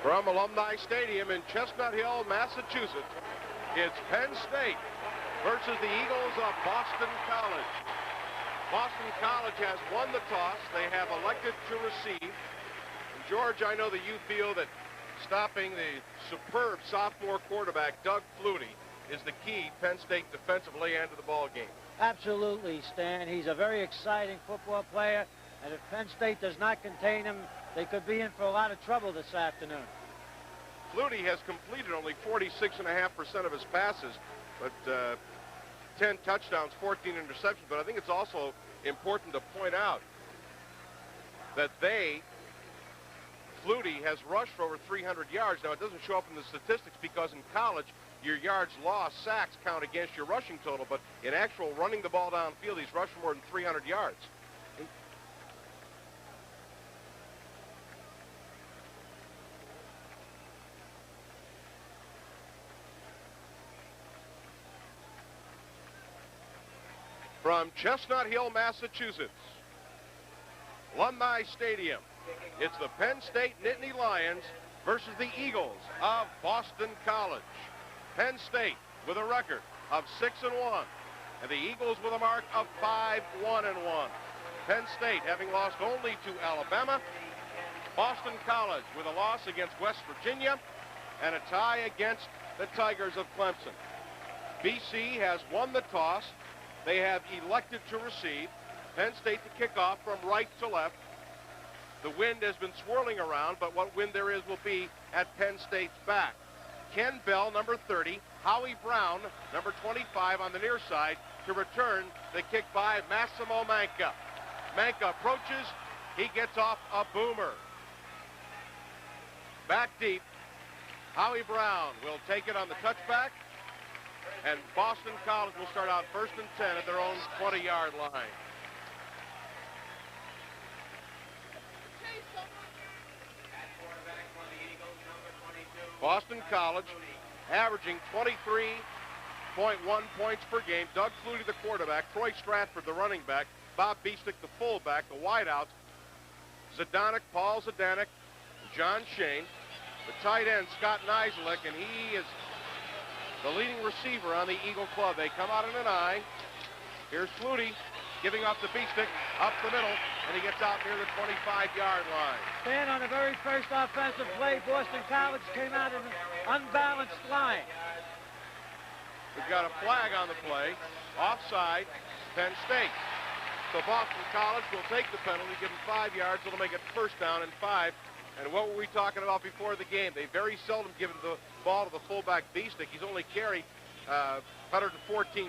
From Alumni Stadium in Chestnut Hill, Massachusetts, it's Penn State versus the Eagles of Boston College. Boston College has won the toss. They have elected to receive. And George, I know that you feel that stopping the superb sophomore quarterback, Doug Flutie, is the key Penn State defensively end of the ball game. Absolutely, Stan. He's a very exciting football player, and if Penn State does not contain him, they could be in for a lot of trouble this afternoon. Flutie has completed only 46.5% of his passes, but 10 touchdowns, 14 interceptions. But I think it's also important to point out that Flutie has rushed for over 300 yards. Now, it doesn't show up in the statistics because in college, your yards lost, sacks count against your rushing total, but in actual running the ball downfield, he's rushed for more than 300 yards. From Chestnut Hill, Massachusetts, Alumni Stadium, it's the Penn State Nittany Lions versus the Eagles of Boston College. Penn State with a record of 6-1, and the Eagles with a mark of 5-1-1. Penn State having lost only to Alabama. Boston College with a loss against West Virginia and a tie against the Tigers of Clemson. BC has won the toss. They have elected to receive. Penn State to kick off from right to left. The wind has been swirling around, but what wind there is will be at Penn State's back. Ken Bell, number 30. Howie Brown, number 25 on the near side to return the kick by Massimo Manca. Manca approaches. He gets off a boomer. Back deep. Howie Brown will take it on the touchback. And Boston College will start out 1st and 10 at their own 20-yard line. Boston College averaging 23.1 points per game. Doug Flutie, the quarterback. Troy Stratford, the running back. Bob Biestick, the fullback. The wideouts, Zadanek, Paul Zadanek, John Shane. The tight end, Scott Nizilik, and he is the leading receiver on the Eagle club. They come out in an I. Here's Flutie giving off the Biestick up the middle, and he gets out near the 25-yard line. Stan, on the very first offensive play, Boston College came out in an unbalanced line. We've got a flag on the play. Offside, Penn State. So Boston College will take the penalty, give them 5 yards. It'll make it 1st down and 5. And what were we talking about before the game? They very seldom give the ball to the fullback Biestick. He's only carried 114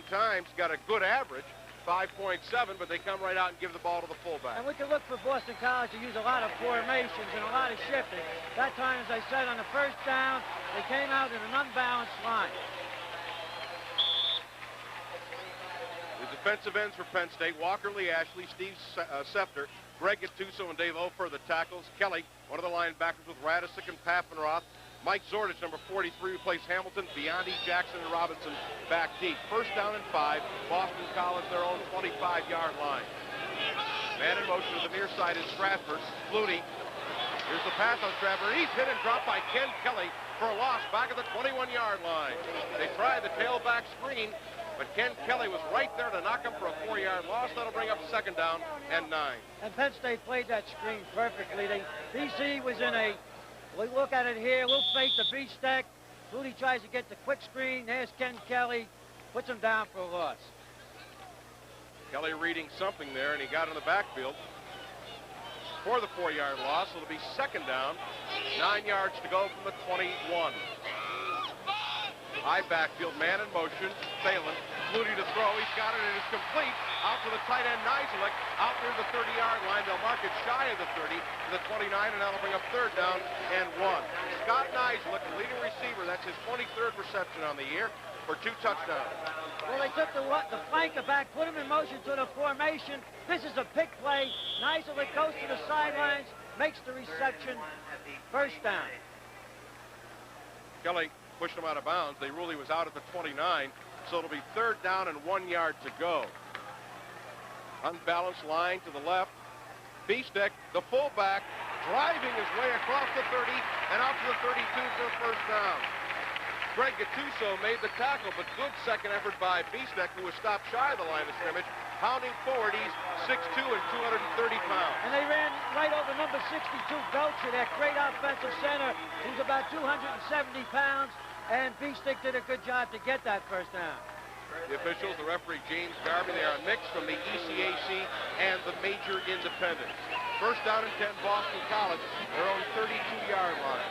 times, got a good average, 5.7, but they come right out and give the ball to the fullback. And we can look for Boston College to use a lot of formations and a lot of shifting. That time, as I said, on the 1st down, they came out in an unbalanced line. The defensive ends for Penn State, Walker Lee Ashley, Steve Sefter, Greg Gattuso, and Dave Ofer, the tackles. Kelly, one of the linebackers with Radisick and Paffenroth. Mike Zordich, number 43, replaced Hamilton. Biondi, Jackson, and Robinson back deep. 1st down and 5. Boston College, their own 25-yard line. Man in motion to the near side is Stratford. Flutie. Here's the pass on Stratford. He's hit and dropped by Ken Kelly for a loss back at the 21-yard line. They tried the tailback screen, but Ken Kelly was right there to knock him for a 4-yard loss. That'll bring up 2nd down and 9. And Penn State played that screen perfectly. BC was in a, we look at it here, we'll fake the Biestick. Flutie tries to get the quick screen. There's Ken Kelly, puts him down for a loss. Kelly reading something there, and he got in the backfield for the 4-yard loss. It'll be 2nd down, 9 yards to go from the 21. High backfield, man in motion. Phelan, Flutie to throw. He's got it, and it's complete. Out to the tight end, Nizilik. Out near the 30-yard line. They'll mark it shy of the 30 to the 29, and that'll bring up 3rd down and 1. Scott Nizilik, the leading receiver. That's his 23rd reception on the year for 2 touchdowns. Well, they took the flanker back, put him in motion to the formation. This is a big play. Nizilik goes to the sidelines, makes the reception. 1st down. Kelly pushed him out of bounds. They ruled he was out at the 29, so it'll be 3rd down and 1 yard to go. Unbalanced line to the left. Biestick, the fullback, driving his way across the 30 and out to the 32 for a first down. Greg Gattuso made the tackle, but good second effort by Beestek, who was stopped shy of the line of scrimmage, pounding forward. He's 6'2" and 230 pounds. And they ran right over number 62, Belcher, that great offensive center, who's about 270 pounds, and Beestek did a good job to get that first down. The officials, the referee James Garvey, they are a mix from the ECAC and the major independents. First down and 10, Boston College, their own 32-yard line.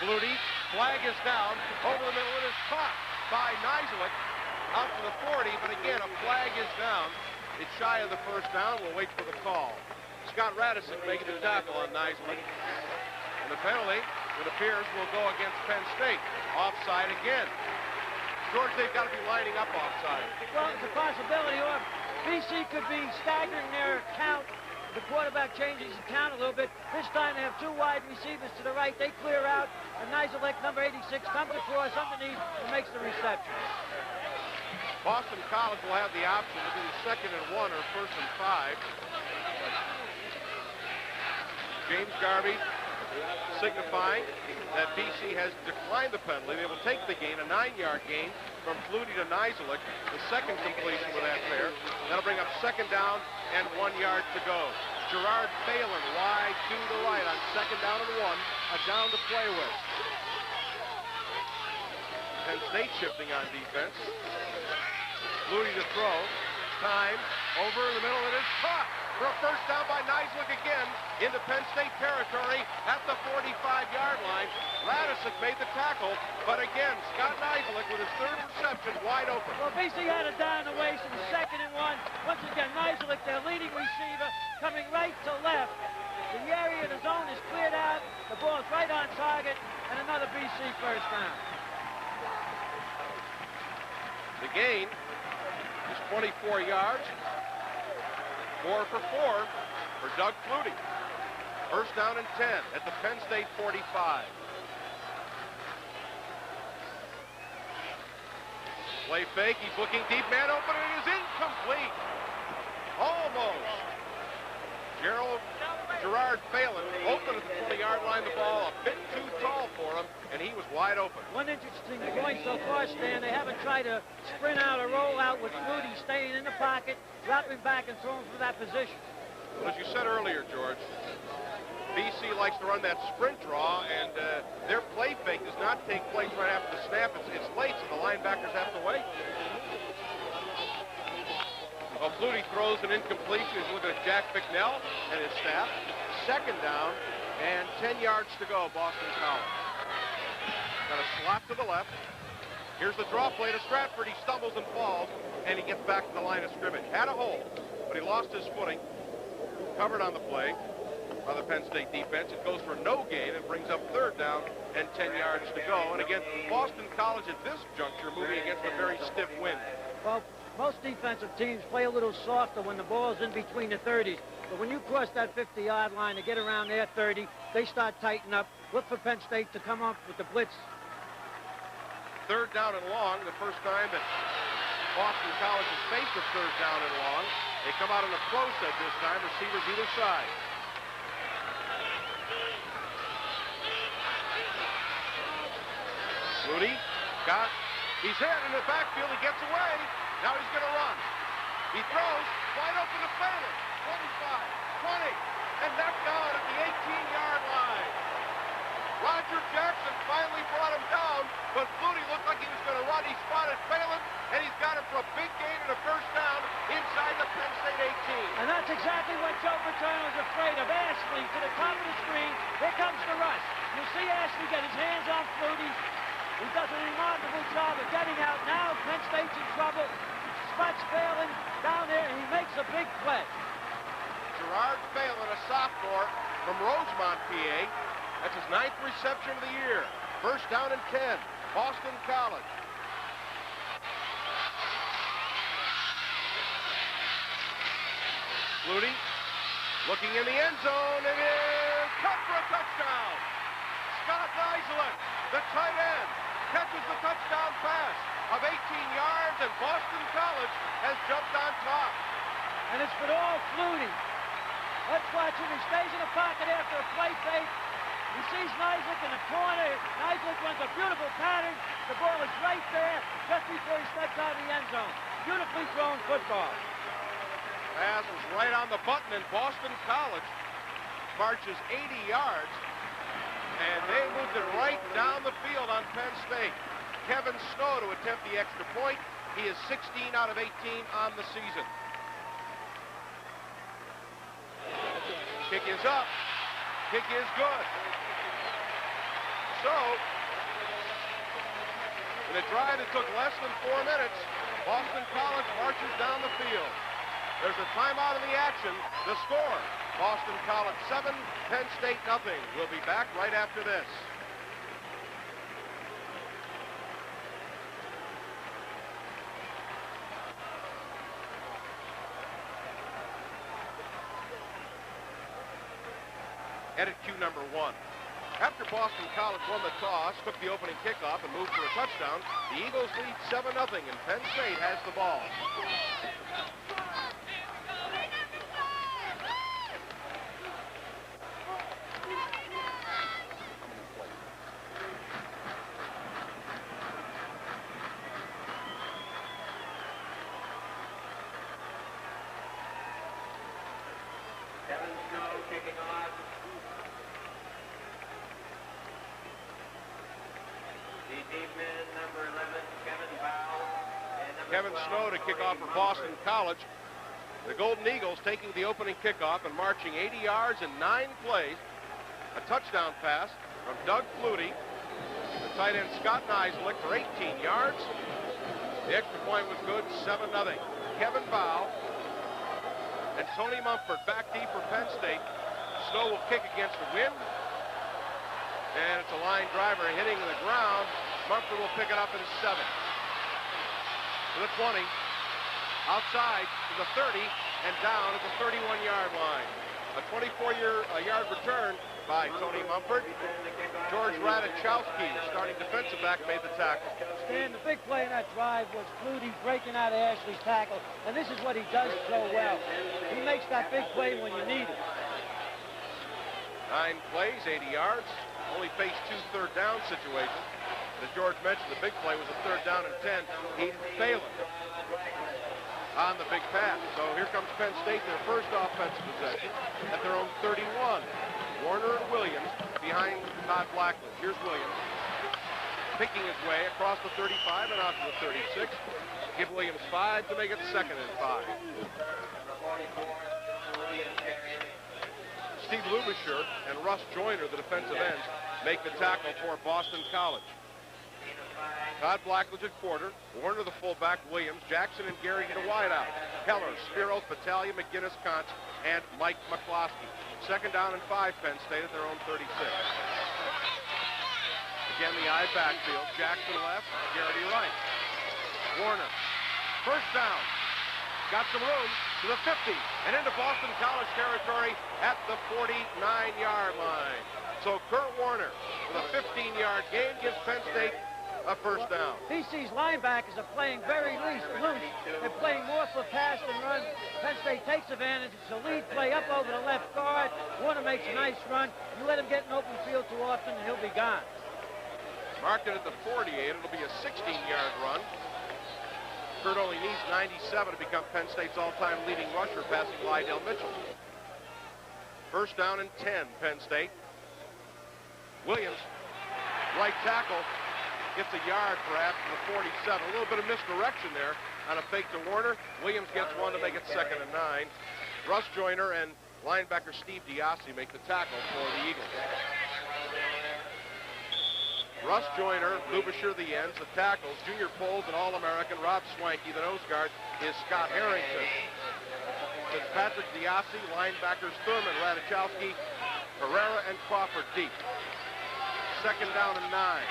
Flutie, flag is down, over the middle, it is caught by Nizilik, out to the 40, but again, a flag is down. It's shy of the first down, we'll wait for the call. Scott Radisson making the tackle on Nizilik. And the penalty, it appears, will go against Penn State. Offside again. George, they've got to be lining up offside. Well, it's a possibility, or BC could be staggering their count. The quarterback changes his count a little bit. This time they have two wide receivers to the right. They clear out, and Nizilik, number 86, comes across underneath and makes the reception. Boston College will have the option to do 2nd and 1 or 1st and 5. James Garvey signifying that BC has declined the penalty. They will take the gain, a 9-yard gain from Flutie to Nizilik, the second completion with that pair. That'll bring up 2nd down and 1 yard to go. Gerard Phelan wide to the right on 2nd down and 1, a down to play with. Penn State shifting on defense. Flutie to throw. Time over the middle. It is caught for a first down by Nizilik again into Penn State territory at the 45-yard line. Radisson made the tackle, but again, Scott Nizilik with his 3rd reception wide open. Well, BC had it down the way, so 2nd and 1. Once again, Nizilik, their leading receiver, coming right to left. The area of the zone is cleared out. The ball is right on target, and another BC first down. The gain is 24 yards. 4 for 4 for Doug Flutie. First down and 10 at the Penn State 45. Play fake, he's looking deep, man open, and it is incomplete. Almost. Gerard Phelan open at the 20-yard line, the ball a bit too tall for him, and he was wide open. One interesting point so far, Stan, they haven't tried to sprint out or roll out with Flutie staying in the pocket, dropping back and throwing from that position. Well, as you said earlier, George, BC likes to run that sprint draw, and their play fake does not take place right after the snap. It's late, so the linebackers have to wait. Well, Flutie throws an incompletion. He's looking at Jack Bicknell and his staff. 2nd down and 10 yards to go, Boston College. Got a slot to the left. Here's the draw play to Stratford. He stumbles and falls, and he gets back to the line of scrimmage. Had a hole, but he lost his footing. Covered on the play by the Penn State defense. It goes for no gain and brings up 3rd down and 10 yards to go. And again, Boston College at this juncture moving against a very stiff wind. Well, most defensive teams play a little softer when the ball's in between the 30s. But when you cross that 50-yard line to get around their 30, they start tightening up. Look for Penn State to come up with the blitz. 3rd down and long, the first time that Boston College has faced a 3rd down and long. They come out on a close set this time, receivers either side. Flutie he's hit in the backfield, he gets away. Now he's going to run. He throws, wide open to Phelan. 25, 20, and knocked down at the 18-yard line. Roger Jackson finally brought him down, but Flutie looked like he was going to run. He spotted Phelan, and he's got him for a big gain and a first down inside the Penn State 18. And that's exactly what Joe Paterno was afraid of. Ashley to the top of the screen. Here comes the rush. You see Ashley get his hands on Flutie. He does a remarkable job of getting out. Now Penn State's in trouble. Spots Phelan down there, and he makes a big play. Gerard Phelan, a sophomore from Rosemont, PA. That's his 9th reception of the year. First down and 10, Boston College. Flutie looking in the end zone, and is cut for a touchdown. Scott Nizilik, the tight end, catches the touchdown pass of 18 yards, and Boston College has jumped on top. And it's been all Flutie. Let's watch him. He stays in the pocket after a play fake. He sees Nizick in the corner. Nizick runs a beautiful pattern. The ball is right there just before he steps out of the end zone. Beautifully thrown football. Pass was right on the button, and Boston College marches 80 yards, and they moved it right down the field on Penn State. Kevin Snow to attempt the extra point. He is 16 out of 18 on the season. Kick is up. Kick is good. So, in a drive that took less than 4 minutes, Boston College marches down the field. There's a timeout in the action. The score, Boston College 7, Penn State nothing. We'll be back right after this. Edit cue number 1. After Boston College won the toss, took the opening kickoff, and moved for a touchdown, the Eagles lead 7-0, and Penn State has the ball. Kevin Snow to kick off for Boston College. The Golden Eagles taking the opening kickoff and marching 80 yards in 9 plays. A touchdown pass from Doug Flutie. The tight end Scott Nizick for 18 yards. The extra point was good, 7-0. Kevin Bow and Tony Mumford back deep for Penn State. Snow will kick against the wind. And it's a line driver hitting the ground. Mumford will pick it up at his 7. To the 20, outside to the 30, and down at the 31-yard line. A 24-yard return by Tony Mumford. George Radachowski, starting defensive back, made the tackle. Stan, the big play in that drive was Flutie breaking out of Ashley's tackle, and this is what he does so well. He makes that big play when you need it. 9 plays, 80 yards. Only faced 2 third-down situations. As George mentioned, the big play was a 3rd down and 10. He failed on the big pass. So here comes Penn State, their first offensive possession at their own 31. Warner and Williams behind Todd Blackledge. Here's Williams picking his way across the 35 and out to the 36. Give Williams 5 to make it 2nd and 5. Steve Lubisher and Russ Joyner, the defensive ends, make the tackle for Boston College. Todd Blackledge at quarter, Warner the fullback, Williams, Jackson and Gary to wideout. Keller, Spiros, Battaglia, McGinnis, Kontz, and Mike McCloskey. 2nd down and 5, Penn State at their own 36. Again, the I backfield. Jackson left, Garrity right. Warner, 1st down. Got some room to the 50 and into Boston College territory at the 49-yard line. So Kurt Warner with a 15-yard gain gives Penn State a 1st down. BC's linebackers are playing very loose. They're playing more for pass than run. Penn State takes advantage. It's a lead play up over the left guard. Warner makes a nice run. You let him get an open field too often, and he'll be gone. Marked it at the 48. It'll be a 16-yard run. Kurt only needs 97 to become Penn State's all-time leading rusher, passing Lydell Mitchell. 1st down and 10, Penn State. Williams, right tackle, gets a yard perhaps to the 47. A little bit of misdirection there on a fake to Warner. Williams gets 1 to make it 2nd and 9. Russ Joyner and linebacker Steve Diassi make the tackle for the Eagles. Russ Joyner, Lubisher the ends, the tackles, Junior Poles and All-American Rob Swanky. The nose guard is Scott Harrington. Fitzpatrick, Diassi, linebackers Thurman, Radachowski, Herrera, and Crawford deep. 2nd down and 9.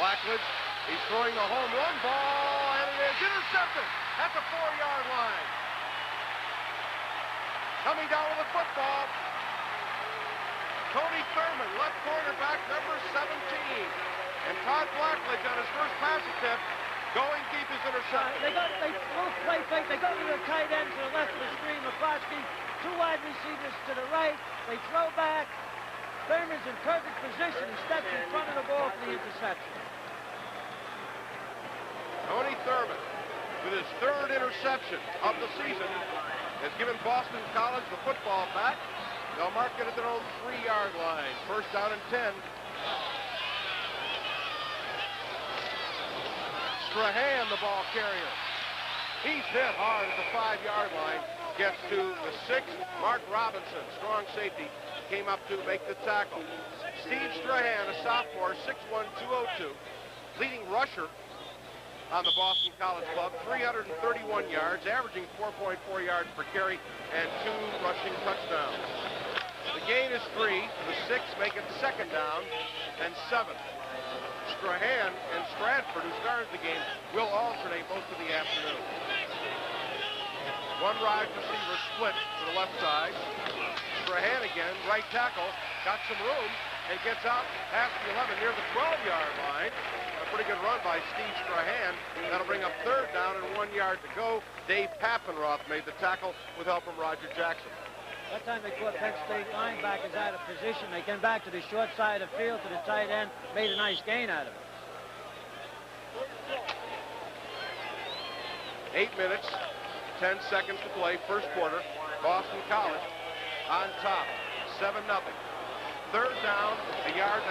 Blackledge, he's throwing the home run ball, and it is intercepted at the 4-yard line. Coming down with the football, Tony Thurman, left cornerback, number 17. And Todd Blackledge on his first pass attempt Going deep is intercepted. They both play fake. They go to the tight end to the left of the screen. McCloskey, 2 wide receivers to the right. They throw back. Thurman's in perfect position. He steps in front of the ball for the interception. Tony Thurman, with his 3rd interception of the season, has given Boston College the football back. They'll mark it at their own 3-yard line. First down and 10. Strahan, the ball carrier. He's hit hard at the 5-yard line. Gets to the 6th. Mark Robinson, strong safety, came up to make the tackle. Steve Strahan, a sophomore, 6'1", 202, leading rusher on the Boston College Club, 331 yards, averaging 4.4 yards per carry and 2 rushing touchdowns. The gain is 3. The 6 make it 2nd down and 7. Strahan and Stratford, who started the game, will alternate most of the afternoon. One wide receiver split to the left side. Strahan again, right tackle, got some room and gets out past the 11 near the 12-yard line. A pretty good run by Steve Strahan. That'll bring up 3rd down and 1 yard to go. Dave Papenroth made the tackle with help from Roger Jackson. That time they caught Penn State linebackers out of position. They came back to the short side of the field to the tight end, made a nice gain out of it. 8 minutes, 10 seconds to play, first quarter. Boston College on top, 7-0. 3rd down, 1.5 yards.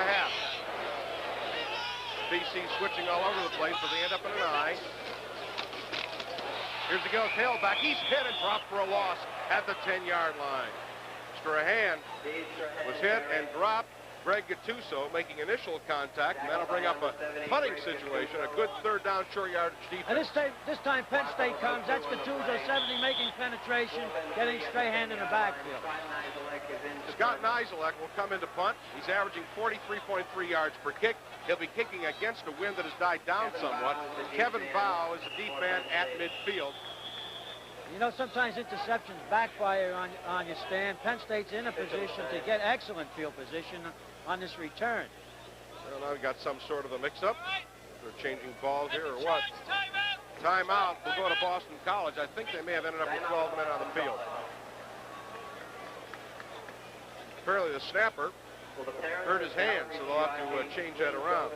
BC switching all over the place, but they end up in an I. Here's the go, tailback. He's hit and dropped for a loss at the 10-yard line. Strahan was hit and dropped. Greg Gattuso making initial contact, and that'll bring up a punting situation, a good 3rd down, short yardage defense. And this time Penn State comes. That's Gattuso, 70, making penetration, getting Strahan in the backfield. Scott Nizelek will come into punt. He's averaging 43.3 yards per kick. He'll be kicking against a wind that has died down somewhat. Kevin Bow is the deep man at midfield. You know, sometimes interceptions backfire on your stand. Penn State's in a position to get excellent field position on this return. Well, now we got some sort of a mix-up. They're changing balls here or what? Timeout will go to Boston College. I think they may have ended up with 12 men on the field. Apparently the snapper hurt his hand, so they'll have to change that around.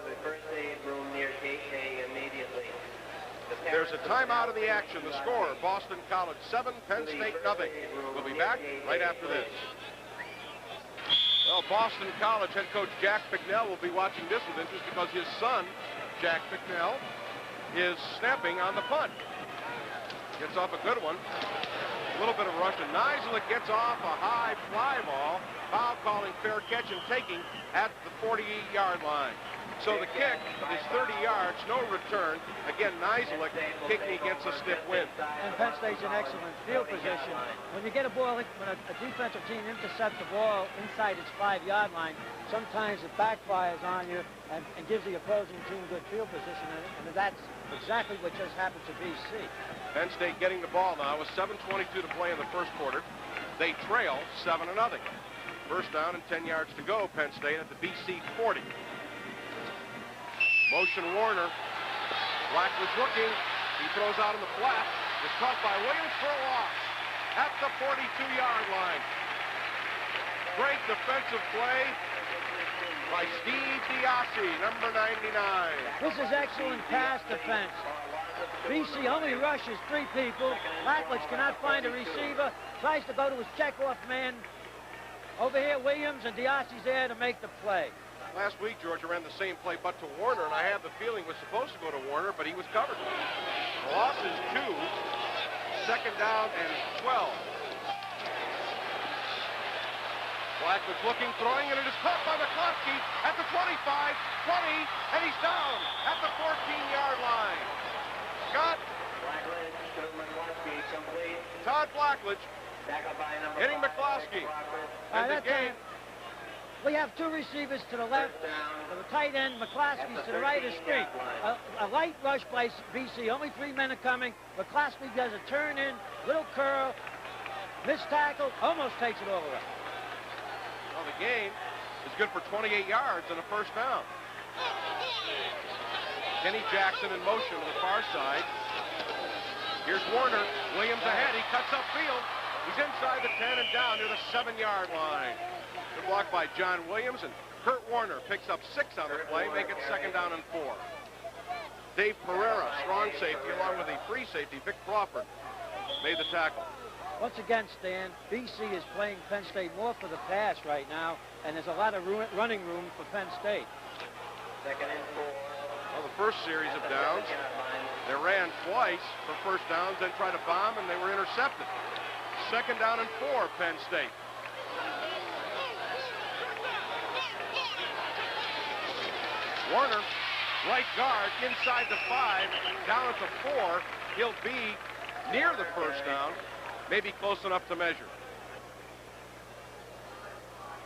There's a timeout of the action. The score, Boston College 7, Penn State nothing. We'll be back right after this. Well, Boston College head coach Jack Bicknell will be watching this with interest because his son, Jack Bicknell, is snapping on the punt. Gets off a good one. A little bit of rush, and Nizelek gets off a high fly ball. Foul calling fair catch and taking at the 48-yard line. So the kick is 30 yards, no return. Again, Nizelek kicking against a stiff wind. And Penn State's in excellent field position. When you get a ball, when a defensive team intercepts the ball inside its 5-yard line, sometimes it backfires on you and gives the opposing team good field position. And that's exactly what just happened to BC. Penn State getting the ball now with 7:22 to play in the first quarter. They trail 7-0. First down and 10 yards to go. Penn State at the BC 40. Motion Warner. Blackwood's looking. He throws out in the flat. It's caught by Williams for a loss at the 42-yard line. Great defensive play by Steve Diassi, number 99. This is excellent pass defense. BC only rushes 3 people. Blackwood cannot find a receiver. Tries to go to his checkoff man. Over here, Williams, and Diassi's there to make the play. Last week, Georgia ran the same play, but to Warner, and I had the feeling was supposed to go to Warner, but he was covered. The loss is 2. Second down and 12. Blackwood's looking, throwing, and it is caught by McCloskey at the 25, 20, and he's down at the 14-yard line. Scott. Todd Blackledge hitting McCloskey. And the game. We have 2 receivers to the left, the tight end, McCloskey's to the right of screen. A light rush by BC, only 3 men are coming. McCloskey does a turn in, little curl, missed tackle, almost takes it all away. Well, the gain is good for 28 yards and a first down. Kenny Jackson in motion to the far side. Here's Warner. Williams ahead. He cuts upfield. He's inside the 10 and down near the 7-yard line. Good block by John Williams, and Kurt Warner picks up 6 on the play, make it 2nd down and 4. Dave Pereira, strong safety, along with a free safety, Vic Crawford, made the tackle. Once again, Stan, BC is playing Penn State more for the pass right now, and there's a lot of running room for Penn State. 2nd and 4. Well, the first series of downs, they ran twice for first downs, then tried to bomb, and they were intercepted. 2nd down and 4, Penn State. Warner, right guard, inside the 5, down at the 4. He'll be near the first down, maybe close enough to measure.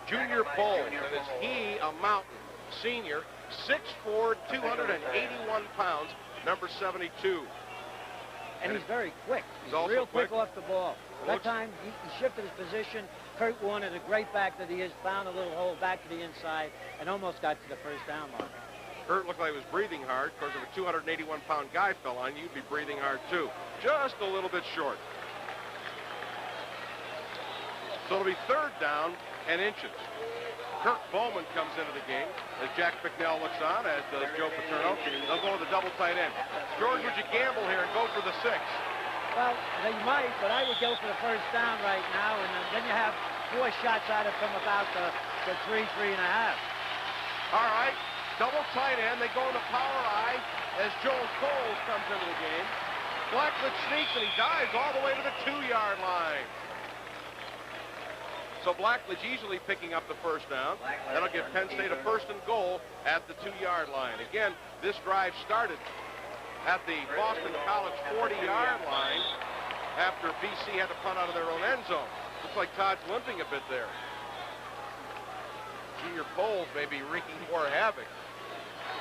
Junior Bowles, that is he, a mountain, senior, 6'4", 281 pounds, number 72. And he's very quick. He's also real quick off the ball. That time, he shifted his position. Kurt Warner, the great back that he is, found a little hole back to the inside and almost got to the first down line. Kurt looked like he was breathing hard. Of course, if a 281-pound guy fell on you, you'd be breathing hard, too. Just a little bit short. So it'll be 3rd down and inches. Kirk Bowman comes into the game as Jack Bicknell looks on, as does Joe Paterno. They'll go with the double tight end. George, would you gamble here and go for the 6? Well, they might, but I would go for the first down right now, and then you have 4 shots at it from about the 3.5. All right. Double tight end. They go in the power I as Joel Coles comes into the game. Blackledge sneaks and he dives all the way to the 2-yard line. So Blackledge easily picking up the first down. That'll give Penn State a 1st and goal at the 2-yard line. Again, this drive started at the Boston College 40-yard line after BC had to punt out of their own end zone. Looks like Todd's limping a bit there. Junior Bowles may be wreaking more havoc.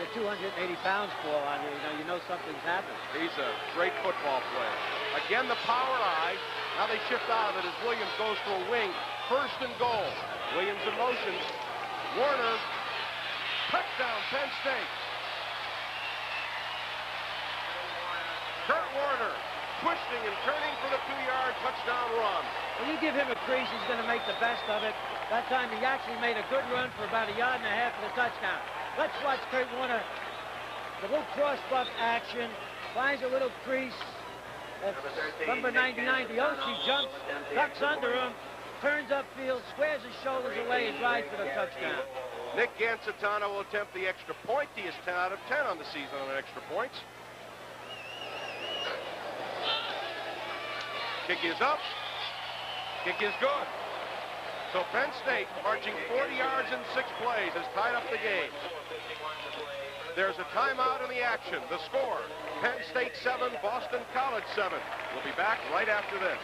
The 280 pounds fall on you know something's happened. He's a great football player. Again, the power I. Now they shift out of it as Williams goes for a wing. 1st and goal. Williams in motion. Warner. Touchdown, Penn State. Kurt Warner twisting and turning for the 2-yard touchdown run. When you give him a crease, he's going to make the best of it. That time he actually made a good run for about 1.5 yards for the touchdown. Let's watch Kurt Warner. The little cross-buck action. Finds a little crease. That's number 99, Deontay jumps, ducks under him, turns upfield, squares his shoulders away, and drives for the touchdown. Nick Gancitano will attempt the extra point. He is 10 out of 10 on the season on extra points. Kick is up. Kick is good. So Penn State, marching 40 yards in 6 plays, has tied up the game. There's a timeout in the action. The score, Penn State 7, Boston College 7. We'll be back right after this.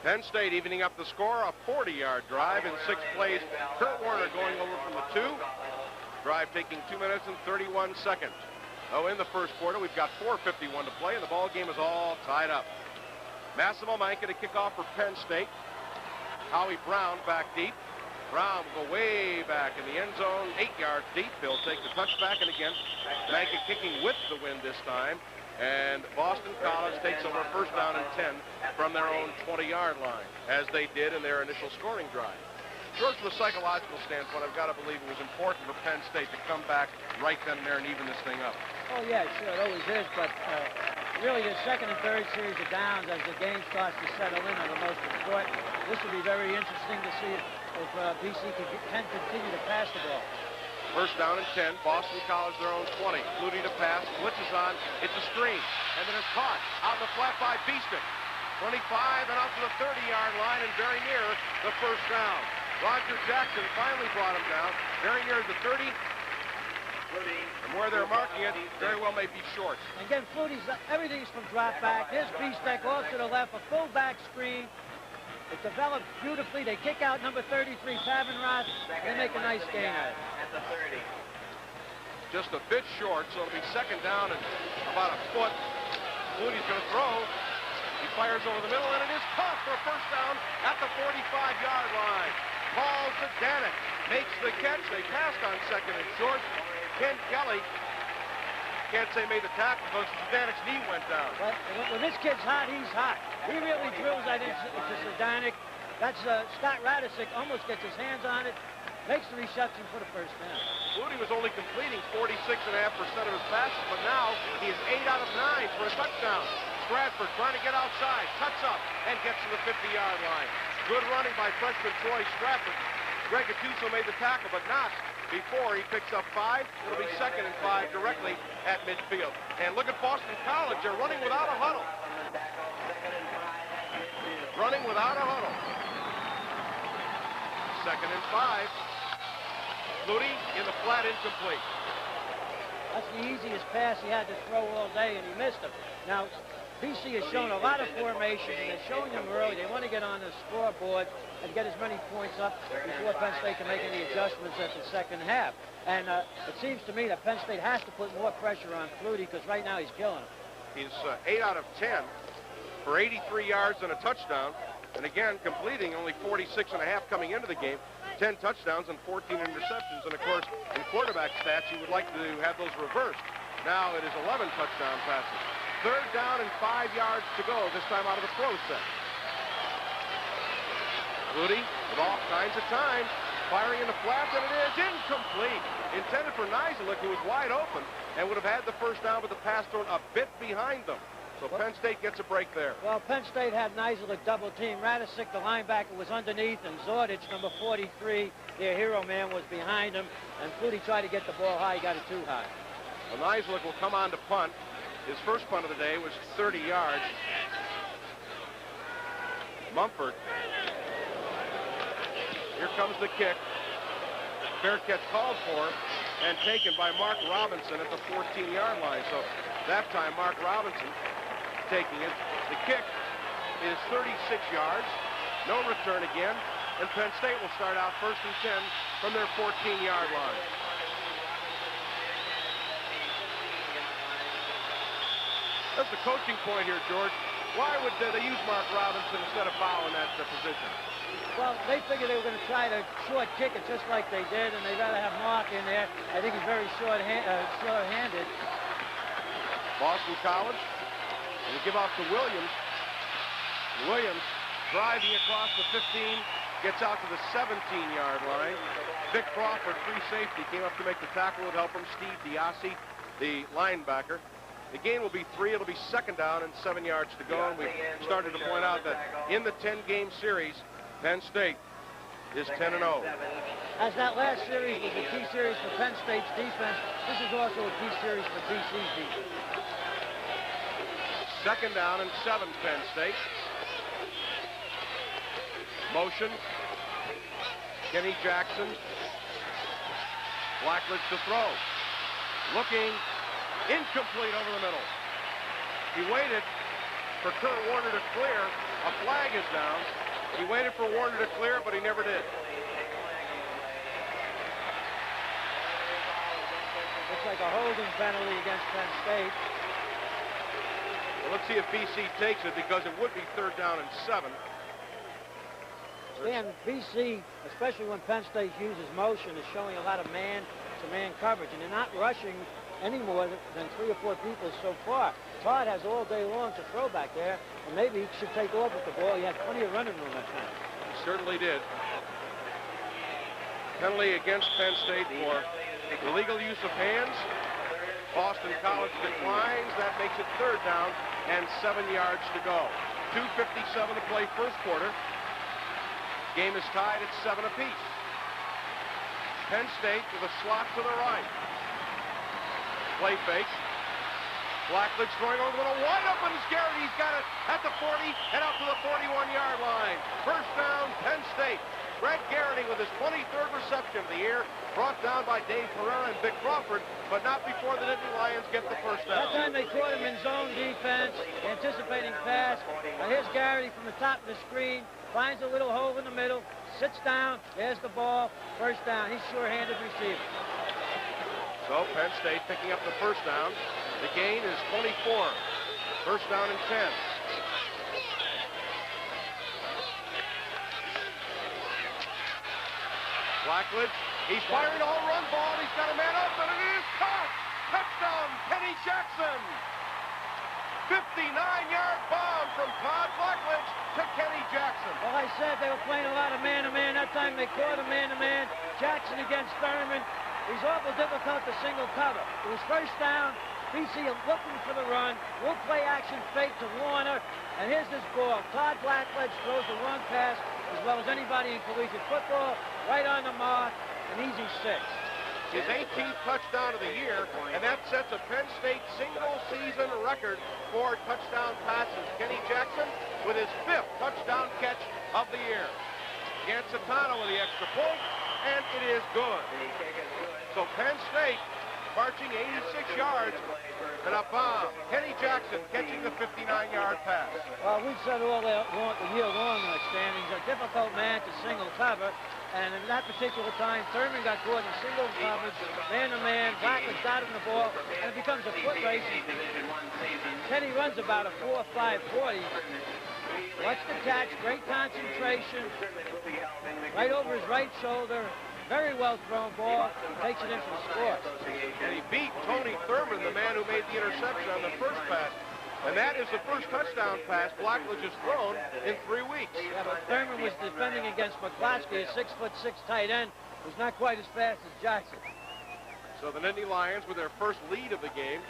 Penn State evening up the score, a 40-yard drive in 6 plays. Kurt Warner going over from the 2. Drive taking 2 minutes and 31 seconds. Oh, in the first quarter, we've got 4:51 to play, and the ball game is all tied up. Massimo Manca to kick off for Penn State. Howie Brown back deep. Brown will go way back in the end zone, 8 yards deep. He'll take the touchback, and again, Manca kicking with the wind this time. And Boston College takes over 1st down and 10 from their own 20-yard line, as they did in their initial scoring drive. George, from a psychological standpoint, I've got to believe it was important for Penn State to come back right then and there and even this thing up. Oh, yeah, sure, it always is, but really the 2nd and 3rd series of downs as the game starts to settle in are the most important. This will be very interesting to see if BC can continue to pass the ball. 1st down and 10, Boston College their own 20. Flutie to pass, blitzes on, it's a screen, and then it's caught out in the flat by Beestick. 25 and out to the 30-yard line and very near the 1st down. Roger Jackson finally brought him down, very near the 30. And where they're marking it, very well may be short. Again, Flutie's, everything's from drop back. Here's Beestick off to the left, a full-back screen. It develops beautifully. They kick out number 33, Pavenroth. They make a nice gain at it. Just a bit short, so it'll be 2nd down and about a foot. Flutie's going to throw. He fires over the middle, and it is caught for a 1st down at the 45-yard line. Paul Zdanek makes the catch. They passed on second and short. Ken Kelly, can't say made the tackle because Zdanek's knee went down. But when this kid's hot, he's hot. He really drills that into Zdanek. That's Scott Radicic almost gets his hands on it, makes the reception for the first down. Flutie was only completing 46.5% of his passes, but now he is 8 out of 9 for a touchdown. Stratford trying to get outside, cuts up, and gets to the 50-yard line. Good running by freshman Troy Stratford. Greg Gattuso made the tackle, but not before he picks up 5. It'll be 2nd and 5 directly at midfield. And look at Boston College. They're running without a huddle. Running without a huddle. 2nd and 5. Flutie in the flat, incomplete. That's the easiest pass he had to throw all day, and he missed him. Now, BC has shown a lot of formations, and they're showing them early. They want to get on the scoreboard and get as many points up before Penn State can make any adjustments at the second half. And it seems to me that Penn State has to put more pressure on Flutie because right now he's killing him. He's 8 out of 10 for 83 yards and a touchdown. And again, completing only 46.5 coming into the game. 10 touchdowns and 14 interceptions. And of course, in quarterback stats, you would like to have those reversed. Now it is 11 touchdown passes. 3rd down and 5 yards to go, this time out of the pro set. Flutie with all kinds of time, firing in the flat, and it is incomplete. Intended for Nizilik, who was wide open, and would have had the first down, but the pass thrown a bit behind them. So Penn State gets a break there. Well, Penn State had Nizilik double team. Radicic, the linebacker, was underneath, and Zordich, number 43, their hero man, was behind him. And Flutie tried to get the ball high, got it too high. Well, Nizilik will come on to punt. His first punt of the day was 30 yards. Mumford. Here comes the kick. Fair catch called for and taken by Mark Robinson at the 14-yard line. So that time, Mark Robinson taking it. The kick is 36 yards. No return again. And Penn State will start out 1st and 10 from their 14-yard line. That's the coaching point here, George. Why would they use Mark Robinson instead of Bow in that position? Well, they figured they were going to try to short kick it just like they did, and they'd rather have Mark in there. I think he's very short-handed. Boston College. And we give off to Williams. Williams driving across the 15, gets out to the 17-yard line. Vic Crawford, free safety, came up to make the tackle with help from Steve Diassi, the linebacker. The gain will be 3. It'll be 2nd down and 7 yards to go. And we started to point out that in the 10-game series, Penn State is 10-0. As that last series was a key series for Penn State's defense, this is also a key series for BC's defense. 2nd down and 7, Penn State. Motion. Kenny Jackson. Blackledge to throw. Looking. Incomplete over the middle. He waited for Kurt Warner to clear. A flag is down. He waited for Warner to clear, but he never did. Looks like a holding penalty against Penn State. Well, let's see if BC takes it, because it would be 3rd down and 7. And BC, especially when Penn State uses motion, is showing a lot of man-to-man coverage, and they're not rushing any more than 3 or 4 people so far. Todd has all day long to throw back there, and maybe he should take off with the ball. He had plenty of running room that time. He certainly did. Penalty against Penn State for illegal use of hands. Boston College declines. That makes it 3rd down and 7 yards to go. 2:57 to play first quarter. Game is tied at 7 apiece. Penn State with a slot to the right. Play fake. Blackledge throwing over the middle. Wide open is Garrity. He's got it at the 40 and out to the 41-yard line. First down, Penn State. Greg Garrity with his 23rd reception of the year. Brought down by Dave Pereira and Vic Crawford, but not before the Nittany Lions get the first down. That time they caught him in zone defense, anticipating pass. Here's Garrity from the top of the screen. Finds a little hole in the middle. Sits down. There's the ball. First down. He's sure-handed receiver. So Penn State picking up the first down. The gain is 24. First down and 10. Blackledge, he's firing a home run ball, and he's got a man open, and it is caught! Touchdown, Kenny Jackson! 59-yard bomb from Todd Blackledge to Kenny Jackson. Well, I said they were playing a lot of man-to-man. That time they caught a man-to-man. Jackson against Thurman. He's awful difficult to single cover. It was first down. BC looking for the run. We'll play action fake to Warner. And here's this ball. Todd Blackledge throws the wrong pass as well as anybody in collegiate football. Right on the mark. An easy 6. His 18th touchdown of the year, and that sets a Penn State single-season record for touchdown passes. Kenny Jackson with his 5th touchdown catch of the year. Gancitano with the extra point, and it is good. So Penn State marching 86 yards and a bomb. Kenny Jackson catching the 59-yard pass. Well, we've said all the year long in our standings, a difficult man to single cover. And in that particular time, Thurman got caught in single coverage, man-to-man. Blackledge got him the ball, and it becomes a foot race. Kenny runs about a 4.5 40. Watch the catch, great concentration. Right over his right shoulder. Very well thrown ball. Takes it in for the score. And he beat Tony Thurman, the man who made the interception on the first pass. And that is the first touchdown pass Blackledge has thrown in 3 weeks. Yeah, but Thurman was defending against McCloskey, a 6'6" tight end, who's not quite as fast as Jackson. So the Nittany Lions with their first lead of the game.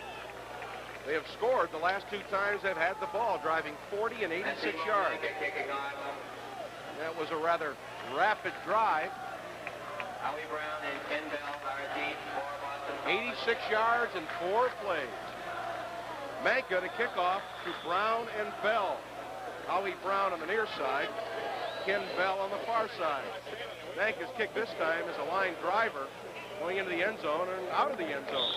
They have scored the last 2 times they've had the ball, driving 40 and 86 yards. That was a rather rapid drive. 86 yards in 4 plays. Manka to kick off to Brown and Bell. Howie Brown on the near side, Ken Bell on the far side. Manka's kick this time is a line driver going into the end zone and out of the end zone.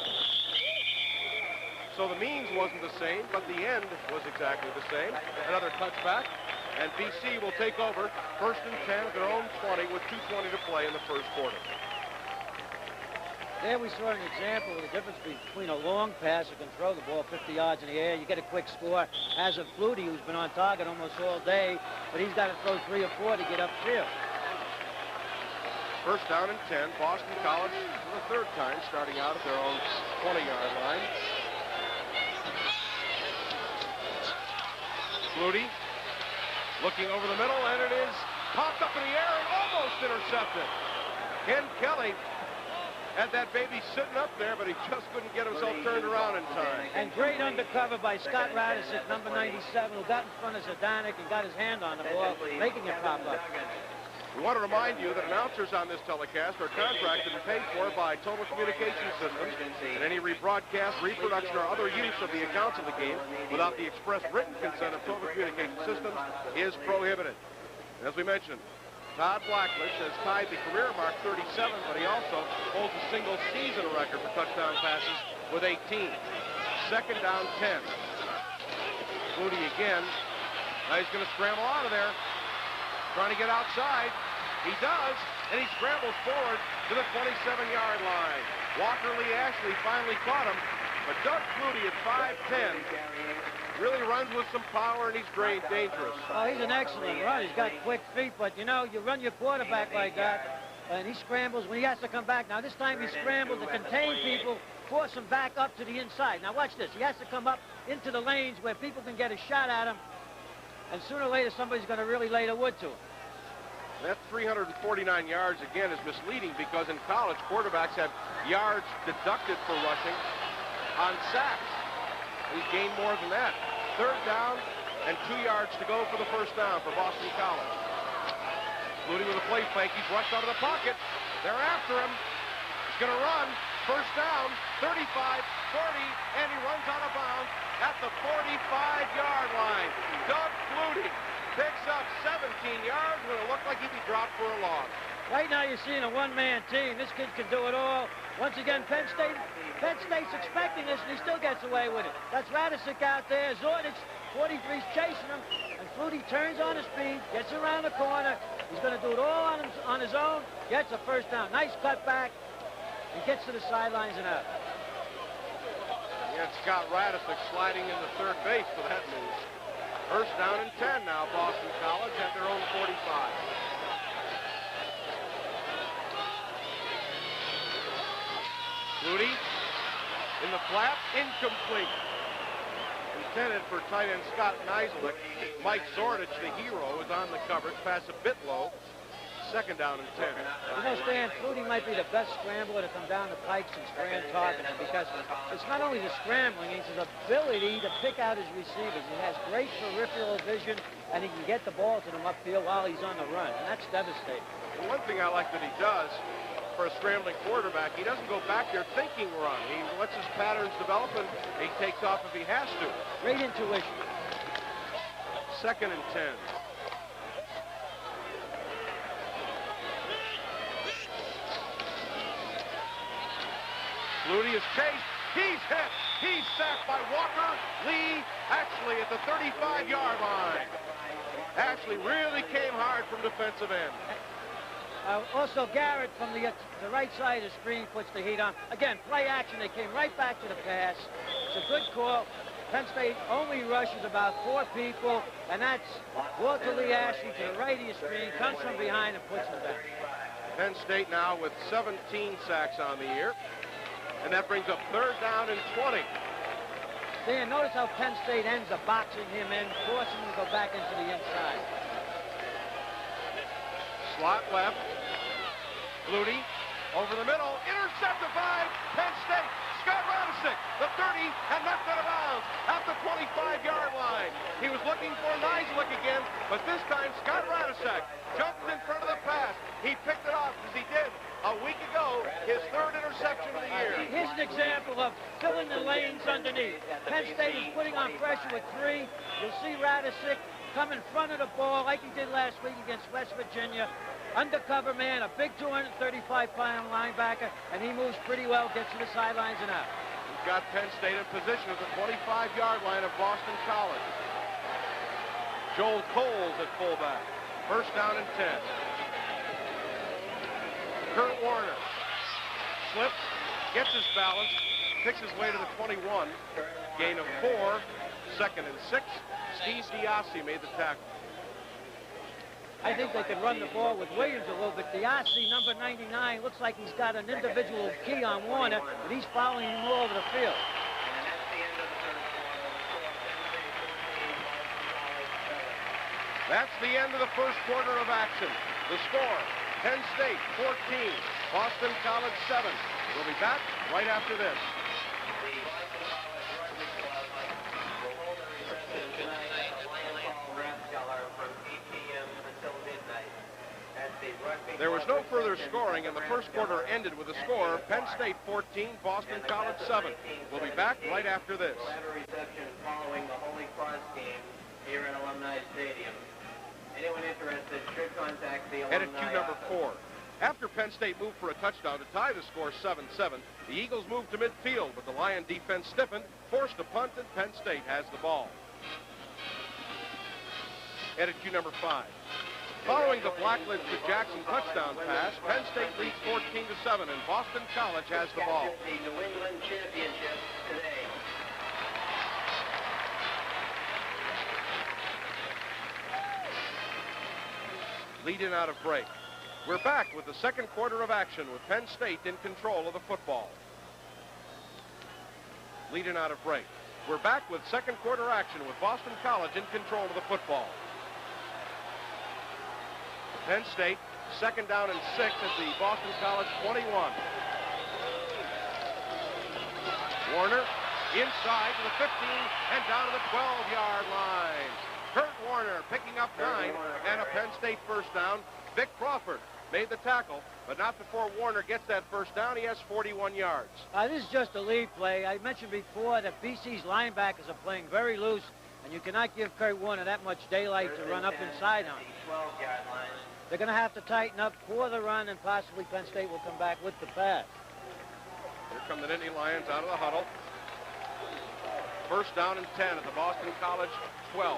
So the means wasn't the same, but the end was exactly the same. Another touchback, and BC will take over 1st and 10 at their own 20 with 2:20 to play in the first quarter. There we saw an example of the difference between a long passer can throw the ball 50 yards in the air. You get a quick score. As of Flutie, who's been on target almost all day, but he's got to throw 3 or 4 to get upfield. First down and 10. Boston College for the 3rd time starting out at their own 20-yard line. Flutie looking over the middle, and it is popped up in the air and almost intercepted. Ken Kelly had that baby sitting up there, but he just couldn't get himself turned around in time. And great undercover by Scott Radisick, number 97, who got in front of Zadanek and got his hand on the ball, making it pop up. We want to remind you that announcers on this telecast are contracted and paid for by Total Communication Systems, and any rebroadcast, reproduction, or other use of the accounts of the game without the express written consent of Total Communication Systems is prohibited. And as we mentioned, Todd Blackledge has tied the career mark 37, but he also holds a single season record for touchdown passes with 18. 2nd down 10. Flutie again. Now he's going to scramble out of there. Trying to get outside. He does, and he scrambles forward to the 27-yard line. Walker Lee Ashley finally caught him, but Doug Flutie at 5'10" really runs with some power, and he's dangerous. Oh, he's an excellent run. He's got quick feet, but, you know, you run your quarterback like that, and he scrambles when he has to come back. Now, this time he scrambled to contain people, force him back up to the inside. Now, watch this. He has to come up into the lanes where people can get a shot at him, and sooner or later somebody's going to really lay the wood to him. That 349 yards, again, is misleading because in college, quarterbacks have yards deducted for rushing on sacks. He's gained more than that. 3rd down and 2 yards to go for the first down for Boston College. Flutie with a play fake. He's rushed out of the pocket. They're after him. He's going to run. First down, 35, 40, and he runs out of bounds at the 45-yard line. Doug Flutie picks up 17 yards when it looked like he'd be dropped for a loss. Right now you're seeing a one-man team. This kid can do it all. Once again, Penn State's expecting this, and he still gets away with it. That's Radisick out there. Zordich, 43's chasing him, and Flutie turns on his feet, gets around the corner. He's going to do it all on his own, gets a first down. Nice cutback, and gets to the sidelines and out. Yeah, Scott Radisick sliding into third base for that move. First down and 10 now, Boston College at their own 45. flap, incomplete. Intended for tight end Scott Neislich. Mike Zordich, the hero, is on the coverage. Pass a bit low. Second down and 10. You know, Stan, Flutie might be the best scrambler to come down the pikes and Strand talking him, because it's not only the scrambling, it's his ability to pick out his receivers. He has great peripheral vision, and he can get the ball to them upfield while he's on the run, and that's devastating. The one thing I like that he does for a scrambling quarterback, he doesn't go back there thinking run. He lets his patterns develop, and he takes off if he has to. Great intuition. Second and 10. Flutie is chased. He's hit. He's sacked by Walker. Lee actually at the 35-yard line. Actually really came hard from defensive end. Also, Garrett from the right side of the screen puts the heat on. Again, play action. They came right back to the pass. It's a good call. Penn State only rushes about 4 people, and that's Walter Lee Ashley to the right of the screen, comes from behind and puts them down. Penn State now with 17 sacks on the year. And that brings up third down and 20. Dan, notice how Penn State ends up boxing him in, forcing him to go back into the inside. Slot left. Flutie over the middle. Intercepted by Penn State. Scott Radicic, the 30, and knocked out of bounds at the 25-yard line. He was looking for Neislich again, but this time Scott Radicic jumped in front of the pass. He picked it off as he did a week ago, his third interception of the year. Here's an example of filling the lanes underneath. Penn State is putting on pressure with 3. You'll see Radicic come in front of the ball like he did last week against West Virginia. Undercover man, a big 235-pound linebacker, and he moves pretty well, gets to the sidelines and out. He's got Penn State in position at the 25-yard line of Boston College. Joel Coles at fullback. First down and 10. Kurt Warner slips, gets his balance, picks his way to the 21. Gain of 4, second and 6. Steve Diassi made the tackle. I think they could run the ball with Williams a little bit. Diassi, number 99, looks like he's got an individual key on Warner, but he's following him all over the field. That's the end of the first quarter of action. The score, Penn State 14, Boston College 7. We'll be back right after this. There was no further scoring, and the first quarter ended with a score, Penn State 14, Boston College 7. We'll be back right after this. Reception following the Holy Cross game here at Alumni Stadium. Anyone interested should contact the Headed alumni cue number office. 4. After Penn State moved for a touchdown to tie the score 7-7, the Eagles moved to midfield, but the Lion defense stiffened, forced a punt, and Penn State has the ball. Headed cue number 5. Following the Blackledge to Jackson touchdown pass, Penn State leads 14-7, and Boston College has the ball. The New England Championship today. Lead in out of break. We're back with the second quarter of action with Penn State in control of the football. Lead in out of break. We're back with second quarter action with Boston College in control of the football. Penn State, second down and 6 at the Boston College 21. Warner inside to the 15 and down to the 12-yard line. Kurt Warner picking up 9 and a Penn State first down. Vic Crawford made the tackle, but not before Warner gets that first down. He has 41 yards. This is just a lead play. I mentioned before that BC's linebackers are playing very loose, and you cannot give Kurt Warner that much daylight to run up inside on. 12-yard line. They're going to have to tighten up for the run, and possibly Penn State will come back with the pass. Here come the Nittany Lions out of the huddle. First down and 10 at the Boston College 12.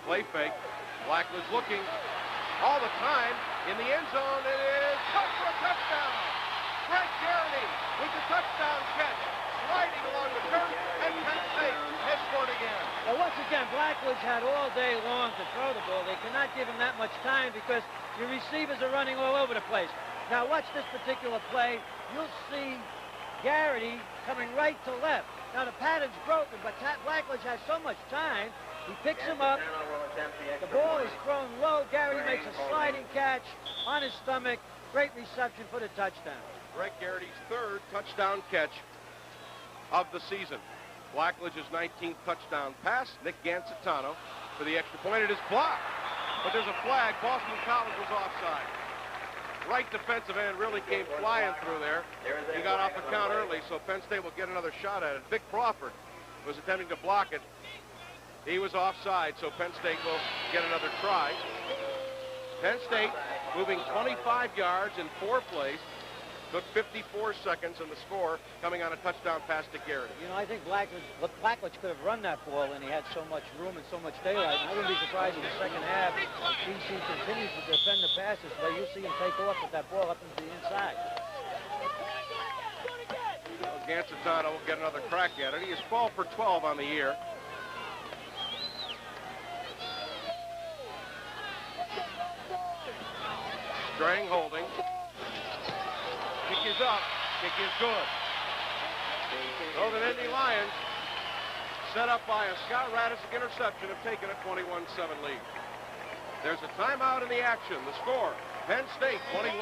Play fake. Blackledge looking all the time in the end zone. It is caught for a touchdown. Greg Jeremy with the touchdown catch, sliding along the turf, and Penn State has scored again. Now, once again, Blackledge had all day long to throw the ball. They cannot give him that much time because your receivers are running all over the place. Now, watch this particular play. You'll see Garrity coming right to left. Now the pattern's broken, but Blackledge has so much time. He picks him up. The ball is thrown low. Garrity makes a sliding catch on his stomach. Great reception for the touchdown. Greg Garrity's third touchdown catch of the season. Blackledge's 19th touchdown pass. Nick Gancitano for the extra point. It is blocked, but there's a flag. Boston College was offside. Right defensive end really came flying through there. He got off the count early, so Penn State will get another shot at it. Vic Crawford was attempting to block it. He was offside, so Penn State will get another try. Penn State moving 25 yards in 4 plays. Took 54 seconds, and the score coming on a touchdown pass to Garrity. You know, I think Blackledge could have run that ball, and he had so much room and so much daylight. And I wouldn't be surprised in the second half if DC continues to defend the passes, but you'll see him take off with that ball up into the inside. Well, Gancitano will get another crack at it. He is 12 for 12 on the year. Strang holding. Kick is up. Kick is good. So the Nittany Lions, set up by a Scott Radisick interception, have taken a 21-7 lead. There's a timeout in the action. The score, Penn State 21,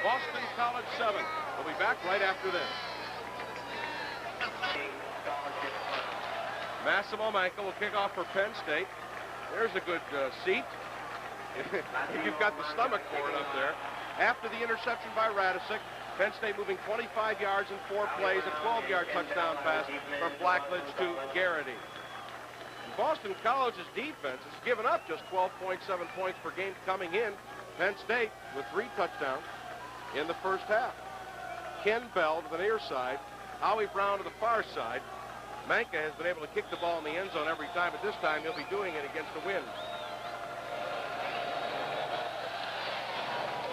Boston College 7. We'll be back right after this. Massimo Manca will kick off for Penn State. There's a good seat. If you've got the stomach for it up there. After the interception by Radisick, Penn State moving 25 yards in 4 plays, a 12-yard touchdown pass from Blackledge to Garrity. Boston College's defense has given up just 12.7 points per game coming in. Penn State with 3 touchdowns in the first half. Ken Bell to the near side, Howie Brown to the far side. Manca has been able to kick the ball in the end zone every time, but this time he'll be doing it against the wind.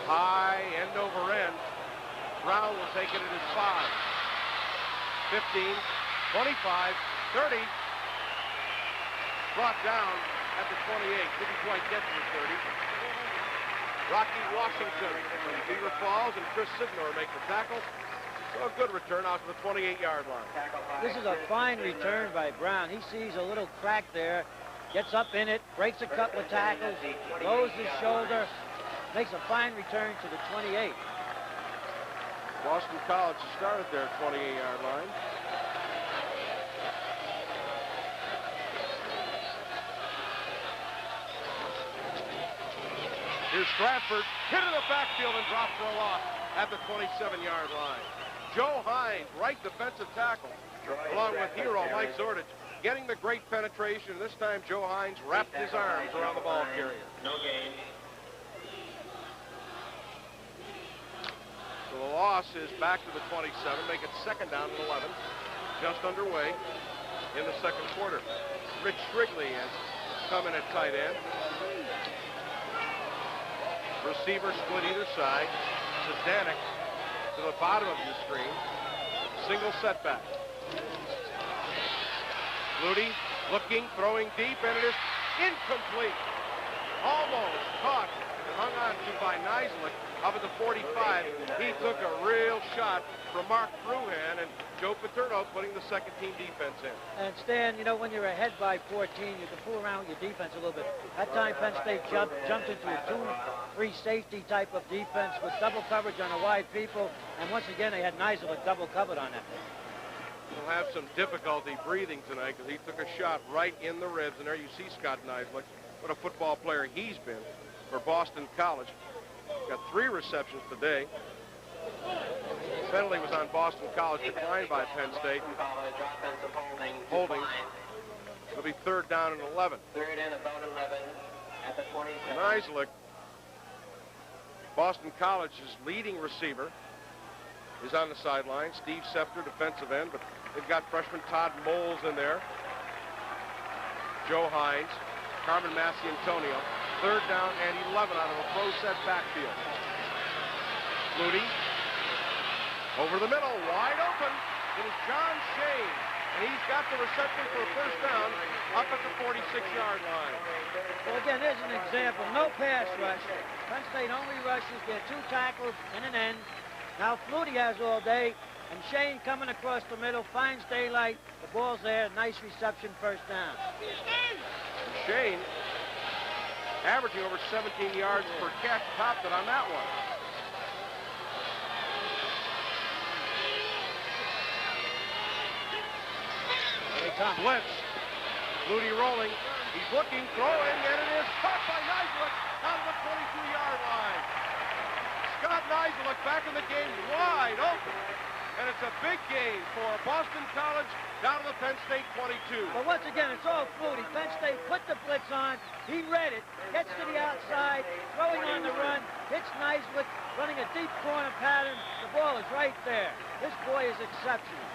High, end over end. Brown will take it at his 5. 15, 25, 30. Brought down at the 28. Didn't quite get to the 30. Rocky Washington from Beaver Falls and Chris Signor make the tackle. So a good return out to the 28-yard line. This is a fine return by Brown. He sees a little crack there, gets up in it, breaks a couple of tackles, lowers his shoulder, makes a fine return to the 28. Boston College has started their 28-yard line. Here's Stratford, hit in the backfield and dropped for a loss at the 27-yard line. Joe Hines, right defensive tackle, along with hero Mike Zordich, getting the great penetration. This time Joe Hines wrapped his arms around the ball carrier. No gain. So the loss is back to the 27, make it second down and 11, just underway in the second quarter. Rich Strigley has come in at tight end. Receiver split either side. Zdanek to the bottom of your screen. Single setback. Flutie looking, throwing deep, and it is incomplete. Almost caught and hung on to by Neislich up at the 45. He took a real shot from Mark Fruhan, and Joe Paterno putting the second-team defense in. And Stan, you know, when you're ahead by 14, you can fool around with your defense a little bit. That time Penn State jumped into a 2-3 safety type of defense with double coverage on the wide people, and once again they had Neislich double covered on that. He'll have some difficulty breathing tonight because he took a shot right in the ribs, and there you see Scott Neislich. What a football player he's been for Boston College. Got 3 receptions today. Penalty was on Boston College, declined by Penn State. Holding. It'll be third down and 11. Third and about 11 at the 27. Neislich, Boston College's leading receiver, is on the sideline. Steve Sefter, defensive end, but they've got freshman Todd Moles in there. Joe Hines, Carmen Massiantonio. Third down and 11 out of a pro set backfield. Flutie over the middle, wide open. It is John Shane, and he's got the reception for a first down up at the 46-yard line. Well, again, there's an example. No pass rush. Penn State only rushes. Get 2 tackles and an end. Now Flutie has all day. And Shane coming across the middle, finds daylight. The ball's there. Nice reception, first down. Shane averaging over 17 yards per catch, topped it on that one. Here they come. Blitz. Flutie rolling. He's looking, throwing, and it is caught by Nizilik out of the 22-yard line. Scott Nizilik back in the game, wide open. And it's a big gain for Boston College down to the Penn State 22. But once again, it's all Flutie. Penn State put the blitz on. He read it, gets to the outside, throwing on the run, hits Nizilik, running a deep corner pattern. The ball is right there. This boy is exceptional.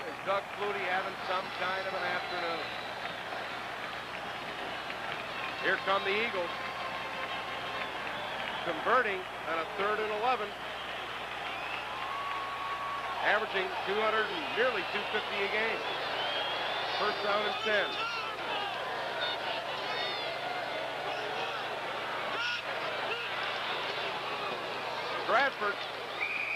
Is Doug Flutie having some kind of an afternoon? Here come the Eagles, converting on a 3rd and 11, averaging 200 and nearly 250 a game. First down and 10. Bradford,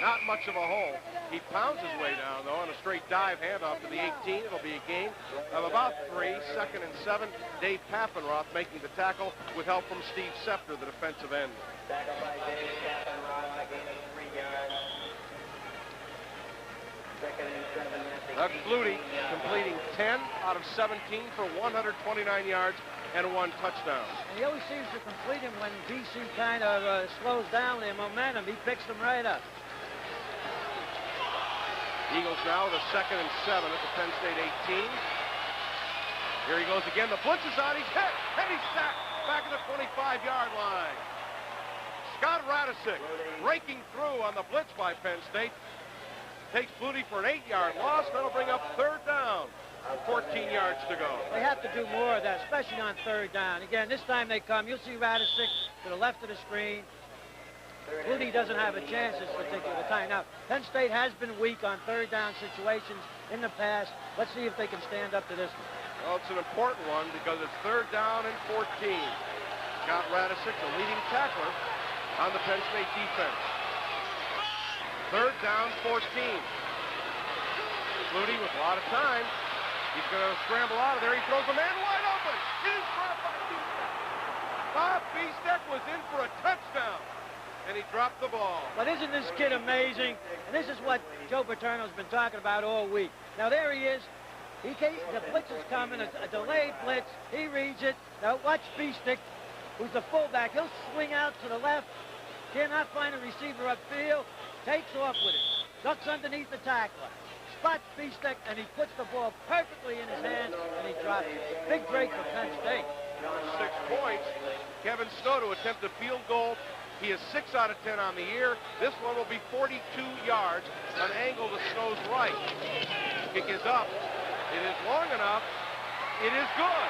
not much of a hole. He pounds his way down, though, on a straight dive handoff to the 18. It'll be a gain of about 3, 2nd and 7. Dave Paffenroth making the tackle with help from Steve Sefter, the defensive end. Tackle by Dave Paffenroth, a gain of 3 yards. 2nd and 7 at the Doug Flutie completing 10 out of 17 for 129 yards and 1 touchdown. And he always seems to complete him when BC kind of slows down their momentum. He picks them right up. Eagles now with a 2nd and 7 at the Penn State 18. Here he goes again. The blitz is on. He's hit, and he's sacked back at the 25-yard line. Scott Radicic breaking through on the blitz by Penn State. Takes Flutie for an 8-yard loss. That'll bring up 3rd down. 14 yards to go. They have to do more of that, especially on 3rd down. Again, this time they come. You'll see Radicic to the left of the screen. Flutie doesn't have a chance this particular time. Now, Penn State has been weak on 3rd down situations in the past. Let's see if they can stand up to this one. Well, it's an important one because it's 3rd down and 14. Scott Radicic, the leading tackler on the Penn State defense. 3rd down, 14. Flutie with a lot of time. He's going to scramble out of there. He throws a man wide open. He's dropped by Biestek. Bob Biestek was in for a touchdown, and he dropped the ball. But isn't this kid amazing? And this is what Joe Paterno's been talking about all week. Now, there he is. The blitz is coming, a delayed blitz. He reads it. Now, watch Biestek, who's the fullback. He'll swing out to the left. Cannot find a receiver upfield. Takes off with it. Ducks underneath the tackler. Spots Biestek, and he puts the ball perfectly in his hands, and he drops it. Big break for Penn State. 6 points. Kevin Snow to attempt a field goal. He is 6 out of 10 on the year. This one will be 42 yards, an angle to Snow's right. Kick is up. It is long enough. It is good.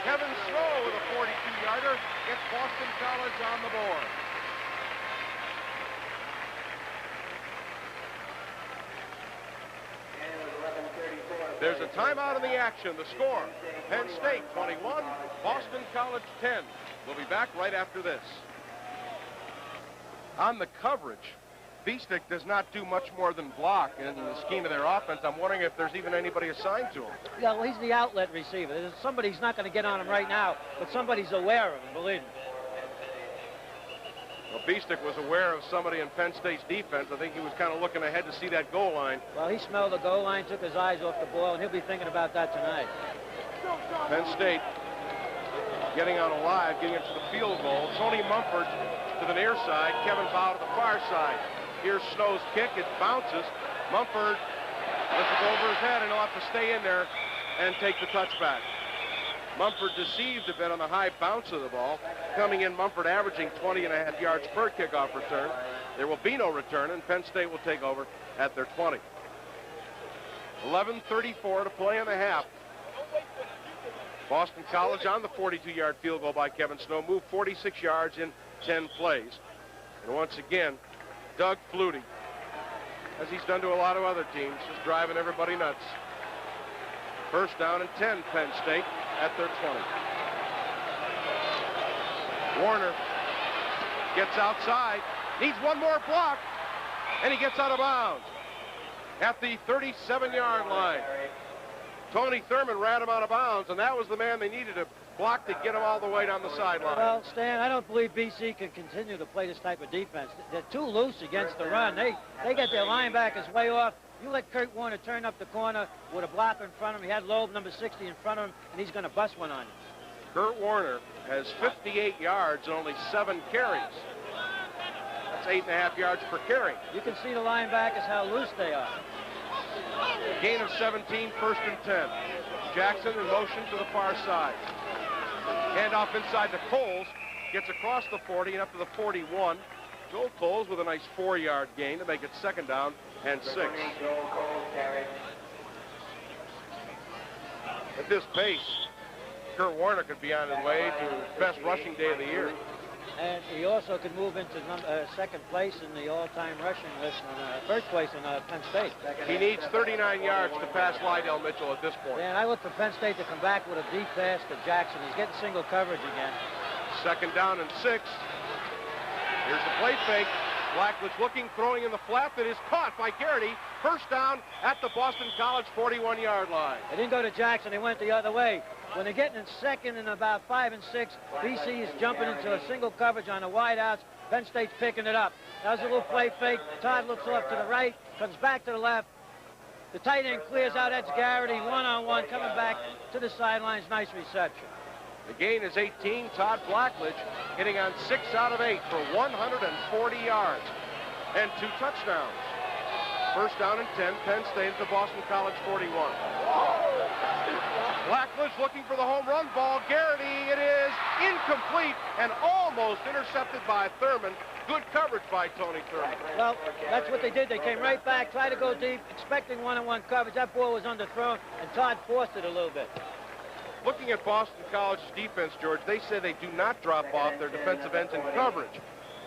Kevin Snow with a 42-yarder gets Boston College on the board. There's a timeout in the action. The score, Penn State 21, Boston College 10. We'll be back right after this. On the coverage, Biestek does not do much more than block in the scheme of their offense. I'm wondering if there's even anybody assigned to him. Yeah, well, he's the outlet receiver. There's somebody's not going to get on him right now, but somebody's aware of him, believe me. Well, Biestek was aware of somebody in Penn State's defense. I think he was kind of looking ahead to see that goal line. Well, he smelled the goal line, took his eyes off the ball, and he'll be thinking about that tonight. Penn State getting on a live, getting it to the field goal. Tony Mumford to the near side, Kevin Bow to the far side. Here's Snow's kick, it bounces. Mumford lets it go over his head, and he'll have to stay in there and take the touchback. Mumford deceived a bit on the high bounce of the ball. Coming in, Mumford averaging 20.5 yards per kickoff return. There will be no return, and Penn State will take over at their 20. 11:34 to play in the half. Boston College on the 42-yard field goal by Kevin Snow, moved 46 yards in 10 plays. And once again, Doug Flutie, as he's done to a lot of other teams, just driving everybody nuts. First down and 10, Penn State at their 20. Warner gets outside, needs one more block. and he gets out of bounds at the 37-yard line. Tony Thurman ran him out of bounds, and that was the man they needed to block to get him all the way down the sideline. Well, Stan, I don't believe BC can continue to play this type of defense. They're too loose against the run. They get their linebackers way off. You let Kurt Warner turn up the corner with a blocker in front of him. He had Loeb, number 60, in front of him, and he's going to bust one on you. Kurt Warner has 58 yards and only 7 carries. That's 8.5 yards per carry. You can see the linebackers, how loose they are. Gain of 17, 1st and 10. Jackson in motion to the far side. Handoff inside to Coles. Gets across the 40 and up to the 41. Joel Coles with a nice 4-yard gain to make it 2nd down and 6. At this pace, Kurt Warner could be on his way to his best rushing day of the year. And he also could move into 2nd place in the all-time rushing list, and 1st place in Penn State. He needs 39 yards to pass Lydell Mitchell at this point. And I look for Penn State to come back with a deep pass to Jackson. He's getting single coverage again. 2nd down and 6. Here's the play fake. Blackledge looking, throwing in the flat that is caught by Garrity. 1st down at the Boston College 41-yard line. They didn't go to Jackson. They went the other way. When they're getting in 2nd and about 5 and 6, BC is jumping into a single coverage on the wideouts. Penn State's picking it up. That was a little play fake. Todd looks off to the right, comes back to the left. The tight end clears out. That's Garrity, one-on-one, coming back to the sidelines. Nice reception. The gain is 18. Todd Blackledge hitting on 6 out of 8 for 140 yards and 2 touchdowns. 1st down and 10. Penn State at the Boston College 41. Blackledge looking for the home run ball. Garrity, it is incomplete and almost intercepted by Thurman. Good coverage by Tony Thurman. Well, that's what they did. They came right back, tried to go deep, expecting one-on-one coverage. That ball was underthrown, and Todd forced it a little bit. Looking at Boston College's defense, George, they say they do not drop off their defensive ends in coverage.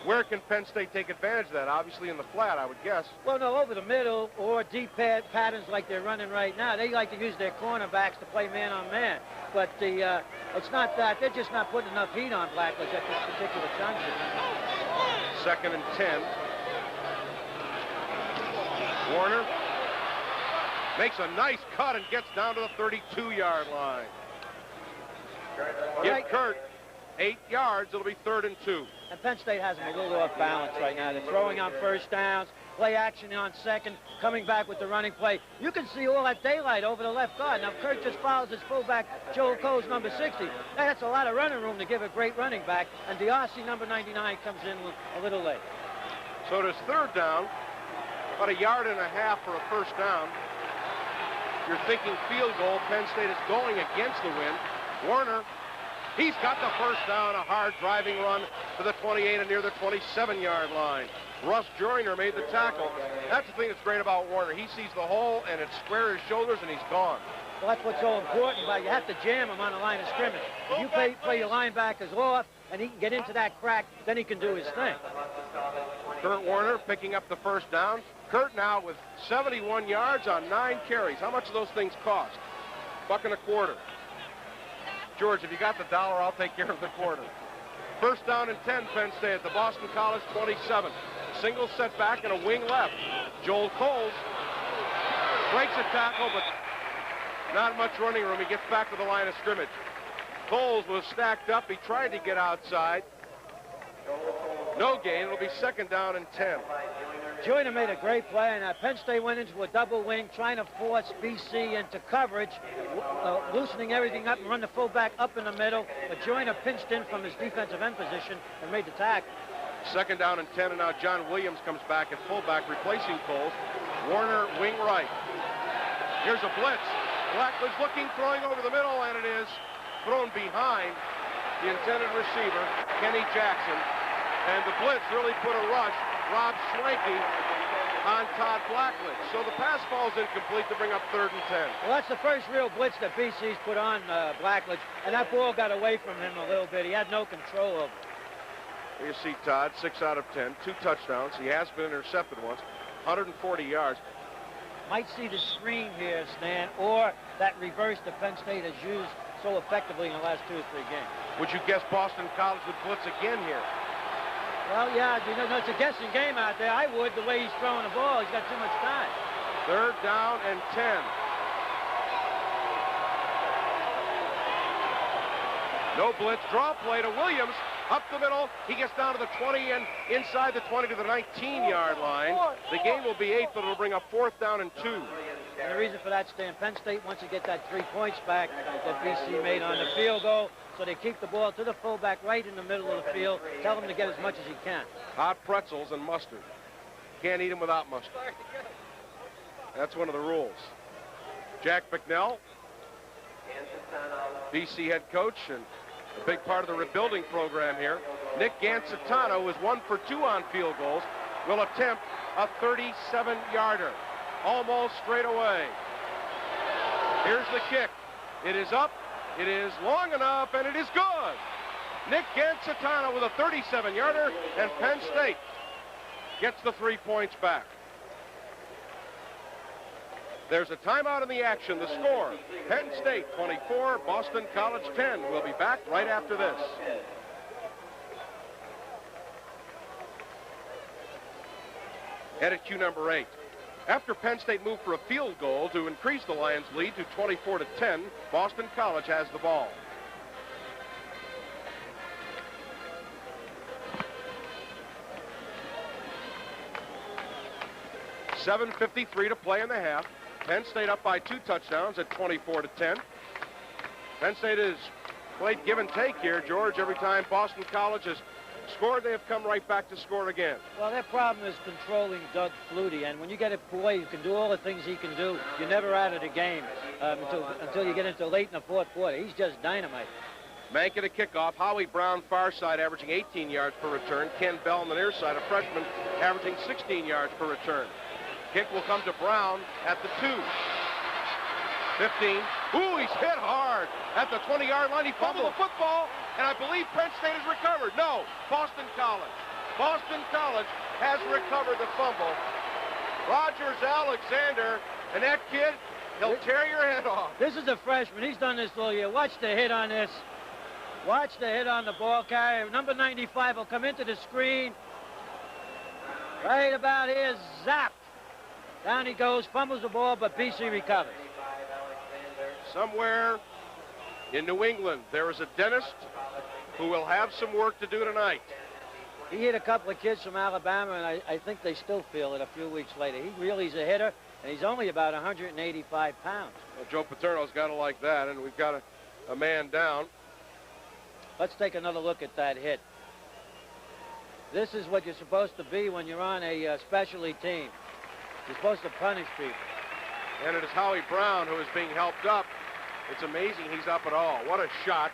Where can Penn State take advantage of that? Obviously in the flat, I would guess. Well, no, over the middle or deep patterns like they're running right now. They like to use their cornerbacks to play man-on-man. But it's not that. They're just not putting enough heat on Blackledge at this particular juncture. 2nd and 10. Warner makes a nice cut and gets down to the 32-yard line. Give Kurt 8 yards. It'll be 3rd and 2. And Penn State has them a little off balance right now. They're throwing on 1st downs, play action on 2nd, coming back with the running play. You can see all that daylight over the left guard. Now, Kurt just follows his fullback, Joel Coles, number 60. That's a lot of running room to give a great running back. And D'Arcy, number 99, comes in a little late. So it is 3rd down, about 1.5 yards for a 1st down. You're thinking field goal. Penn State is going against the wind. Warner, he's got the 1st down, a hard driving run to the 28 and near the 27-yard line. Russ Joyner made the tackle. That's the thing that's great about Warner. He sees the hole, and it's square his shoulders, and he's gone. Well, that's what's so important about it. You have to jam him on the line of scrimmage. If you play your linebackers off, and he can get into that crack, then he can do his thing. Kurt Warner picking up the 1st down. Kurt now with 71 yards on 9 carries. How much do those things cost? $1.25. George, if you got the dollar, I'll take care of the quarter. 1st down and 10, Penn State at the Boston College 27. Single setback and a wing left. Joel Coles breaks a tackle, but not much running room. He gets back to the line of scrimmage. Coles was stacked up. He tried to get outside. No gain. It'll be 2nd down and 10. Joyner made a great play, and Penn State went into a double wing, trying to force BC into coverage, loosening everything up and run the fullback up in the middle. But Joyner pinched in from his defensive end position and made the tackle. 2nd down and 10, and now John Williams comes back at fullback, replacing Coles. Warner, wing right. Here's a blitz. Blackledge looking, throwing over the middle, and it is thrown behind the intended receiver, Kenny Jackson. And the blitz really put a rush. Rob Schwenke on Todd Blackledge. So the pass falls incomplete to bring up 3rd and 10. Well, that's the first real blitz that BC's put on Blackledge, and that ball got away from him a little bit. He had no control over it. Here you see Todd, 6 out of 10, 2 touchdowns. He has been intercepted once, 140 yards. Might see the screen here, Stan, or that reverse that Penn State has used so effectively in the last 2 or 3 games. Would you guess Boston College would blitz again here? Well, yeah, you know, it's a guessing game out there. I would, the way he's throwing the ball. He's got too much time. 3rd down and 10. No blitz, draw play to Williams. Up the middle, he gets down to the 20 and inside the 20 to the 19-yard line. The gain will be 8, but it'll bring up 4th down and 2. And the reason for that, Stan, Penn State wants to get that 3 points back that BC made on the field goal, so they keep the ball to the fullback right in the middle of the field. Tell him to get as much as he can. Hot pretzels and mustard. Can't eat them without mustard. That's one of the rules. Jack Bicknell, BC head coach, and a big part of the rebuilding program here. Nick Gancitano is 1 for 2 on field goals, will attempt a 37-yarder. Almost straight away. Here's the kick. It is up, it is long enough, and it is good. Nick Gancitano with a 37-yarder, and Penn State gets the 3 points back. There's a timeout in the action. The score, Penn State 24, Boston College 10. We'll be back right after this. Headed cue number 8. After Penn State moved for a field goal to increase the Lions' lead to 24-10, Boston College has the ball. .7:53 to play in the half. Penn State up by 2 touchdowns at 24-10. Penn State has played give and take here, George. Every time Boston College has scored, they have come right back to score again. Well, their problem is controlling Doug Flutie, and when you get a boy who can do all the things he can do, you're never out of the game until you get into late in the 4th quarter. He's just dynamite. Mankin a kickoff. Howie Brown, far side, averaging 18 yards per return. Ken Bell on the near side, a freshman, averaging 16 yards per return. Kick will come to Brown at the 2. 15. Ooh, he's hit hard at the 20-yard line. He fumbled the football, and I believe Penn State has recovered. No, Boston College. Boston College has recovered the fumble. Rogers Alexander, and that kid, he'll tear your head off. This is a freshman. He's done this all year. Watch the hit on this. Watch the hit on the ball carrier. Number 95 will come into the screen. Right about here, zap. Down he goes, fumbles the ball, but BC recovers. Somewhere in New England, there is a dentist who will have some work to do tonight. He hit a couple of kids from Alabama, and I think they still feel it a few weeks later. He really is a hitter, and he's only about 185 pounds. Well, Joe Paterno's got to like that, and we've got a man down. Let's take another look at that hit. This is what you're supposed to be when you're on a specialty team. You're supposed to punish people. And it is Howie Brown who is being helped up. It's amazing he's up at all. What a shot.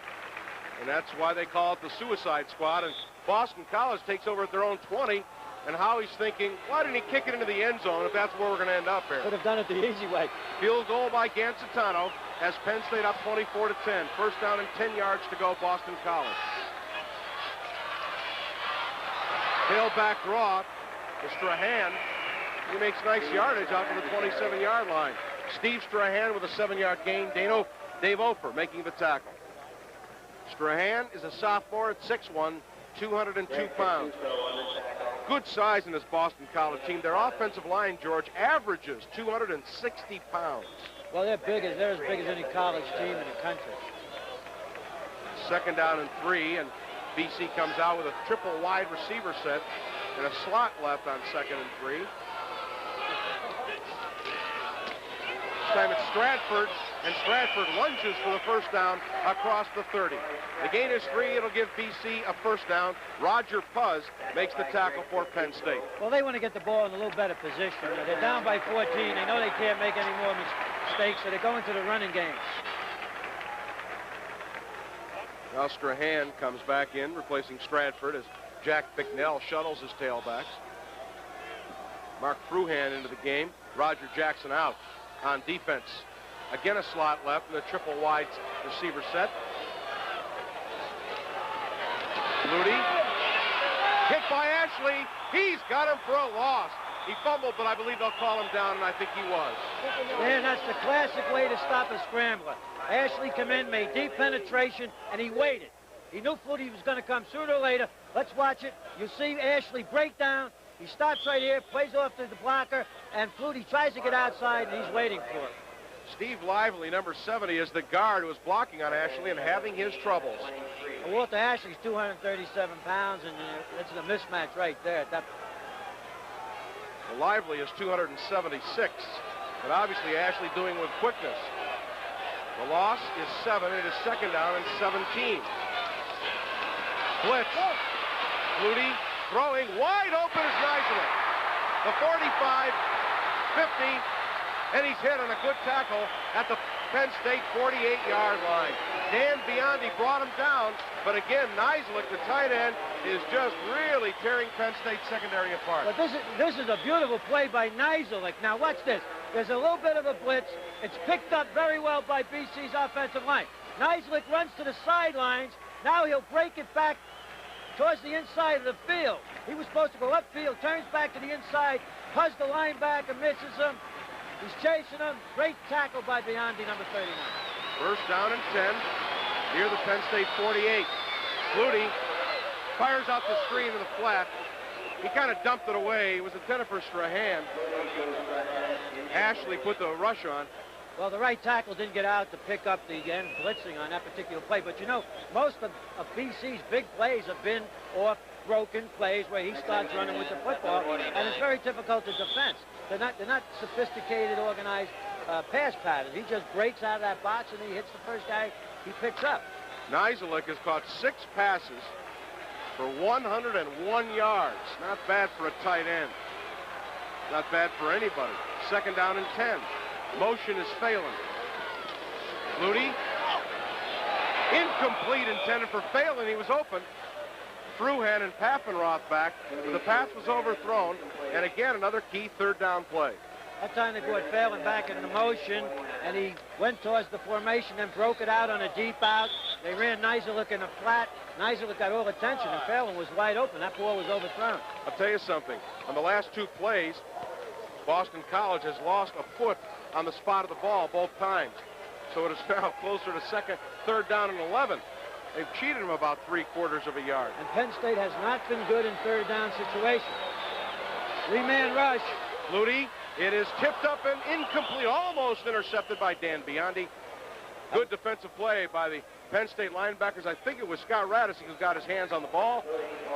And that's why they call it the suicide squad. And Boston College takes over at their own 20. And Howie's thinking, why didn't he kick it into the end zone if that's where we're going to end up here? Could have done it the easy way. Field goal by Gancitano has Penn State up 24-10. First down and 10 yards to go, Boston College. Tailback draw to Strahan. He makes nice yardage out to the 27-yard line. Steve Strahan with a 7-yard gain. Dave Ofer making the tackle. Strahan is a sophomore at 6'1", 202 pounds. Good size in this Boston College team. Their offensive line, George, averages 260 pounds. Well, they're as big as any college team in the country. Second down and 3, and BC comes out with a triple wide receiver set and a slot left on 2nd and 3. Time it's Stratford, and Stratford lunges for the first down across the 30. The gain is 3. It'll give BC a first down. Roger Puz makes the tackle for Penn State. Well, they want to get the ball in a little better position. They're down by 14. They know they can't make any more mistakes, so they're going to the running game. Now Strahan comes back in, replacing Stratford as Jack Bicknell shuttles his tailbacks. Mark Fruhan into the game. Roger Jackson out on defense. Again, a slot left and a triple wide receiver set. Flutie. Hit by Ashley. He's got him for a loss. He fumbled, but I believe they'll call him down, and I think he was. And that's the classic way to stop a scrambler. Ashley come in, made deep penetration, and he waited. He knew Flutie was going to come sooner or later. Let's watch it. You see Ashley break down. He stops right here, plays off to the blocker, and Flutie tries to get outside, and he's waiting for it. Steve Lively, number 70, is the guard who was blocking on Ashley and having his troubles. Walter Ashley's 237 pounds, and it's a mismatch right there. Well, Lively is 276, but obviously Ashley doing with quickness. The loss is 7. It is second down and 17. Blitz. Flutie throwing wide open is Nisley. The 45, 50, and he's hit on a good tackle at the Penn State 48-yard line. Dan Biondi brought him down, but again, Nisley, the tight end, is just really tearing Penn State secondary apart. But this is a beautiful play by Nisley. Now watch this. There's a little bit of a blitz. It's picked up very well by BC's offensive line. Nisley runs to the sidelines. Now he'll break it back towards the inside of the field. He was supposed to go upfield, turns back to the inside, puts the linebacker, misses him. He's chasing him. Great tackle by Biondi, number 39. First down and 10 near the Penn State 48. Flutie fires out the screen in the flat. He kind of dumped it away. It was intended for Strahan. Ashley put the rush on. Well, the right tackle didn't get out to pick up the end blitzing on that particular play. But, you know, most of BC's big plays have been off broken plays where he starts running with the football, and it's very difficult to defense. They're not sophisticated, organized pass patterns. He just breaks out of that box, and he hits the first guy he picks up. Nisley has caught 6 passes for 101 yards. Not bad for a tight end. Not bad for anybody. Second down and 10. Motion is failing. Flutie. Incomplete, intended for Phelan. He was open. Fruhan and Papenroth back. The pass was overthrown. And again, another key third down play. That time they brought Phelan back in the motion, and he went towards the formation and broke it out on a deep out. They ran Nisley in the flat. Nisley got all attention, and Phelan was wide open. That ball was overthrown. I'll tell you something. On the last 2 plays, Boston College has lost a foot on the spot of the ball both times. So it is now closer to third down and 11. They've cheated him about 3/4 of a yard. And Penn State has not been good in third down situations. 3-man rush. Flutie, it is tipped up and incomplete, almost intercepted by Dan Biondi. Good defensive play by the Penn State linebackers. I think it was Scott Radisson who got his hands on the ball.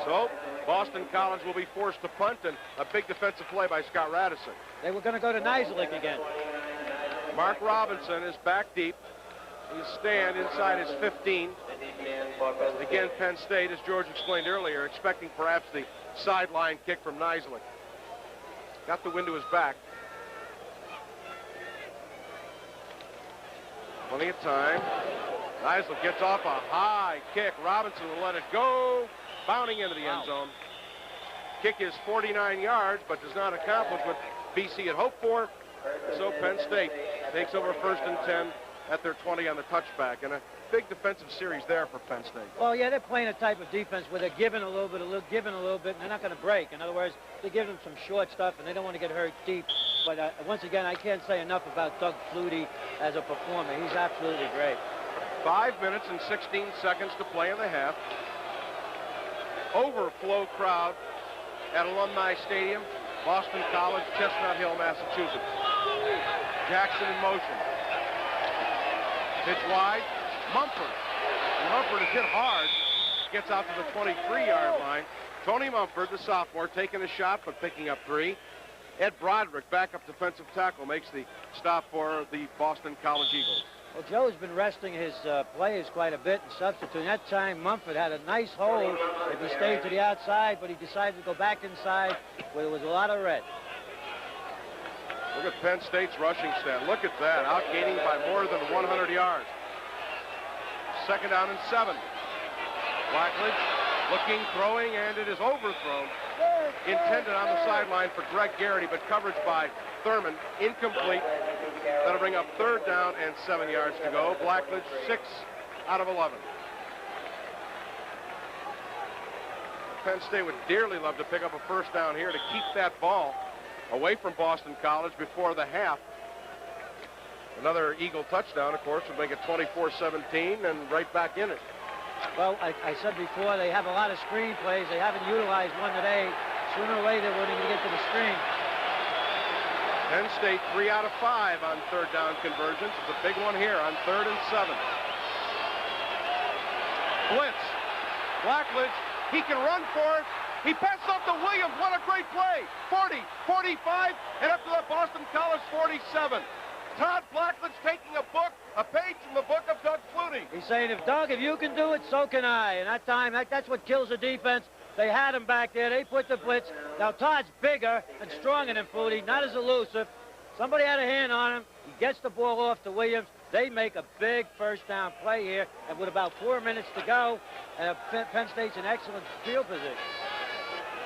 So Boston College will be forced to punt, and a big defensive play by Scott Radisson. They were going to go to Nisley again. Mark Robinson is back deep. He's stand inside his 15. Again, Penn State, as George explained earlier, expecting perhaps the sideline kick from Nisley. Got the wind to his back. Plenty of time. Nisley gets off a high kick. Robinson will let it go. Bounding into the end zone. Kick is 49 yards, but does not accomplish what BC had hoped for. So Penn State takes over first and 10 at their 20 on the touchback. And a big defensive series there for Penn State. Well, yeah, they're playing a type of defense where they're giving a little bit, and they're not going to break. In other words, they're giving them some short stuff, and they don't want to get hurt deep. But once again, I can't say enough about Doug Flutie as a performer. He's absolutely great. 5 minutes and 16 seconds to play in the half. Overflow crowd at Alumni Stadium, Boston College, Chestnut Hill, Massachusetts. Jackson in motion. Pitch wide. Mumford. And Mumford is hit hard. Gets out to the 23-yard line. Tony Mumford, the sophomore, taking a shot but picking up 3. Ed Broderick, backup defensive tackle, makes the stop for the Boston College Eagles. Well, Joe's been resting his players quite a bit and substituting. That time, Mumford had a nice hold if he stayed to the outside, but he decided to go back inside where there was a lot of red. Look at Penn State's rushing stat. Look at that, outgaining by more than 100 yards. Second down and 7. Blackledge looking, throwing, and it is overthrown. Intended on the sideline for Greg Garrity, but coverage by Thurman, incomplete. That'll bring up third down and 7 yards to go. Blackledge 6 out of 11. Penn State would dearly love to pick up a first down here to keep that ball away from Boston College before the half. Another Eagle touchdown, of course, would make it 24-17 and right back in it. Well, I said before, they have a lot of screen plays. They haven't utilized one today. Sooner or later, we're going to get to the screen. Penn State 3 out of 5 on third down conversions. It's a big one here on 3rd and 7. Blitz. Blackledge, he can run for it. He passes off to Williams. What a great play. 40, 45, and up to the Boston College 47. Todd Blackledge taking a page from the book of Doug Flutie. He's saying, if you can do it, so can I. And that time, that's what kills the defense. They had him back there. They put the blitz. Now, Todd's bigger and stronger than Flutie, not as elusive. Somebody had a hand on him. He gets the ball off to Williams. They make a big first down play here. And with about 4 minutes to go, Penn State's in excellent field position.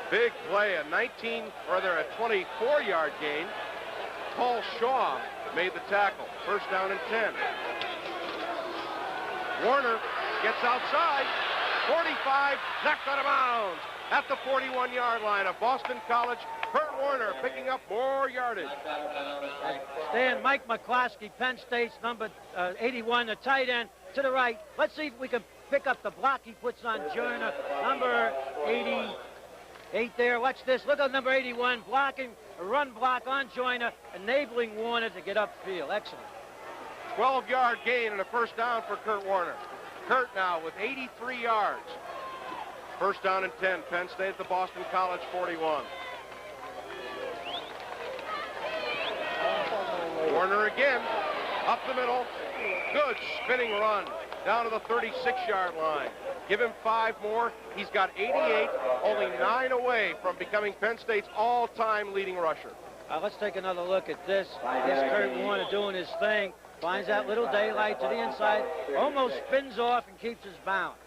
Big play, a 24-yard gain. Paul Shaw made the tackle. First down and 10. Warner gets outside. 45, knocked out of bounds at the 41-yard line of Boston College. Kurt Warner picking up more yardage. Stan, Mike McCloskey, Penn State's number 81, the tight end, to the right. Let's see if we can pick up the block he puts on Joyner. Number 88 there. Watch this. Look at number 81 blocking, a run block on Joyner, enabling Warner to get upfield. Excellent. 12-yard gain and a first down for Kurt Warner. Kurt now with 83 yards. First down and 10. Penn State at the Boston College 41. Warner again, up the middle. Good spinning run down to the 36-yard line. Give him 5 more. He's got 88, only 9 away from becoming Penn State's all-time leading rusher. Let's take another look at this. Here's Kurt Warner doing his thing. Finds that little daylight to the inside. Almost spins off and keeps his balance.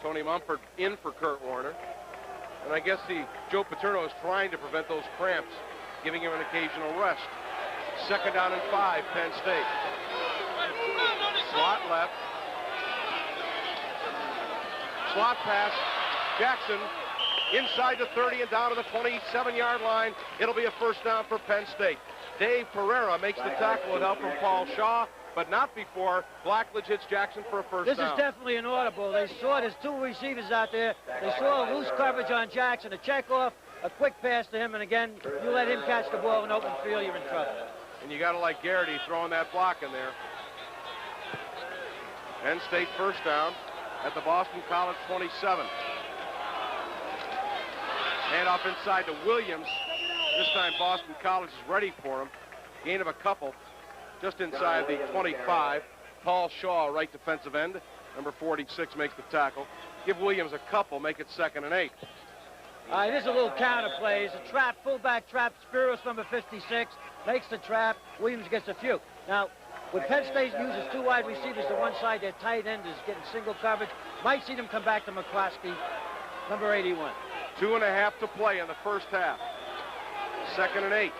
Tony Mumford in for Kurt Warner. And I guess Joe Paterno is trying to prevent those cramps, giving him an occasional rest. Second down and 5, Penn State. Slot left. Slot pass. Jackson inside the 30 and down to the 27-yard line. It'll be a first down for Penn State. Dave Pereira makes the tackle with help from Paul Shaw, but not before Blackledge hits Jackson for a first down. This is definitely an audible. They saw there's 2 receivers out there. They saw a loose coverage on Jackson, a check off, a quick pass to him, and again, you let him catch the ball in open field, you're in trouble. And you got to like Garrity throwing that block in there. Penn State first down at the Boston College 27. Hand off inside to Williams. This time Boston College is ready for him. Gain of a couple just inside the 25. Paul Shaw, right defensive end. Number 46 makes the tackle. Give Williams a couple, make it 2nd and 8. There's a little counter play. It's a trap, fullback trap. Spiros, number 56, makes the trap. Williams gets a few. Now, when Penn State uses 2 wide receivers to one side, their tight end is getting single coverage. Might see them come back to McCloskey, number 81. 2.5 to play in the first half. 2nd and 8.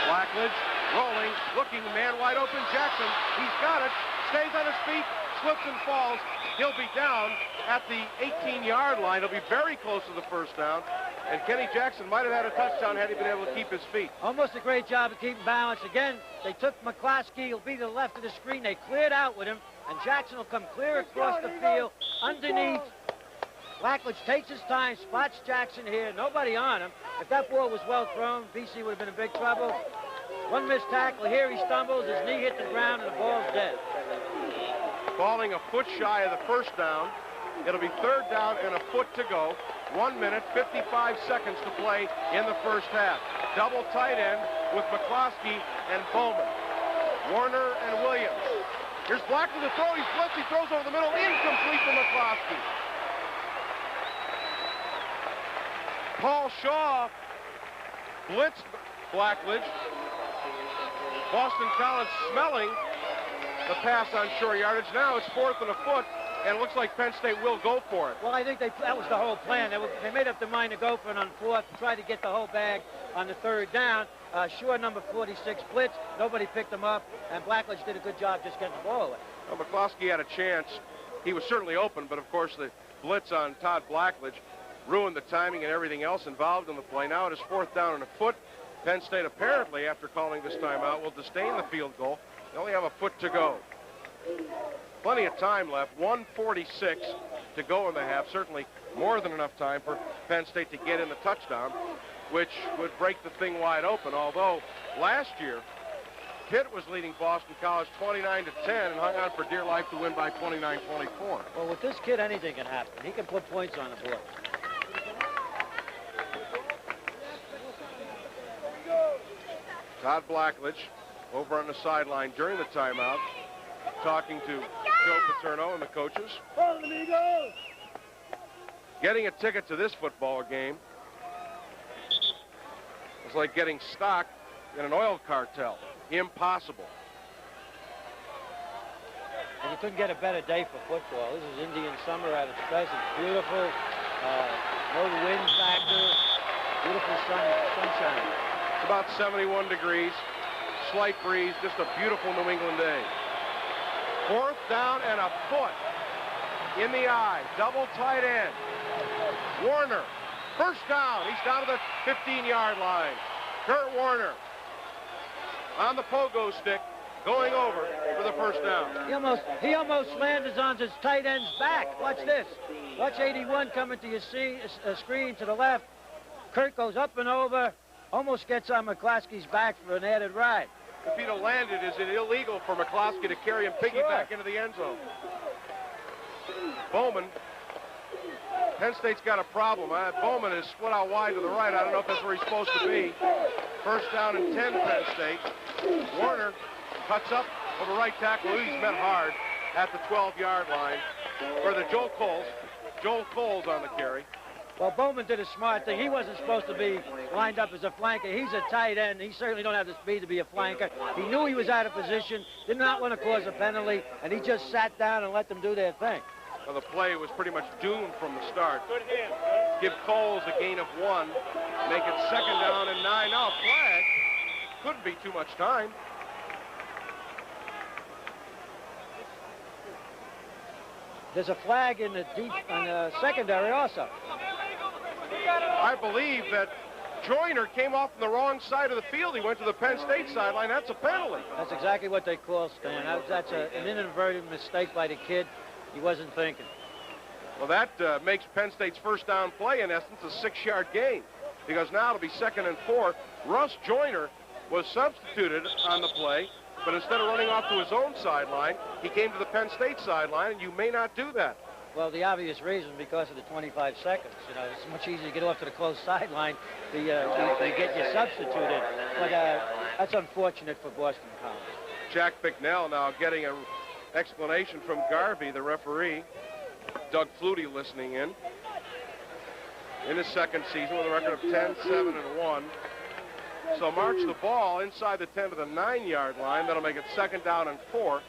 Blackledge rolling, looking, man wide open. Jackson, he's got it. Stays on his feet, slips and falls. He'll be down at the 18-yard line. He'll be very close to the first down. And Kenny Jackson might have had a touchdown had he been able to keep his feet. Almost a great job of keeping balance. Again, they took McCloskey. He'll be to the left of the screen. They cleared out with him, and Jackson will come clear across the field underneath. Blackledge takes his time, spots Jackson here. Nobody on him. If that ball was well thrown, BC would have been in big trouble. One missed tackle here. He stumbles. His knee hit the ground, and the ball's dead. Falling a foot shy of the first down. It'll be 3rd down and a foot to go. 1 minute, 55 seconds to play in the first half. Double tight end with McCloskey and Bowman. Warner and Williams. Here's Blackledge to throw. He flips. He throws over the middle. Incomplete to McCloskey. Paul Shaw blitzed Blackledge. Boston College smelling the pass on short yardage. Now it's 4th and a foot, and it looks like Penn State will go for it. Well, I think that was the whole plan. They made up their mind to go for it on 4th, try to get the whole bag on the 3rd down. Sure, number 46 blitz. Nobody picked him up, and Blackledge did a good job just getting the ball away. Well, McCloskey had a chance. He was certainly open, but of course the blitz on Todd Blackledge ruined the timing and everything else involved in the play. Now it is 4th down and a foot. Penn State apparently, after calling this timeout, will disdain the field goal. They only have a foot to go. Plenty of time left, 1:46 to go in the half. Certainly more than enough time for Penn State to get in the touchdown, which would break the thing wide open. Although last year, Pitt was leading Boston College 29-10 and hung on for dear life to win by 29-24. Well, with this kid, anything can happen. He can put points on the board. Todd Blackledge over on the sideline during the timeout, talking to Joe Paterno and the coaches. Getting a ticket to this football game is like getting stock in an oil cartel. Impossible. And you couldn't get a better day for football. This is Indian summer at its best. It's beautiful. No wind factor. Beautiful sunshine. It's about 71 degrees. Slight breeze. Just a beautiful New England day. 4th down and a foot in the eye. Double tight end. Warner. First down. He's down to the 15-yard line. Kurt Warner on the pogo stick, going over for the first down. He almost landed on his tight end's back. Watch this. Watch 81 coming to your screen to the left. Kurt goes up and over, almost gets on McCloskey's back for an added ride. If he'd have landed, is it illegal for McCloskey to carry him piggyback into the end zone? Bowman. Penn State's got a problem. Bowman is split out wide to the right. I don't know if that's where he's supposed to be. First down and 10, Penn State. Warner cuts up for the right tackle. He's met hard at the 12-yard line. For the Joel Coles on the carry. Well, Bowman did a smart thing. He wasn't supposed to be lined up as a flanker. He's a tight end. He certainly don't have the speed to be a flanker. He knew he was out of position, did not want to cause a penalty, and he just sat down and let them do their thing. Well, the play was pretty much doomed from the start. Give Coles a gain of 1. Make it 2nd down and 9. Now a flag. Couldn't be too much time. There's a flag in the secondary also. I believe that Joyner came off on the wrong side of the field. He went to the Penn State sideline. That's a penalty. That's exactly what they call, Stan. That's an inadvertent mistake by the kid. He wasn't thinking. Well, that makes Penn State's first down play, in essence, a 6-yard gain. Because now it'll be 2nd and 4. Russ Joyner was substituted on the play, but instead of running off to his own sideline, he came to the Penn State sideline, and you may not do that. Well, the obvious reason, because of the 25 seconds. You know, it's much easier to get off to the close sideline to get you substituted. But that's unfortunate for Boston College. Jack Bicknell now getting an explanation from Garvey, the referee. Doug Flutie listening in his second season with a record of 10-7-1. So march the ball inside the 10 to the 9-yard line. That'll make it 2nd down and 4.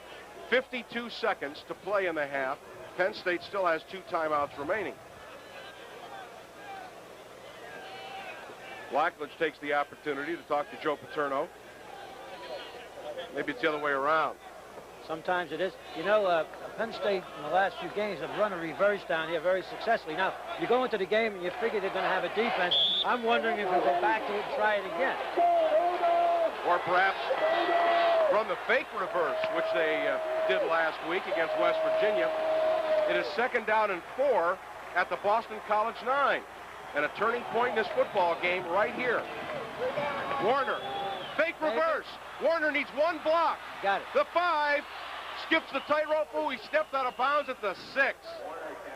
52 seconds to play in the half. Penn State still has 2 timeouts remaining. Blackledge takes the opportunity to talk to Joe Paterno. Maybe it's the other way around. Sometimes it is. You know, Penn State in the last few games have run a reverse down here very successfully. Now, you go into the game and you figure they're going to have a defense. I'm wondering if we'll go back to it and try it again. Or perhaps run the fake reverse, which they did last week against West Virginia. It is 2nd down and 4 at the Boston College 9. And a turning point in this football game right here. Warner, fake reverse. Warner needs 1 block. Got it. The 5 skips the tightrope. Oh, he stepped out of bounds at the 6.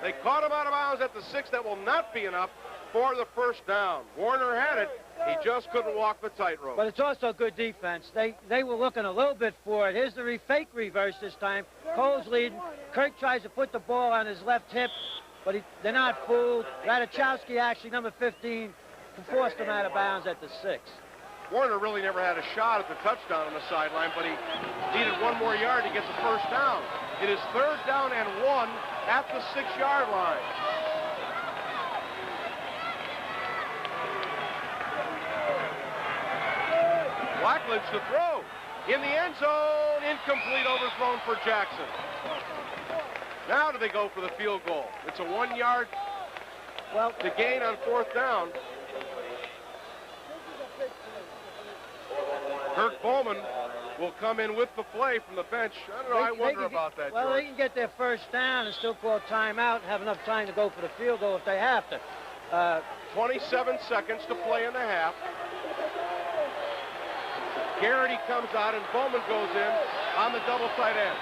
They caught him out of bounds at the 6. That will not be enough for the first down. Warner had it. He just couldn't walk the tightrope. But it's also good defense. They were looking a little bit for it. Here's the fake reverse this time. Cole's leading. Kirk tries to put the ball on his left hip, but they're not fooled. Radachowski, actually, number 15, forced him out of bounds at the 6. Warner really never had a shot at the touchdown on the sideline, but he needed 1 more yard to get the first down. It is 3rd down and 1 at the 6-yard line. Blackledge to throw. In the end zone, incomplete, overthrown for Jackson. Now do they go for the field goal? It's a 1-yard to gain on 4th down. Kirk Bowman will come in with the play from the bench. I don't know. I wonder about that, Well, George. they can get their first down and still call timeout and have enough time to go for the field goal if they have to. 27 seconds to play in the half. Garrity comes out and Bowman goes in on the double tight end.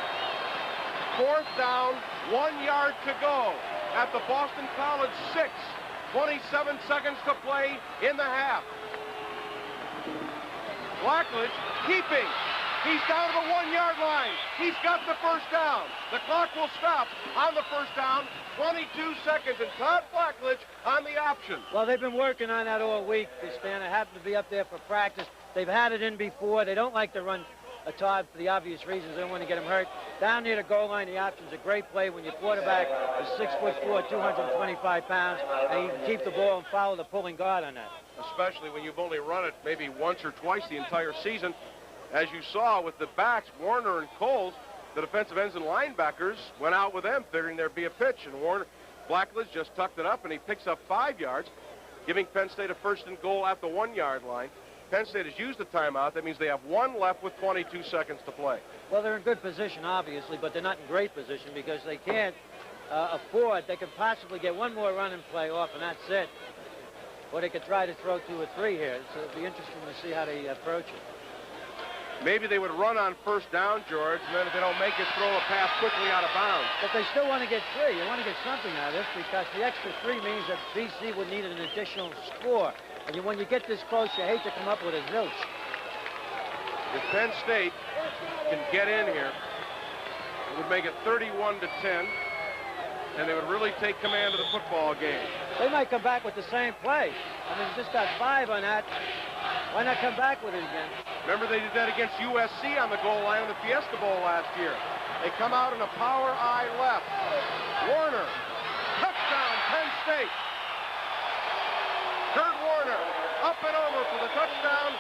4th down, 1 yard to go at the Boston College 6. 27 seconds to play in the half. Blackledge keeping. He's down to the 1 yard line. He's got the first down. The clock will stop on the first down. 22 seconds, and Todd Blackledge on the option. Well, they've been working on that all week, Stan. I happen to be up there for practice. They've had it in before. They don't like to run a Todd for the obvious reasons. They don't want to get him hurt. Down near the goal line, the option's a great play when your quarterback is 6'4", 225 pounds, and you can keep the ball and follow the pulling guard on that. Especially when you've only run it maybe once or twice the entire season. As you saw with the backs, Warner and Coles, the defensive ends and linebackers went out with them, figuring there'd be a pitch, and Blackledge just tucked it up, and he picks up 5 yards, giving Penn State a 1st and goal at the 1 yard line. Penn State has used the timeout. That means they have 1 left with 22 seconds to play. Well, they're in good position, obviously, but they're not in great position because they can't afford. They could possibly get 1 more running play off, and that's it. Or they could try to throw 2 or 3 here. So it'll be interesting to see how they approach it. Maybe they would run on 1st down, George, and then if they don't make it, throw a pass quickly out of bounds. But they still want to get 3. You want to get something out of this because the extra 3 means that BC would need an additional score. And when you get this close, you hate to come up with a zilch. If Penn State can get in here, it would make it 31-10, and they would really take command of the football game. They might come back with the same play. I mean, just got 5 on that. Why not come back with it again? Remember, they did that against USC on the goal line in the Fiesta Bowl last year. They come out in a power eye left. Warner, touchdown, Penn State. Kurt Warner, up and over for the touchdown,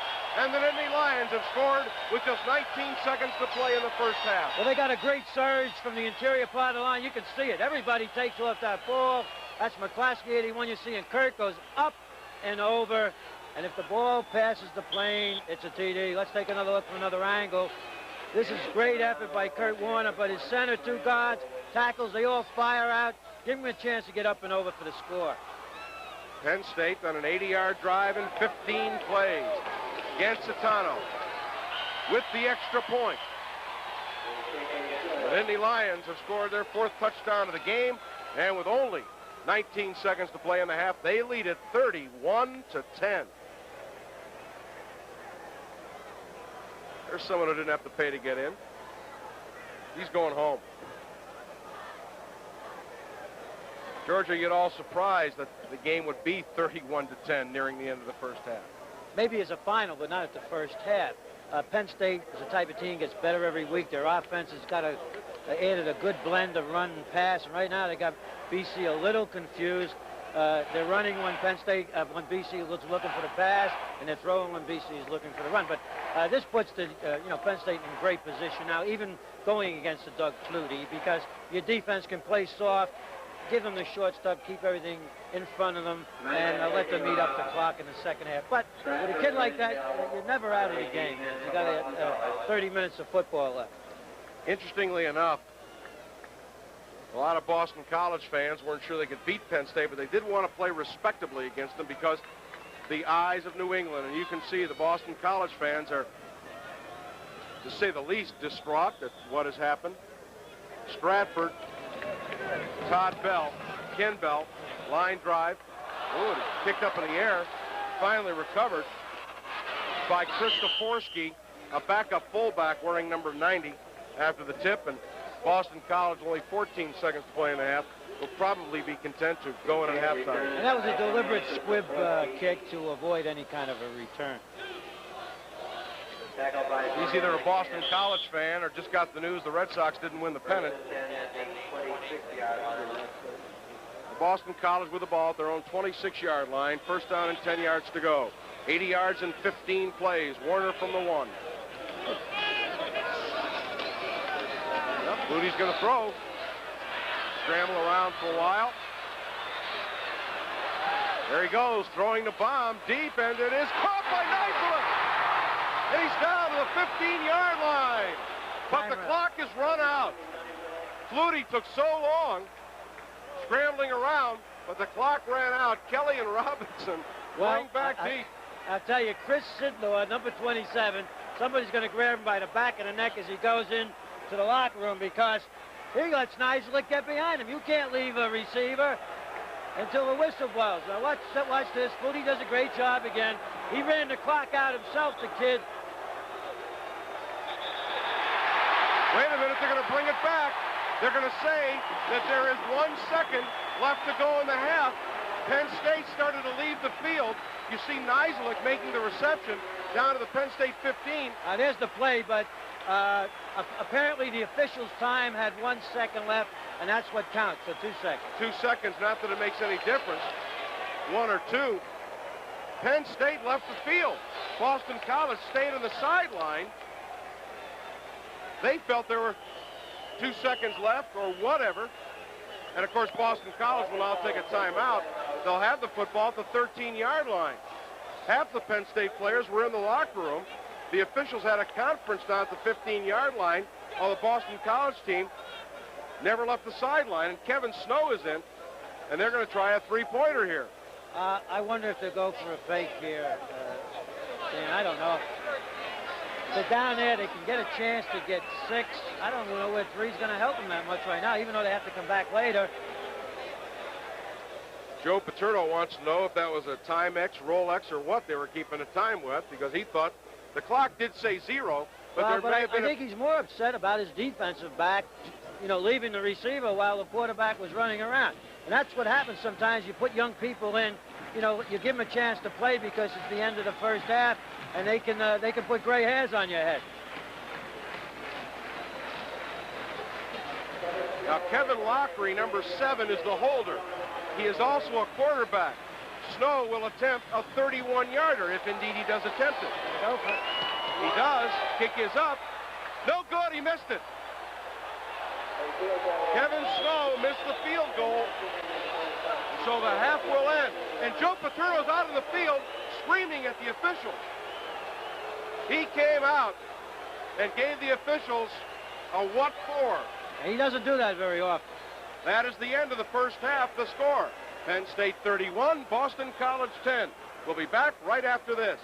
and the Nittany Lions have scored with just 19 seconds to play in the first half. Well, they got a great surge from the interior part of the line. You can see it. Everybody takes off that ball. That's McClaskey, 81. You see, and Kurt goes up and over. And if the ball passes the plane, it's a TD. Let's take another look from another angle. This is great effort by Kurt Warner, but his center, 2 guards, tackles, they all fire out. Give him a chance to get up and over for the score. Penn State on an 80-yard drive in 15 plays. Gancitano with the extra point. The Nittany Lions have scored their 4th touchdown of the game, and with only 19 seconds to play in the half, they lead it 31-10. There's someone who didn't have to pay to get in. He's going home. Georgia, you'd all surprised that the game would be 31-10 nearing the end of the first half. Maybe as a final, but not at the first half. Penn State is the type of team gets better every week. Their offense has got added a good blend of run and pass. And right now they got BC a little confused. They're running when when BC is looking for the pass, and they're throwing when BC is looking for the run. But this puts the Penn State in great position now, even going against the Doug Flutie, because your defense can play soft, give them the short stuff, keep everything in front of them, and let them eat up the clock in the second half. But with a kid like that, you're never out of the game. You got 30 minutes of football left. Interestingly enough, a lot of Boston College fans weren't sure they could beat Penn State, but they did want to play respectably against them because the eyes of New England. And you can see the Boston College fans are, to say the least, distraught at what has happened. Stratford, Todd Bell, Ken Bell, line drive. Ooh, it kicked up in the air. Finally recovered by Kristoforski, a backup fullback wearing number 90 after the tip. And Boston College, only 14 seconds to play in the half, will probably be content to go in at halftime. And that was a deliberate squib kick to avoid any kind of a return. He's either a Boston College fan or just got the news the Red Sox didn't win the pennant. Boston College with the ball at their own 26-yard line. First down and 10 yards to go. 80 yards in 15 plays. Warner from the 1. Flutie's going to throw. Scramble around for a while. There he goes, throwing the bomb deep, and it is caught by Neisler. and he's down to the 15-yard line. But the clock is run out. Flutie took so long scrambling around, but the clock ran out. Kelly and Robinson going back deep. I'll tell you, Chris Sidnor, number 27, somebody's going to grab him by the back of the neck as he goes in to the locker room, because he lets Nizilik get behind him. You can't leave a receiver until the whistle blows. Now watch this. Flutie does a great job again. He ran the clock out himself, the kid. Wait a minute, they're going to bring it back. They're going to say that there is 1 second left to go in the half. Penn State started to leave the field. You see Nizilik making the reception down to the Penn State 15. There's the play, but apparently the officials' time had 1 second left, and that's what counts, so 2 seconds. 2 seconds, not that it makes any difference. 1 or 2. Penn State left the field. Boston College stayed on the sideline. They felt there were 2 seconds left or whatever. And, of course, Boston College will now take a timeout. They'll have the football at the 13-yard line. Half the Penn State players were in the locker room. The officials had a conference down at the 15-yard line, while the Boston College team never left the sideline. And Kevin Snow is in, and they're going to try a three-pointer here. I wonder if they'll go for a fake here. Dan, I don't know. They're down there, they can get a chance to get 6. I don't know where 3's going to help them that much right now, even though they have to come back later. Joe Paterno wants to know if that was a time X, roll X, or what they were keeping the time with, because he thought the clock did say 0, but there may have been I think he's more upset about his defensive back, leaving the receiver while the quarterback was running around. And that's what happens sometimes. You put young people in, you give them a chance to play because it's the end of the first half, and they can put gray hairs on your head. Now, Kevin Lockery, number 7, is the holder. He is also a quarterback. Snow will attempt a 31-yarder, if indeed he does attempt it. He does. Kick is up. No good. He missed it. Kevin Snow missed the field goal. So the half will end. And Joe Paterno's out in the field screaming at the officials. He came out and gave the officials a what for. He doesn't do that very often. That is the end of the first half. The score, Penn State 31, Boston College 10. We'll be back right after this.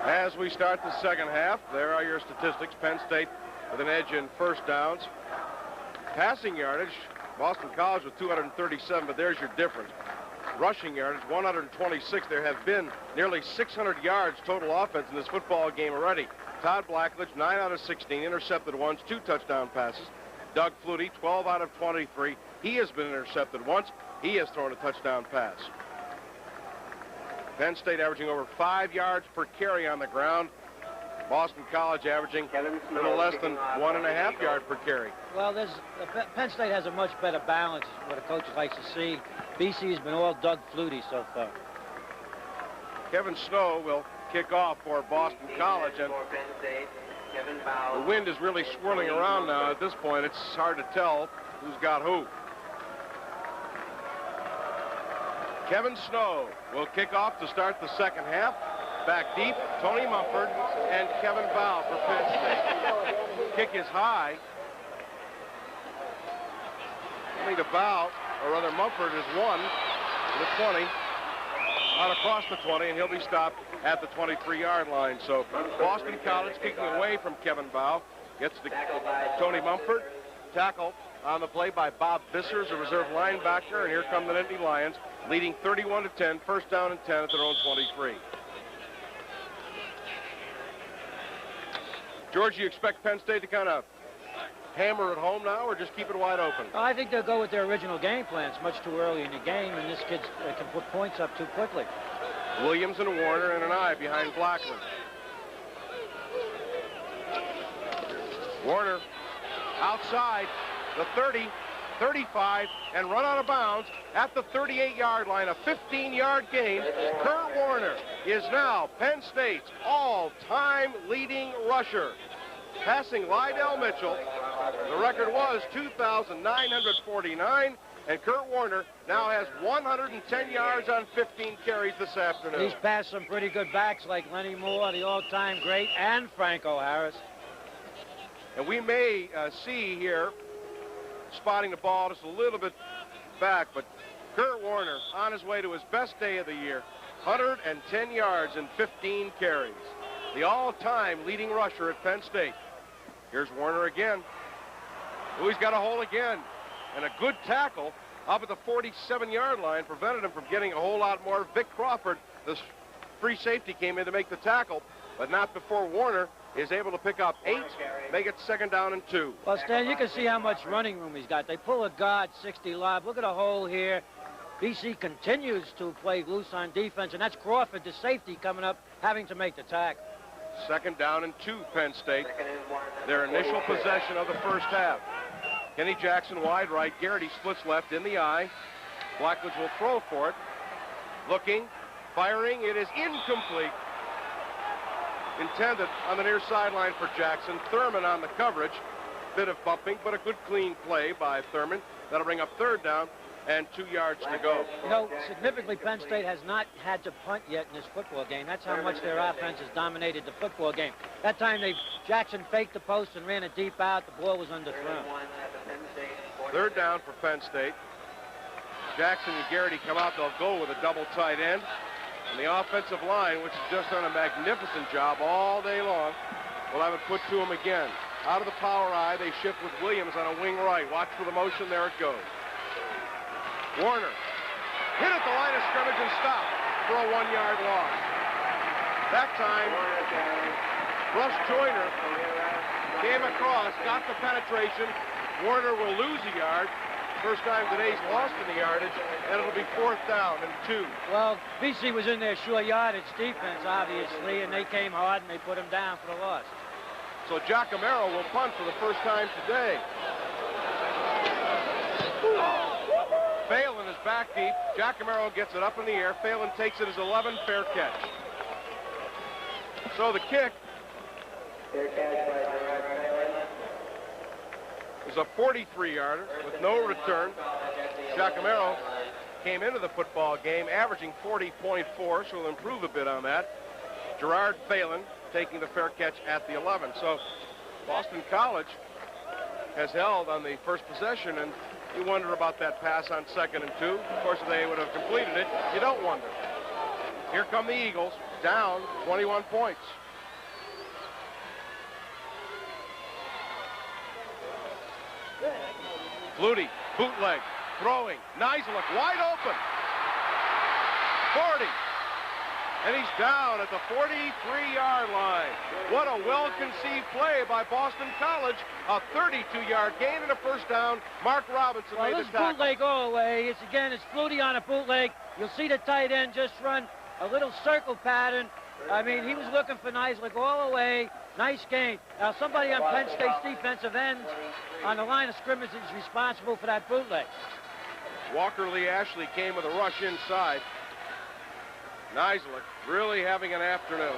As we start the second half, there are your statistics. Penn State with an edge in first downs. Passing yardage, Boston College with 237, but there's your difference. Rushing yardage, 126. There have been nearly 600 yards total offense in this football game already. Todd Blackledge, 9 out of 16, intercepted once, 2 touchdown passes. Doug Flutie, 12 out of 23. He has been intercepted once. He has thrown a touchdown pass. Penn State averaging over 5 yards per carry on the ground. Boston College averaging a little less than 1.5 yards per carry. Well, Penn State has a much better balance, what a coach likes to see. BC has been all Doug Flutie so far. Kevin Snow will kick off for Boston College, and the wind is really swirling around now. At this point, it's hard to tell who's got who. Kevin Snow will kick off to start the second half. Back deep, Tony Mumford and Kevin Bow for Penn State. Kick is high. Only to Bow, or rather Mumford, is 1 to the 20, out across the 20, and he'll be stopped at the 23-yard line. So Boston College kicking away from Kevin Bow. Gets to Tony Mumford. Tackle on the play by Bob Bissers, a reserve linebacker, and here come the Nittany Lions, leading 31-10, first down and 10 at their own 23. George, you expect Penn State to kind of hammer it home now, or just keep it wide open? I think they'll go with their original game plan. It's much too early in the game, and this kid can put points up too quickly. Williams and Warner and an eye behind Blackman. Warner outside the 30, 35, and run out of bounds at the 38-yard line. A 15-yard gain. Kurt Warner is now Penn State's all-time leading rusher, passing Lydell Mitchell. The record was 2,949. And Kurt Warner now has 110 yards on 15 carries this afternoon. He's passed some pretty good backs like Lenny Moore, the all-time great, and Franco Harris. And we may see here, spotting the ball just a little bit back, but Kurt Warner on his way to his best day of the year, 110 yards and 15 carries. The all-time leading rusher at Penn State. Here's Warner again. Oh, he's got a hole again. And a good tackle up at the 47-yard line prevented him from getting a whole lot more. Vic Crawford, the free safety, came in to make the tackle, but not before Warner is able to pick up 8, make it 2nd down and 2. Well, Stan, you can see how much running room he's got. They pull a guard 60 live. Look at the hole here. BC continues to play loose on defense, and that's Crawford, the safety, coming up, having to make the tackle. 2nd down and 2, Penn State. Their initial possession of the first half. Kenny Jackson wide right. Garrity splits left in the eye. Blackwoods will throw for it. Looking, firing. It is incomplete. Intended on the near sideline for Jackson. Thurman on the coverage. Bit of bumping, but a good clean play by Thurman. That'll bring up 3rd down and 2 yards to go. You know, significantly, Penn State has not had to punt yet in this football game. That's how much their offense has dominated the football game. That time Jackson faked the post and ran it deep out. The ball was underthrown. 3rd down for Penn State. Jackson and Garrity come out. They'll go with a double tight end. And the offensive line, which has just done a magnificent job all day long, will have it put to him again. Out of the power eye, they shift with Williams on a wing right. Watch for the motion. There it goes. Warner hit at the line of scrimmage and stopped for a 1-yard loss. That time, Russ Joyner came across, got the penetration. Warner will lose a yard. First time today he's lost in the yardage, and it'll be 4th down and 2. Well, BC was in their short yardage defense, obviously, and they came hard and they put him down for the loss. So Giacomero will punt for the first time today. Phelan is back deep. Giacomero gets it up in the air. Phelan takes it as 11, fair catch. So the kick is a 43-yarder with no return. Giacomero came into the football game averaging 40.4, so we'll improve a bit on that. Gerard Phelan taking the fair catch at the 11. So Boston College has held on the first possession, and you wonder about that pass on 2nd and 2. Of course, if they would have completed it, you don't wonder. Here come the Eagles, down 21 points. Flutie, bootleg, throwing. Nizeluk wide open. 40. And he's down at the 43-yard line. What a well-conceived play by Boston College. A 32-yard gain and a 1st down. Mark Robinson made the tackle. Bootleg all the way. It's Flutie on a bootleg. You'll see the tight end just run a little circle pattern. I mean, he was looking for Nizeluk all the way. Nice gain. Now, somebody on Penn State's defensive end on the line of scrimmage is responsible for that bootleg. Walker Lee Ashley came with a rush inside. Nizeluk really having an afternoon.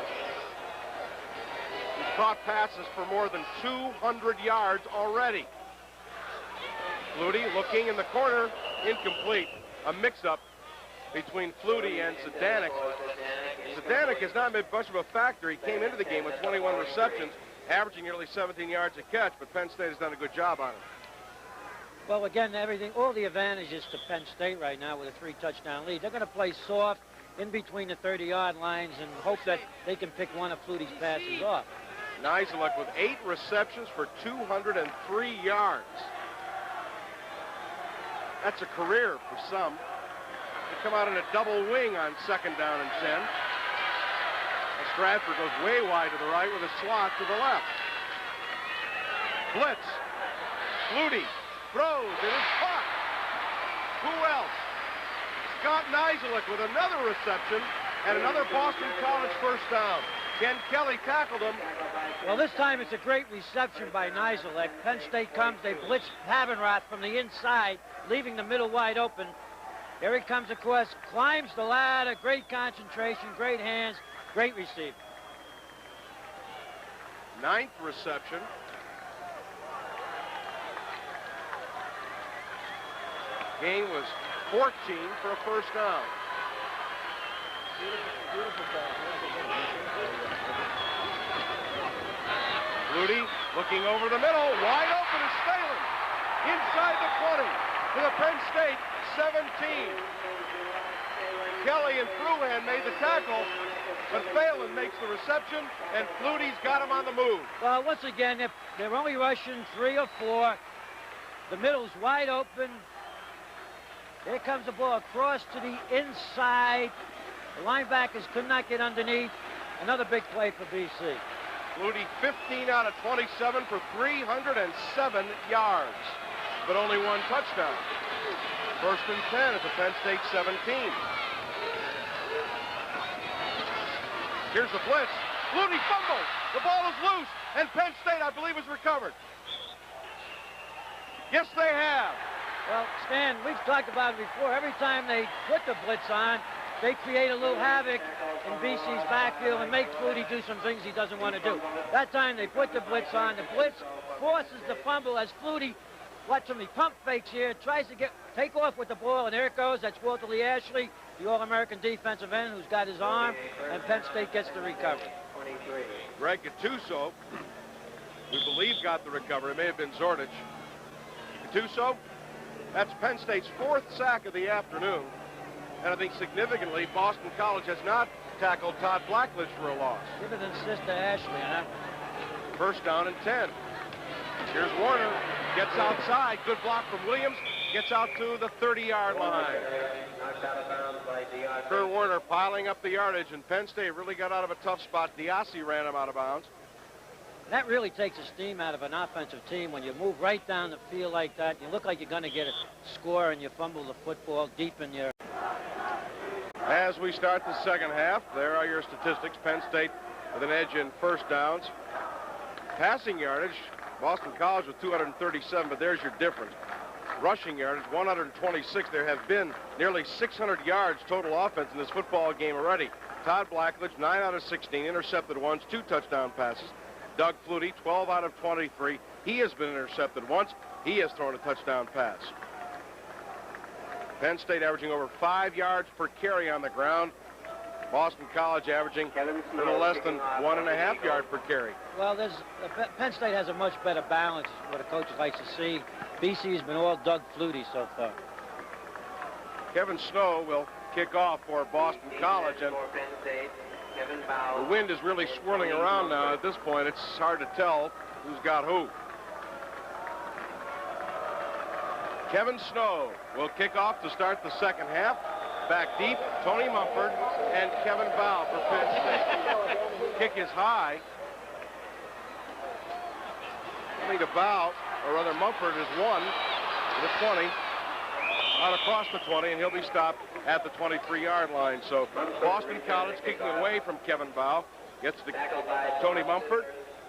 He's caught passes for more than 200 yards already. Flutie looking in the corner, incomplete. A mix-up between Flutie and Zadanek. Zadanek has not been much of a factor. He came into the game with 21 receptions, averaging nearly 17 yards a catch, but Penn State has done a good job on him. Well, again, all the advantages to Penn State right now with a 3-touchdown lead. They're going to play soft in between the 30-yard lines and hope that they can pick one of Flutie's passes off. Nizeluk with 8 receptions for 203 yards. That's a career for some. They come out in a double wing on 2nd down and 10. Stratford goes way wide to the right with a slot to the left. Blitz. Flutie throws. It is caught. Who else? Scott Nizeluk with another reception and another Boston College 1st down. Ken Kelly tackled him. Well, this time it's a great reception by Nizeluk. Penn State comes, they blitz Havenrath from the inside, leaving the middle wide open. Here he comes across, climbs the ladder, great concentration, great hands, great receiver. 9th reception. Gain was 14 for a first down. Flutie looking over the middle. Wide open is Phelan. Inside the 20 to the Penn State 17. Kelly and Fruhan made the tackle, but Phelan makes the reception, and Flutie's got him on the move. Well, once again, they're only rushing 3 or 4. The middle's wide open. Here comes the ball across to the inside. The linebackers could not get underneath. Another big play for BC. Flutie 15 out of 27 for 307 yards, but only 1 touchdown. First and 10 at the Penn State 17. Here's the blitz. Flutie fumbles. The ball is loose, and Penn State, I believe, has recovered. Yes, they have. Well, Stan, we've talked about it before. Every time they put the blitz on, they create a little havoc in BC's backfield and make Flutie do some things he doesn't want to do. That time they put the blitz on. The blitz forces the fumble as Flutie, watch him, he pump fakes here, tries to take off with the ball, and there it goes. That's Walter Lee Ashley, the All-American defensive end who's got his arm, and Penn State gets the recovery. Greg Gattuso, we believe, got the recovery. It may have been Zordich. Gattuso, that's Penn State's 4th sack of the afternoon. And I think significantly, Boston College has not tackled Todd Blackledge for a loss. Give it an assist to Ashley on that one. First down and 10. Here's Warner, gets outside, good block from Williams, gets out to the 30-yard line. Kurt Warner piling up the yardage, and Penn State really got out of a tough spot. Diassi ran him out of bounds. That really takes the steam out of an offensive team when you move right down the field like that. You look like you're going to get a score, and you fumble the football deep in your... As we start the second half, there are your statistics. Penn State with an edge in first downs. Passing yardage, Boston College with 237, but there's your difference. Rushing yardage, 126. There have been nearly 600 yards total offense in this football game already. Todd Blackledge, 9 out of 16, intercepted once, 2 touchdown passes. Doug Flutie, 12 out of 23. He has been intercepted once. He has thrown a touchdown pass. Penn State averaging over 5 yards per carry on the ground. Boston College averaging a little less than 1.5 yards per carry. Well, Penn State has a much better balance, what a coach likes to see. BC has been all Doug Flutie so far. Kevin Snow will kick off for Boston College, and the wind is really swirling around now. At this point, it's hard to tell who's got who. Kevin Snow will kick off to start the second half. Back deep, Tony Mumford and Kevin Bow for Penn State. Kick is high. Only to Bow, or rather Mumford, is 1 to the 20. Out across the 20, and he'll be stopped at the 23-yard line. So Boston College kicking away from Kevin Bow. Gets to Tony Mumford.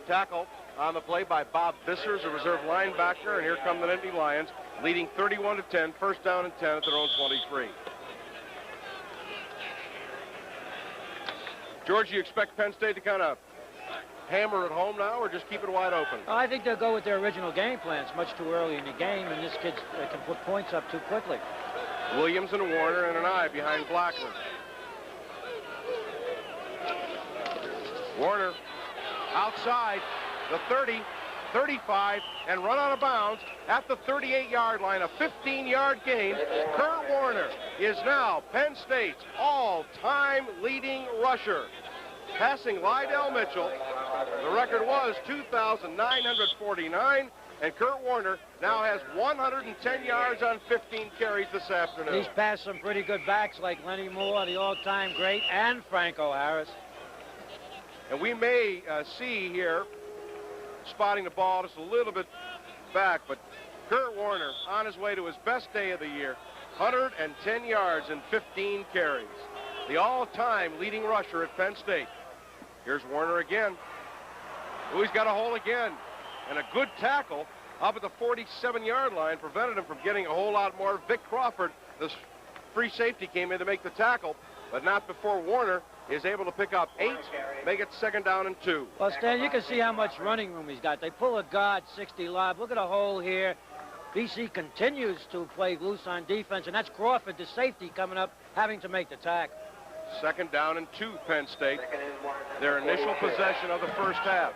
Tackle on the play by Bob Vissers, a reserve linebacker. And here come the Nittany Lions, leading 31-10. First down and 10 at their own 23. George, you expect Penn State to kind of hammer it home now, or just keep it wide open? I think they'll go with their original game plan. It's much too early in the game, and this kid can put points up too quickly. Williams and Warner and an eye behind Blackledge. Warner outside the 30, 35, and run out of bounds at the 38-yard line. A 15-yard gain. Kurt Warner is now Penn State's all-time leading rusher, passing Lydell Mitchell. The record was 2,949, and Kurt Warner now has 110 yards on 15 carries this afternoon. He's passed some pretty good backs like Lenny Moore, the all-time great, and Franco Harris. And we may see here, spotting the ball just a little bit back, but Kurt Warner on his way to his best day of the year, 110 yards and 15 carries. The all-time leading rusher at Penn State. Here's Warner again. Oh, he's got a hole again. And a good tackle up at the 47-yard line prevented him from getting a whole lot more. Vic Crawford, this free safety, came in to make the tackle, but not before Warner is able to pick up 8, make it second down and 2. Well, Stan, you can see how much running room he's got. They pull a guard 60 lob. Look at a hole here. BC continues to play loose on defense, and that's Crawford, the safety, coming up, having to make the tackle. 2nd down and 2, Penn State. Their initial possession of the first half.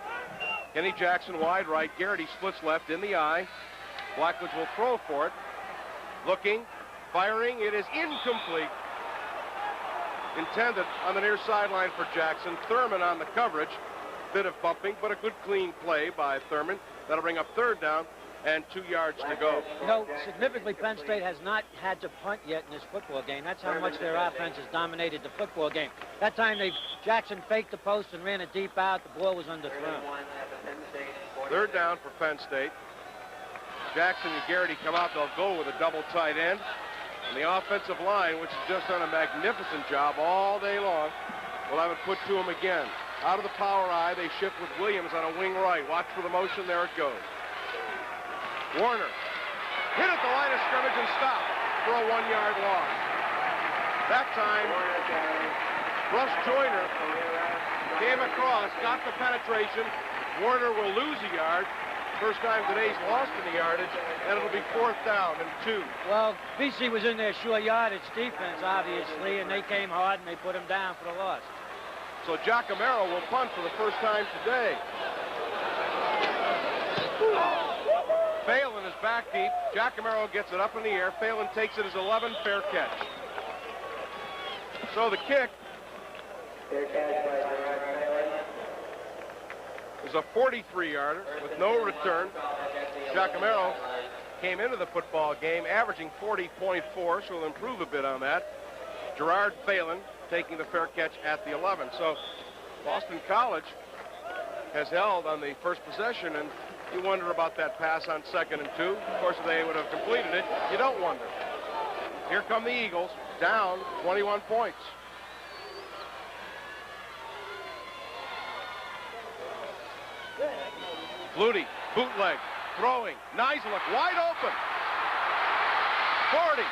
Kenny Jackson wide right. Garrity splits left in the eye. Blackledge will throw for it. Looking, firing. It is incomplete. Intended on the near sideline for Jackson. Thurman on the coverage. Bit of bumping, but a good clean play by Thurman. That'll bring up 3rd down and 2 yards to go. You know, significantly, Penn State has not had to punt yet in this football game. That's how much their offense has dominated the football game. That time, Jackson faked the post and ran it deep out. The ball was underthrown. 3rd down for Penn State. Jackson and Garrity come out. They'll go with a double tight end. And the offensive line, which has just done a magnificent job all day long, will have it put to them again. Out of the power eye, they shift with Williams on a wing right. Watch for the motion. There it goes. Warner hit at the line of scrimmage and stopped for a 1-yard loss. That time, Russ Joyner came across, got the penetration. Warner will lose a yard. First time today's lost in the yardage, and it'll be 4th down and 2. Well, BC was in their short yardage defense, obviously, and they came hard and they put him down for the loss. So Giacomero will punt for the first time today. Phelan is back deep. Giacomero gets it up in the air. Phelan takes it as 11, fair catch. So the kick is a 43-yarder with no return. Giacomero came into the football game averaging 40.4, so he'll improve a bit on that. Gerard Phelan taking the fair catch at the 11. So Boston College has held on the first possession, and you wonder about that pass on 2nd and 2. Of course, if they would have completed it, you don't wonder. Here come the Eagles, down 21 points. Flutie, bootleg, throwing, Nizeluk wide open. 40.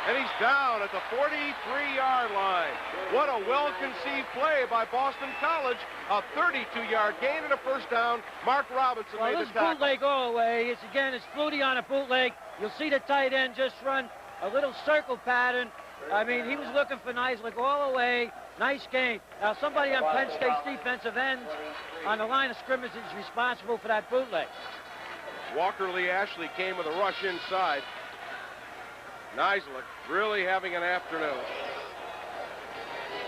And he's down at the 43-yard line. What a well-conceived play by Boston College. A 32-yard gain and a first down. Mark Robinson made the tackle. Bootleg all the way. It's Flutie on a bootleg. You'll see the tight end just run a little circle pattern. I mean, he was looking for Nizeluk all the way. Nice game. Now, somebody on Penn State's defensive end on the line of scrimmage is responsible for that bootleg. Walker Lee Ashley came with a rush inside. Nizeluk really having an afternoon.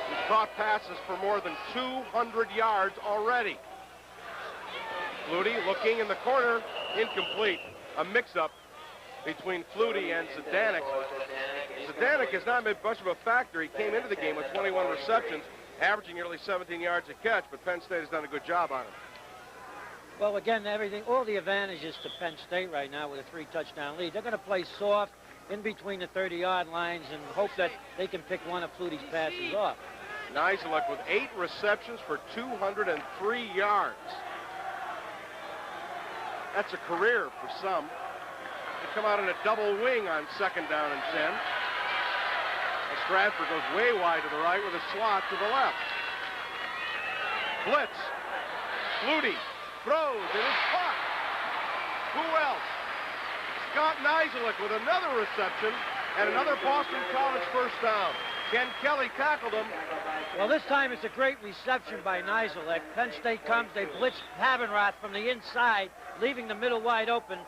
He's caught passes for more than 200 yards already. Flutie looking in the corner, incomplete. A mix-up between Flutie and Zdanek. Zdanek has not been much of a factor. He came into the game with 21 receptions, averaging nearly 17 yards a catch, but Penn State has done a good job on him. Well, again, all the advantages to Penn State right now with a 3-touchdown lead. They're going to play soft in between the 30-yard lines and hope that they can pick one of Flutie's passes off. Nizeluk with 8 receptions for 203 yards. That's a career for some. They come out in a double wing on 2nd down and 10. Stratford goes way wide to the right with a slot to the left. Blitz. Flutie throws and it's caught. Who else? Scott Nizeluk with another reception and another Boston College first down. Ken Kelly tackled him. Well, this time it's a great reception by Nizeluk. Penn State comes, they blitz Havenrath from the inside, leaving the middle wide open.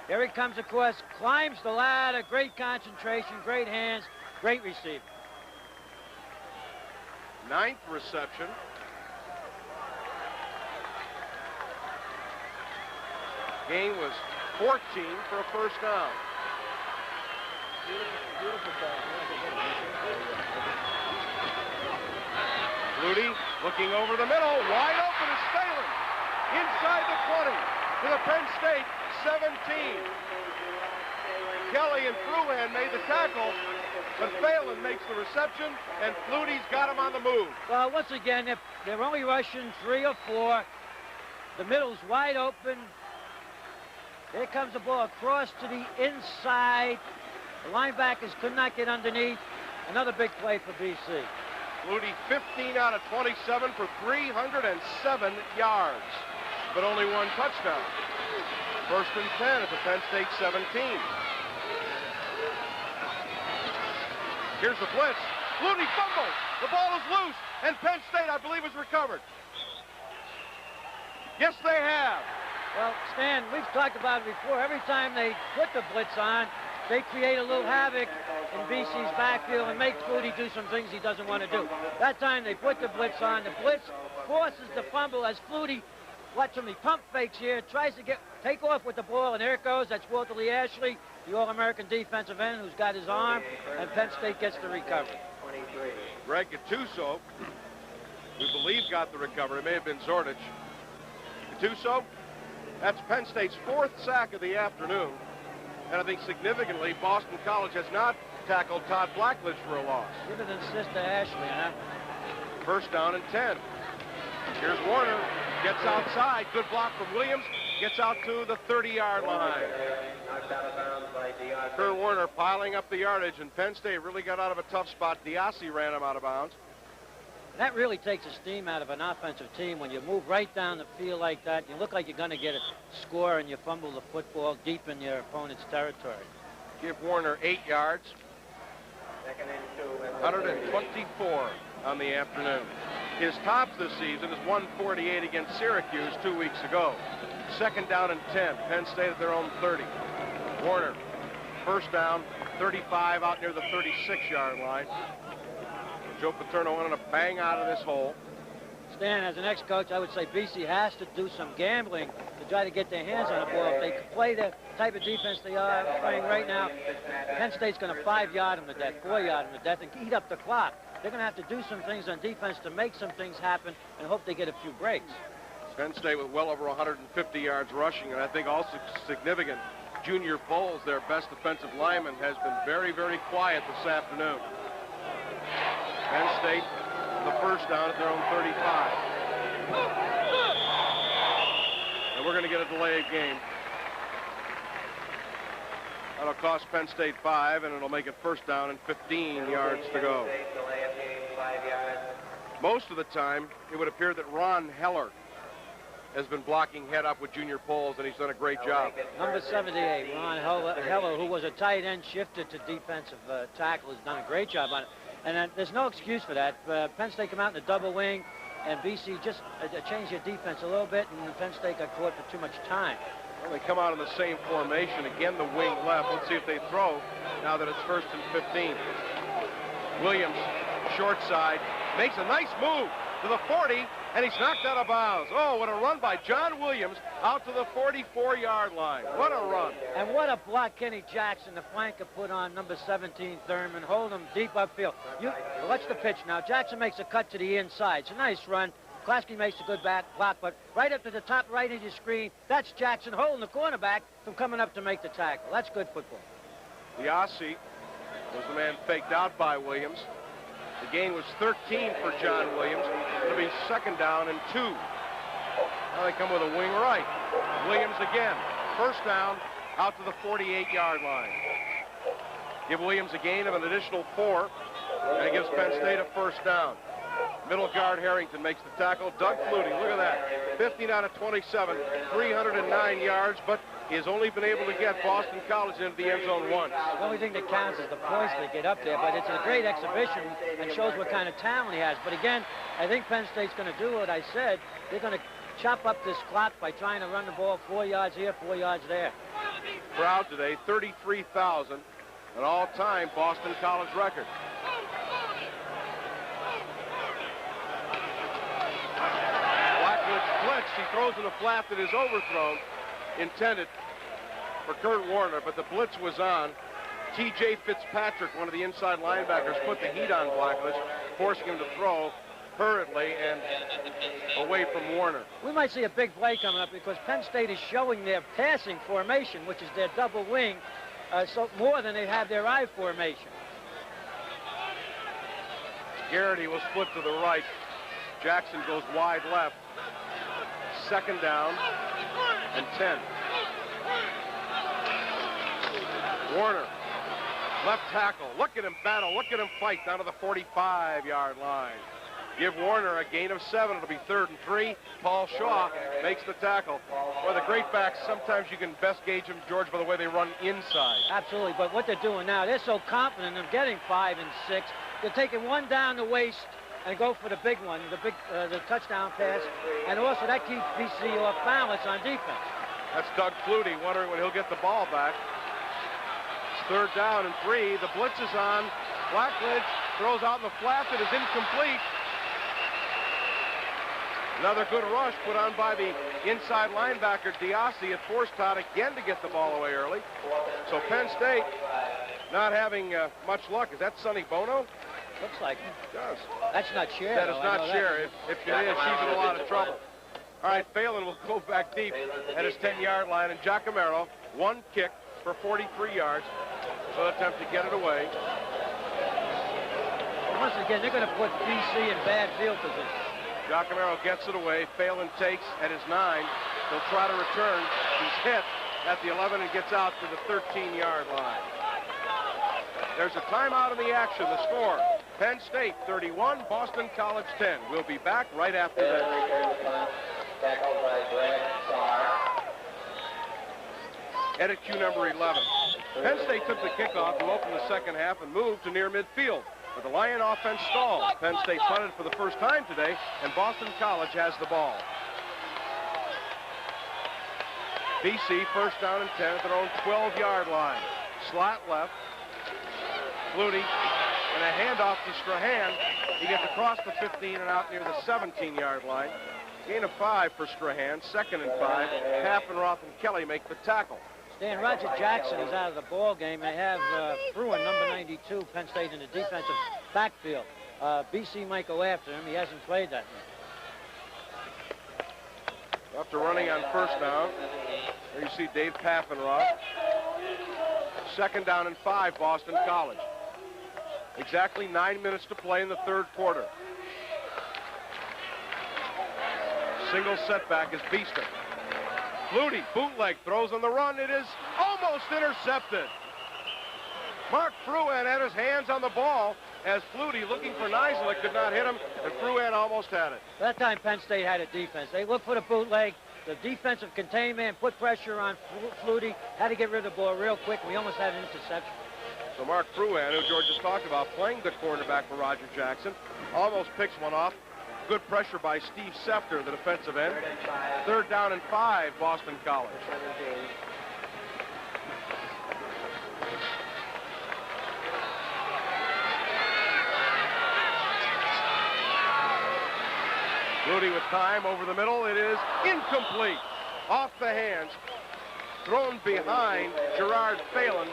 Here he comes across, climbs the ladder, great concentration, great hands, great receiver. 9th reception. Gain was 14 for a first down. Flutie looking over the middle, wide open is Phelan. Inside the 20 to the Penn State 17. Kelly and Fruhan made the tackle, but Phelan makes the reception, and Flutie's got him on the move. Well, once again, they're only rushing 3 or 4. The middle's wide open. Here comes the ball across to the inside. The linebackers could not get underneath. Another big play for BC. Flutie 15 out of 27 for 307 yards, but only 1 touchdown. First and 10 at the Penn State 17. Here's the blitz. Flutie fumbles. The ball is loose, and Penn State, I believe, has recovered. Yes, they have. Well, Stan, we've talked about it before. Every time they put the blitz on, they create a little havoc in BC's backfield and make Flutie do some things he doesn't want to do. That time they put the blitz on. The blitz forces the fumble as Flutie, watch him, he pump fakes here, tries to take off with the ball, and there it goes. That's Walter Lee Ashley, the All-American defensive end who's got his arm, and Penn State gets the recovery. Greg Gattuso, we believe, got the recovery. It may have been Zordich. Gattuso, that's Penn State's 4th sack of the afternoon. And I think significantly, Boston College has not tackled Todd Blackledge for a loss. Give it an assist to Ashley, huh? First down and 10. Here's Warner, gets outside. Good block from Williams, gets out to the 30-yard line. Kurt Warner piling up the yardage, and Penn State really got out of a tough spot. Diassi ran him out of bounds. That really takes the steam out of an offensive team when you move right down the field like that. You look like you're going to get a score, and you fumble the football deep in your opponent's territory. Give Warner 8 yards. 124 on the afternoon. His tops this season is 148 against Syracuse 2 weeks ago. Second down and 10. Penn State at their own 30. Warner, first down, 35 out near the 36-yard line. Joe Paterno wanted to bang out of this hole. Stan, as an ex-coach, I would say BC has to do some gambling to try to get their hands on the ball. If they could play the type of defense they are playing right now, Penn State's going to 5-yard them to death, 4-yard them to death, and eat up the clock. They're going to have to do some things on defense to make some things happen and hope they get a few breaks. Penn State with well over 150 yards rushing, and I think also significant. Junior Bowles, their best defensive lineman, has been very, very quiet this afternoon. Penn State, the first down at their own 35. And we're going to get a delayed game. That'll cost Penn State 5, and it'll make it first down and 15 yards to go. Most of the time, it would appear that Ron Heller has been blocking head up with Junior Poles, and he's done a great job. Number 78, Ron Heller, who was a tight end, shifted to defensive tackle, has done a great job on it. And there's no excuse for that. Penn State come out in the double wing, and BC just changed their defense a little bit, and Penn State got caught for too much time. Well, they come out in the same formation. Again, the wing left. Let's see if they throw now that it's first and 15. Williams, short side, makes a nice move to the 40, and he's knocked out of bounds. Oh, what a run by John Williams out to the 44-yard line. What a run. And what a block Kenny Jackson, the flanker, put on number 17, Thurman, hold him deep upfield. Watch the pitch now. Jackson makes a cut to the inside. It's a nice run. Klasky makes a good back block, but right up to the top right of your screen, that's Jackson holding the cornerback from coming up to make the tackle. That's good football. Diassi was the man faked out by Williams. The gain was 13 for John Williams. It'll be second down and 2. Now they come with a wing right. Williams again. First down out to the 48-yard line. Give Williams a gain of an additional 4, and it gives Penn State a first down. Middle guard Harrington makes the tackle. Doug Flutie, look at that. 15 out of 27, 309 yards, but he has only been able to get Boston College into the end zone once. The only thing that counts is the points they get up there, but it's a great exhibition and shows what kind of talent he has. But again, I think Penn State's going to do what I said. They're going to chop up this clock by trying to run the ball 4 yards here, 4 yards there. Crowd today, 33,000, an all-time Boston College record. Blitz, he throws in a flat that is overthrown, intended for Kurt Warner, but the blitz was on. T.J. Fitzpatrick, one of the inside linebackers, put the heat on Blackledge, forcing him to throw hurriedly and away from Warner. We might see a big play coming up because Penn State is showing their passing formation, which is their double wing, so more than they have their I formation. Garrity will split to the right. Jackson goes wide left. Second down and 10. Warner, left tackle. Look at him battle. Look at him fight down to the 45-yard line. give Warner a gain of 7. It'll be 3rd and 3. Paul Shaw makes the tackle. Well, the great backs, sometimes you can best gauge them, George, by the way they run inside. Absolutely, but what they're doing now, they're so confident of getting 5 and 6. They're taking one down the waist and go for the big one, the touchdown pass, and also that keeps BC off balance on defense. That's Doug Flutie wondering when he'll get the ball back. It's 3rd down and 3. The blitz is on. Blackledge throws out in the flat. It is incomplete. Another good rush put on by the inside linebacker, Diassi. It forced Todd again to get the ball away early. So Penn State not having much luck. Is that Sonny Bono? Looks like it. Does. That's not Cher. That is not Cher. If it is, she's in a lot of trouble. All right, Phelan will go back deep at his 10-yard line, and Giacomero, one kick for 43 yards. So attempt to get it away. Once again, they're going to put BC in bad field position. Giacomero gets it away. Phelan takes at his 9. He'll try to return. He's hit at the 11 and gets out to the 13-yard line. There's a timeout in the action. The score, Penn State 31, Boston College 10. We'll be back right after this. Edit cue number 11. Penn State took the kickoff to open the second half and moved to near midfield. But the Lion offense stalled. Penn State punted for the first time today, and Boston College has the ball. BC first down and 10 at their own 12-yard line. Slot left. Flutie, and a handoff to Strahan. He gets across the 15 and out near the 17-yard line. Gain of 5 for Strahan, 2nd and 5. Paffenroth and Kelly make the tackle. Dan, Roger Jackson is out of the ball game. They have Fruin, number 92, Penn State in the defensive backfield. BC might go after him. He hasn't played that much. After running on first down, there you see Dave Paffenroth. 2nd down and 5, Boston College. Exactly 9 minutes to play in the 3rd quarter. Single setback is Beeston. Flutie, bootleg, throws on the run. It is almost intercepted. Mark Fruin had his hands on the ball as Flutie, looking for Nislett, could not hit him, and Fruin almost had it. That time Penn State had a defense. They looked for the bootleg. The defensive containment put pressure on Flutie, had to get rid of the ball real quick. We almost had an interception. So Mark Fruin, who George just talked about, playing the quarterback for Roger Jackson, almost picks one off. Good pressure by Steve Sefter, the defensive end. 3rd down and 5, Boston College. Flutie with time over the middle. It is incomplete. Off the hands. Thrown behind Gerard Phelan.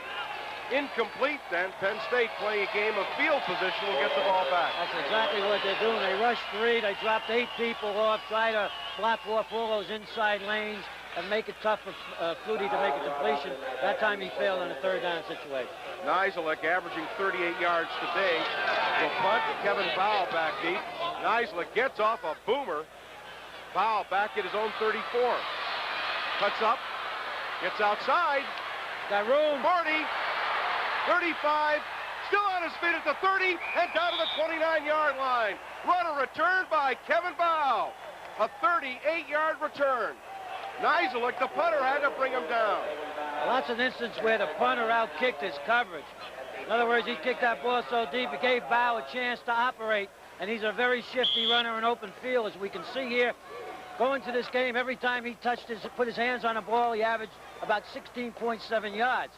Incomplete, then. Penn State playing a game of field position will get the ball back. That's exactly what they're doing. They rushed 3. They dropped 8 people off, try to block off all those inside lanes and make it tough for Flutie to make a completion. That time he failed in a 3rd down situation. Nislett averaging 38 yards today. Will punt. Kevin Bow back deep. Nislett gets off a boomer. Bow back at his own 34. Cuts up. Gets outside. Got room. 40. 35, still on his feet at the 30, and down to the 29-yard line. Runner returned by Kevin Bow. A 38-yard return. Nislett, the punter, had to bring him down. Well, that's an instance where the punter outkicked his coverage. In other words, he kicked that ball so deep, it gave Bow a chance to operate, and he's a very shifty runner in open field, as we can see here. Going to this game, every time he put his hands on the ball, he averaged about 16.7 yards.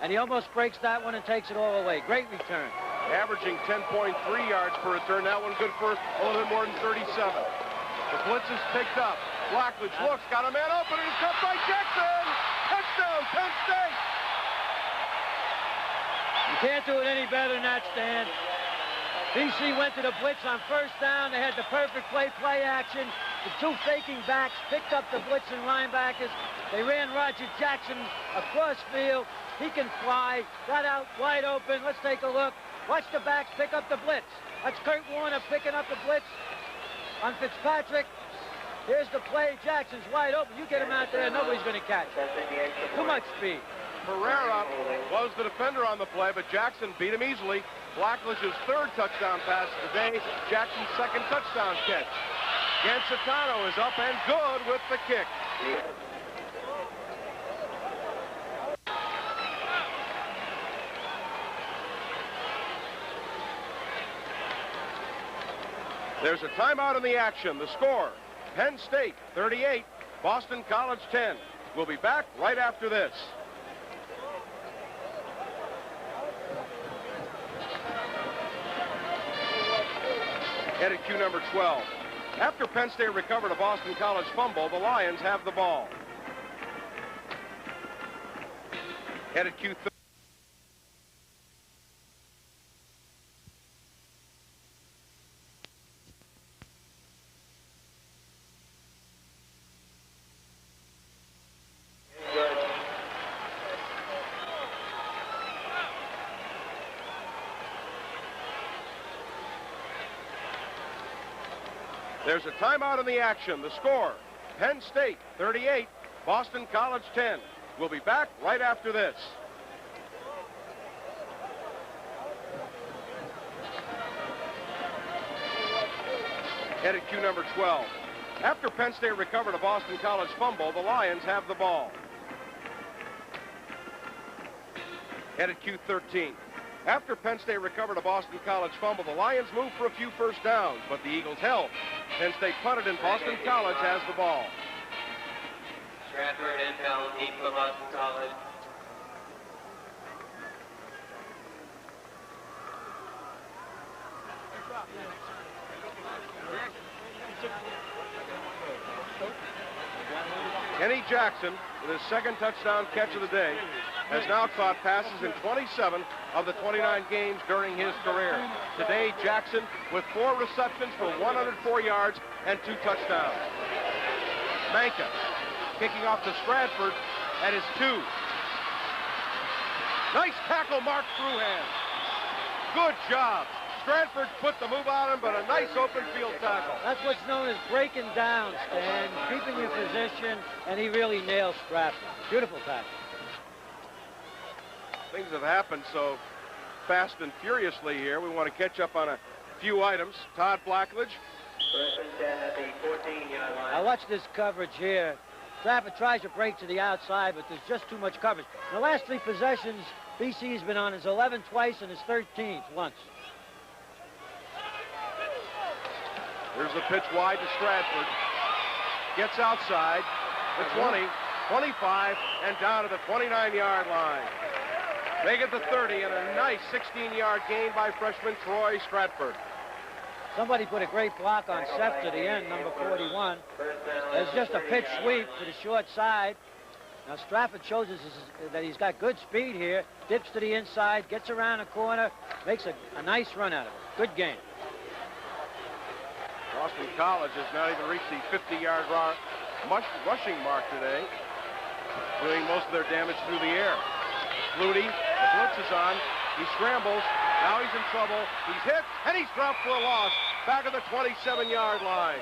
And he almost breaks that one and takes it all away. Great return. Averaging 10.3 yards per return. That one good for a little bit more than 37. The blitz is picked up. Blackledge looks, got a man open, and he's cut by Jackson. Touchdown, Penn State. You can't do it any better than that, Stan. BC went to the blitz on first down. They had the perfect play action. The 2 faking backs picked up the blitzing linebackers. They ran Roger Jackson across field. He can fly. Got out wide open. Let's take a look. Watch the backs pick up the blitz. That's Kurt Warner picking up the blitz on Fitzpatrick. Here's the play. Jackson's wide open. You get him out there, nobody's going to catch him. Too much speed. Pereira was the defender on the play, but Jackson beat him easily. Blackledge's third touchdown pass of the day. Jackson's second touchdown catch. Gancitano is up and good with the kick. There's a timeout in the action. The score, Penn State 38, Boston College 10. We'll be back right after this. Headed cue number 12. After Penn State recovered a Boston College fumble, the Lions have the ball. Headed cue 30. There's a timeout in the action. The score, Penn State 38, Boston College 10. We'll be back right after this. Headed cue number 12. After Penn State recovered a Boston College fumble, the Lions have the ball. Headed cue 13. After Penn State recovered a Boston College fumble, the Lions moved for a few first downs, but the Eagles held. Penn State punted and Boston College has the ball. Stratford inbound deep for Boston College. Kenny Jackson, with his second touchdown catch of the day, has now caught passes in 27 of the 29 games during his career. Today, Jackson with 4 receptions for 104 yards and 2 touchdowns. Manka kicking off to Stratford at his 2. Nice tackle, Mark Fruhan. Good job. Stratford put the move on him, but a nice open field tackle. That's what's known as breaking down, Stan, keeping your position, and he really nails Stratford. Beautiful tackle. Things have happened so fast and furiously here. We want to catch up on a few items. Todd Blackledge. First and 10 at the 14-yard line. Now watch this coverage here. Stratford tries to break to the outside, but there's just too much coverage. In the last 3 possessions, BC's been on his 11 twice and his 13th once. Here's the pitch wide to Stratford. Gets outside, the 20, 25, and down to the 29-yard line. Make it the 30, and a nice 16-yard gain by freshman Troy Stratford. Somebody put a great block on Seth to the end, number 41. There's just a pitch sweep to the short side. Now Stratford shows us that he's got good speed here. Dips to the inside, gets around the corner, makes a nice run out of it. Good game. Boston College has not even reached the 50-yard rushing mark today, doing most of their damage through the air. Flutie, the blitz is on. He scrambles. Now he's in trouble. He's hit, and he's dropped for a loss back at the 27-yard line.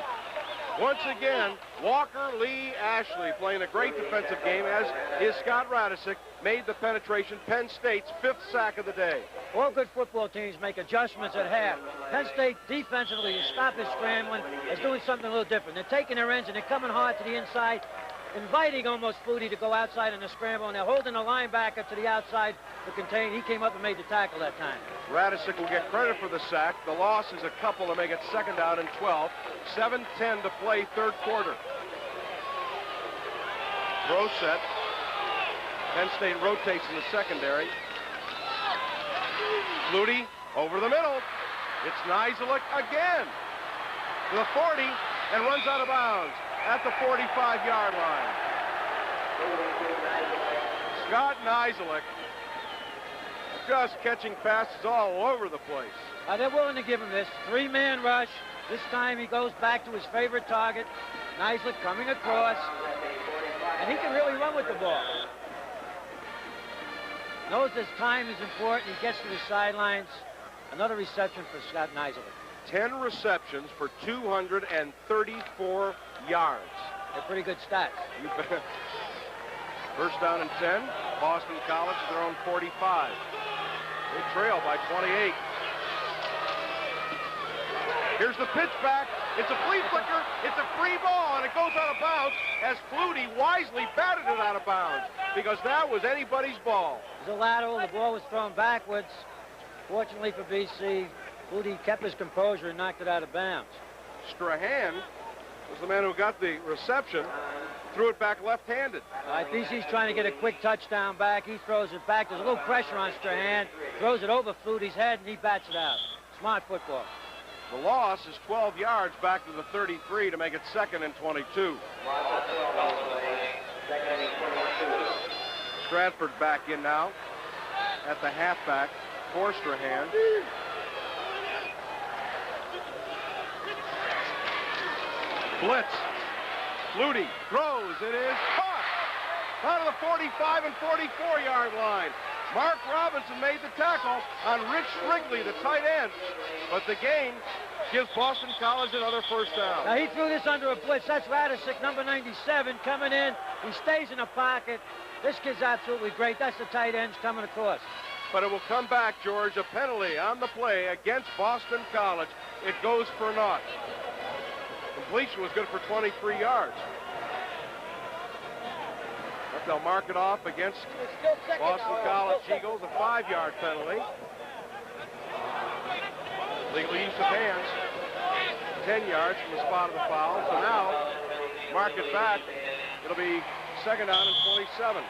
Once again, Walker Lee Ashley playing a great defensive game, as is Scott Radisick, made the penetration. Penn State's 5th sack of the day. All good football teams make adjustments at half. Penn State defensively to stop his scrambling is doing something a little different. They're taking their ends and they're coming hard to the inside, inviting almost Flutie to go outside in the scramble, and they're holding the linebacker to the outside to contain. He came up and made the tackle that time. Radisick will get credit for the sack. The loss is a couple to make it 2nd down and 12. 7:10 to play, 3rd quarter. Throw set. Penn State rotates in the secondary. Flutie over the middle. It's Nizilik again to the 40 and runs out of bounds at the 45-yard line. Scott Nizilik just catching passes all over the place. They're willing to give him this 3-man rush. This time he goes back to his favorite target. Nizilik coming across, and he can really run with the ball. Knows his time is important. He gets to the sidelines. Another reception for Scott Nizilik. 10 receptions for 234 yards. They're pretty good stats. You bet. First down and 10. Boston College at their own 45. They trail by 28. Here's the pitch back. It's a flea flicker. It's a free ball, and it goes out of bounds as Flutie wisely batted it out of bounds because that was anybody's ball. It was a lateral. The ball was thrown backwards. Fortunately for BC, Flutie kept his composure and knocked it out of bounds. Strahan was the man who got the reception, threw it back left-handed. BC's trying to get a quick touchdown back. He throws it back. There's a little pressure on Strahan. Throws it over Flutie's head, and he bats it out. Smart football. The loss is 12 yards back to the 33 to make it 2nd and 22. Stratford back in now at the halfback for Strahan. Blitz. Flutie throws. It is caught out of the 45 and 44-yard line. Mark Robinson made the tackle on Rich Wrigley, the tight end, but the gain gives Boston College another first down. Now he threw this under a blitz. That's Radisic, number 97, coming in. He stays in the pocket. This kid's absolutely great. That's the tight ends coming across. But it will come back, George. A penalty on the play against Boston College. It goes for naught. Completion was good for 23 yards. But they'll mark it off against Boston College Eagles, a 5-yard penalty. Legal use of hands, 10 yards from the spot of the foul. So now, mark it back. It'll be 2nd down and 27.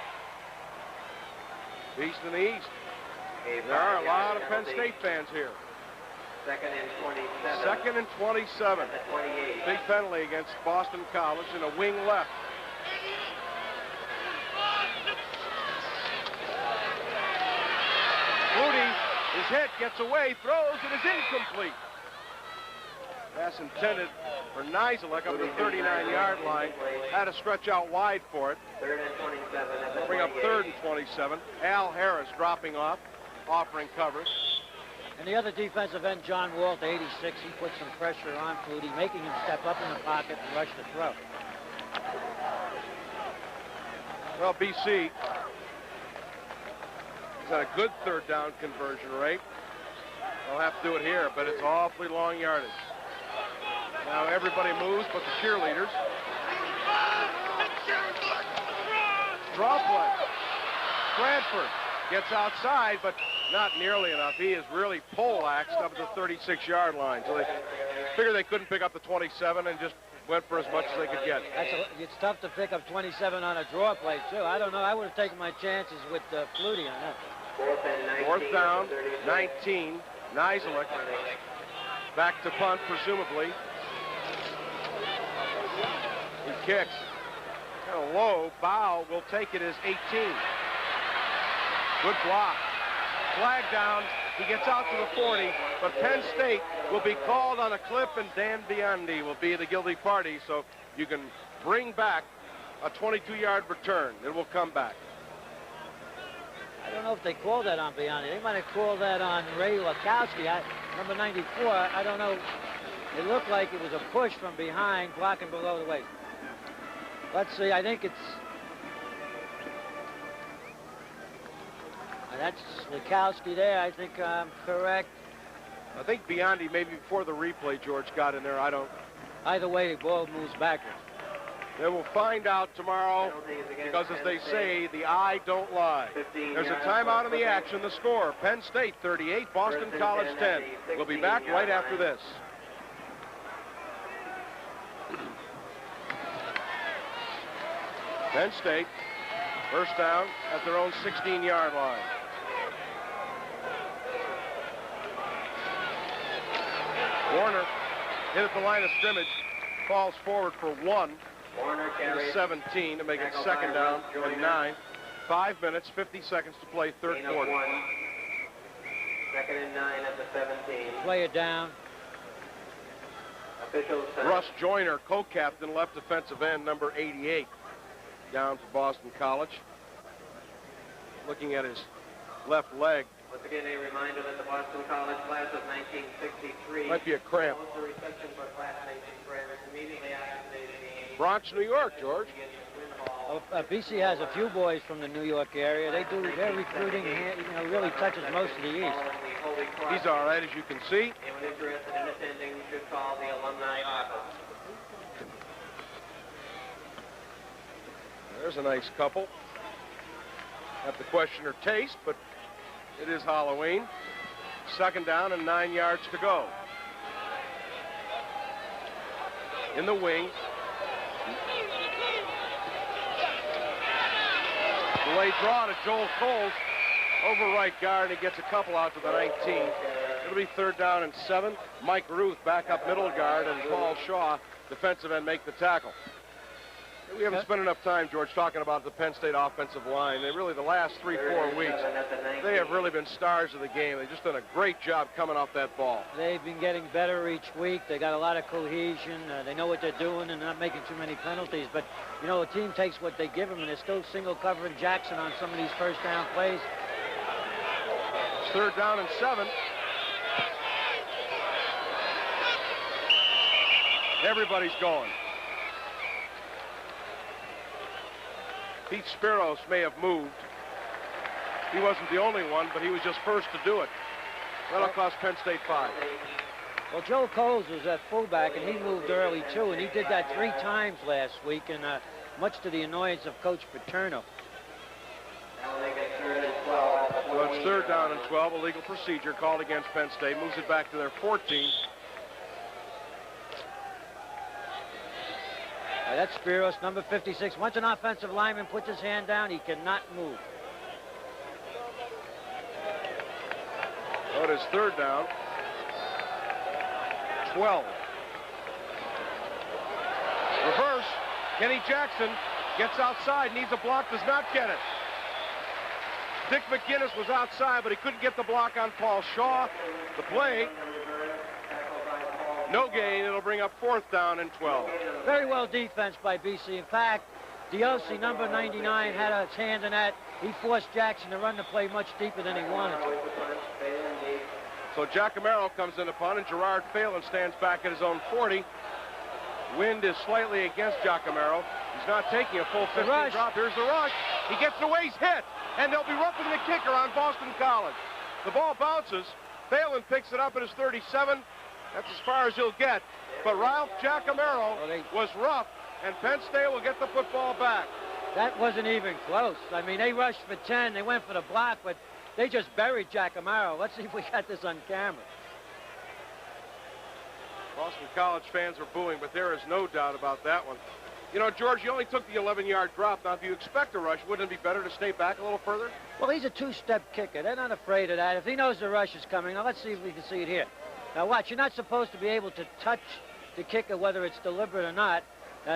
East and the East. There are a lot of Penn State fans here. 2nd and 27. 2nd and 27. Big penalty against Boston College in a wing left. Flutie is hit, gets away, throws, it is incomplete. Pass intended for Nizelek up the 39-yard line. Had to stretch out wide for it. 3rd and 27. Bring up 3rd and 27. Al Harris dropping off, offering cover. And the other defensive end, John Walt, 86, he put some pressure on Flutie, making him step up in the pocket and rush the throw. Well, BC has had a good 3rd down conversion rate. They'll have to do it here, but it's awfully long yardage. Now everybody moves but the cheerleaders. Draw play. Stratford gets outside, but not nearly enough. He is really poleaxed up at the 36-yard line. So they figured they couldn't pick up the 27 and just went for as much as they could get. It's tough to pick up 27 on a draw play, too. I don't know. I would have taken my chances with Flutie on that. 4th down, 19. Nizelek back to punt, presumably. He kicks. Kind of low. Bow will take it as 18. Good block. Flag down. He gets out to the 40, but Penn State will be called on a clip, and Dan Biondi will be the guilty party, so you can bring back a 22-yard return. It will come back. I don't know if they called that on Biondi. They might have called that on Ray Lakowski, number 94. I don't know. It looked like it was a push from behind, blocking below the waist. Let's see. I think it's... That's Lakowski there. I think I'm correct. I think Biondi, maybe before the replay, George got in there. I don't... Either way, the ball moves backwards. They will find out tomorrow because, as they say, the eye don't lie. There's a timeout in the action. The score, Penn State 38, Boston College 10. We'll be back right after this. Penn State, first down at their own 16-yard line. Warner hit at the line of scrimmage, falls forward for 1. Warner carries 17 to make it 2nd down and 9. 5 minutes, 50 seconds to play, 3rd quarter. 2nd and 9 at the 17. Play it down. Officials. Russ Joyner, co-captain, left defensive end, number 88, down for Boston College. Looking at his left leg. Once again, a reminder that the Boston College class of 1963 Might be a cramp. owns the reception for classmates and friends immediately after today's game. Bronx, New York, George. BC has a few boys from the New York area. Their recruiting, really touches most of the East. He's all right, as you can see. Anyone interested in attending should called the alumni office. There's a nice couple. Have to question her taste, but it is Halloween. 2nd down and 9 yards to go. In the wing. Delayed draw to Joel Coles over right guard, and he gets a couple out to the 19. It'll be 3rd down and 7. Mike Ruth back up middle guard, and Paul Shaw, defensive end, make the tackle. We haven't spent enough time, George, talking about the Penn State offensive line. They really, the last 3-4 weeks, they have really been stars of the game. They've just done a great job coming off that ball. They've been getting better each week. They got a lot of cohesion. They know what they're doing and not making too many penalties. But, you know, a team takes what they give them, and they're still single covering Jackson on some of these first down plays. It's 3rd down and 7. Everybody's going. Pete Spiros may have moved. He wasn't the only one, but he was just first to do it. That'll cost Penn State 5. Well, Joe Coles was at fullback, and he moved early, too, and he did that 3 times last week, and much to the annoyance of Coach Paterno. So it's 3rd down and 12, illegal procedure called against Penn State, moves it back to their 14. That's Spiros, number 56. Once an offensive lineman puts his hand down, he cannot move. So it is 3rd down. 12. Reverse. Kenny Jackson gets outside, needs a block, does not get it. Dick McGinnis was outside, but he couldn't get the block on Paul Shaw. The play, no gain. It'll bring up 4th down and 12. Very well defense by BC. In fact, DLC number 99 had his hand in that. He forced Jackson to run the play much deeper than he wanted to. So Giacomello comes in to punt, and Gerard Phelan stands back at his own 40. Wind is slightly against Giacomello. He's not taking a full 15 drop. Here's the rush. He gets away, he's hit, and they'll be roughing the kicker on Boston College. The ball bounces. Phelan picks it up at his 37. That's as far as he'll get. But Ralph Giacomello was rough, and Penn State will get the football back. That wasn't even close. I mean, they rushed for 10. They went for the block, but they just buried Giacomello. Let's see if we got this on camera. Boston College fans are booing, but there is no doubt about that one. You know, George, you only took the 11-yard drop. Now, if you expect a rush, wouldn't it be better to stay back a little further? Well, he's a 2-step kicker. They're not afraid of that. If he knows the rush is coming, now let's see if we can see it here. Now, watch. You're not supposed to be able to touch the kicker, whether it's deliberate or not.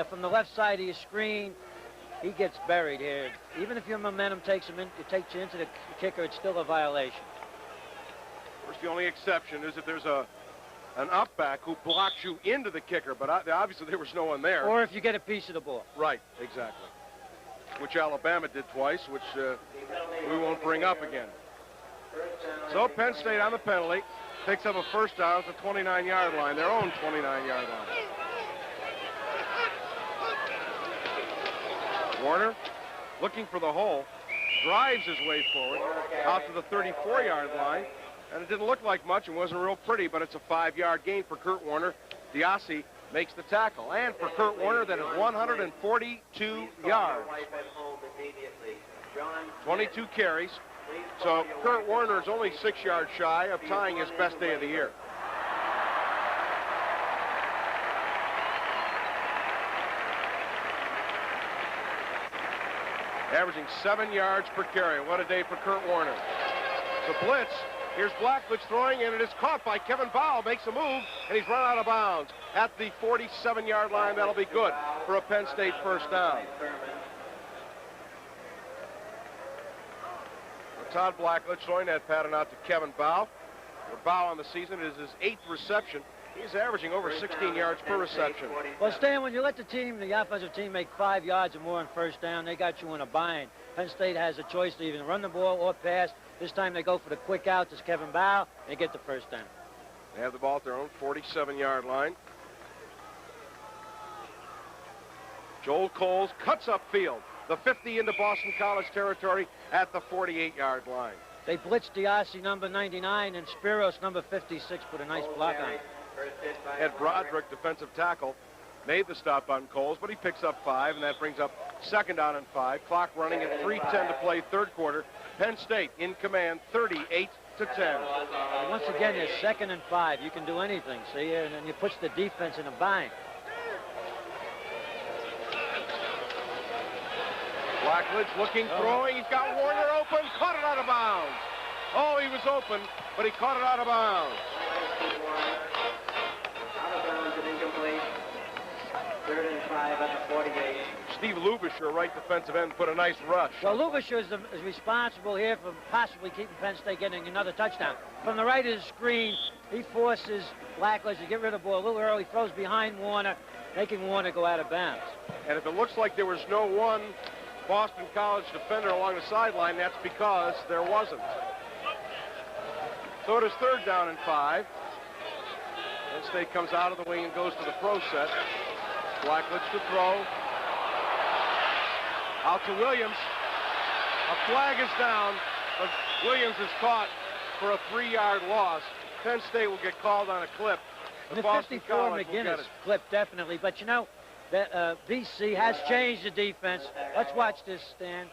From the left side of your screen, he gets buried here. Even if your momentum takes him in, it takes you into the kicker, it's still a violation. Of course, the only exception is if there's an up back who blocks you into the kicker, but obviously there was no one there. Or if you get a piece of the ball. Right, exactly. Which Alabama did twice, which we won't bring up again. So Penn State on the penalty picks up a 1st down at the 29-yard line, their own 29-yard line. Warner, looking for the hole, drives his way forward out to the 34-yard line, and it didn't look like much and wasn't real pretty, but it's a 5-yard gain for Kurt Warner. Diassi makes the tackle, and for Kurt Warner, that is 142 yards. 22 carries. So Kurt Warner is only 6 yards shy of tying his best day of the year. Averaging 7 yards per carry. What a day for Kurt Warner. The blitz. Here's Blackledge throwing, and it is caught by Kevin Bowell. Makes a move, and he's run out of bounds at the 47-yard line. That'll be good for a Penn State 1st down. Todd Blackledge throwing that pattern out to Kevin Bowell. For Bowell on the season, it is his 8th reception. He's averaging over 16 yards per reception. Well, Stan, when you let the offensive team make 5 yards or more on 1st down, they got you in a bind. Penn State has a choice to either run the ball or pass. This time they go for the quick out to Kevin Bowell, and they get the 1st down. They have the ball at their own 47-yard line. Joel Coles cuts upfield. The 50 into Boston College territory at the 48-yard line. They blitzed Diassi number 99, and Spiros number 56 put a nice block on it. Ed Broderick, defensive tackle, made the stop on Coles, but he picks up 5, and that brings up 2nd down and 5. Clock running at 3:10 to play, 3rd quarter. Penn State in command, 38-10. Once again, it's 2nd and 5. You can do anything, see, and then you puts the defense in a bind. Blackledge looking, throwing. He's got Warner open, caught it out of bounds. Oh, he was open, but he caught it out of bounds. Out of bounds and incomplete. 3rd and 5 at the 48. Steve Lubisher, right defensive end, put a nice rush. Well, Lubisher is responsible here for possibly keeping Penn State getting another touchdown. From the right of the screen, he forces Blackledge to get rid of the ball a little early, throws behind Warner, making Warner go out of bounds. And if it looks like there was no one Boston College defender along the sideline, that's because there wasn't. So it is 3rd down and 5. Penn State comes out of the wing and goes to the pro set. Blackledge to throw. Out to Williams. A flag is down, but Williams is caught for a 3-yard loss. Penn State will get called on a clip. The 54 McGinnis clip, definitely. But you know, that BC has changed the defense. Let's watch this, Stan.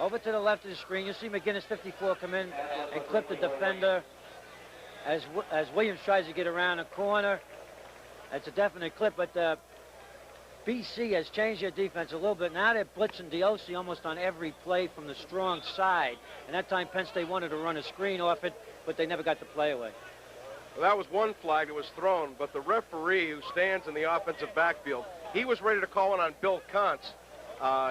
Over to the left of the screen, you'll see McGinnis 54 come in and clip the defender as Williams tries to get around a corner. That's a definite clip, but BC has changed their defense a little bit. Now they're blitzing DOC almost on every play from the strong side. And that time Penn State wanted to run a screen off it, but they never got the play away. Well, that was one flag that was thrown, but the referee who stands in the offensive backfield, he was ready to call one on Bill Kontz.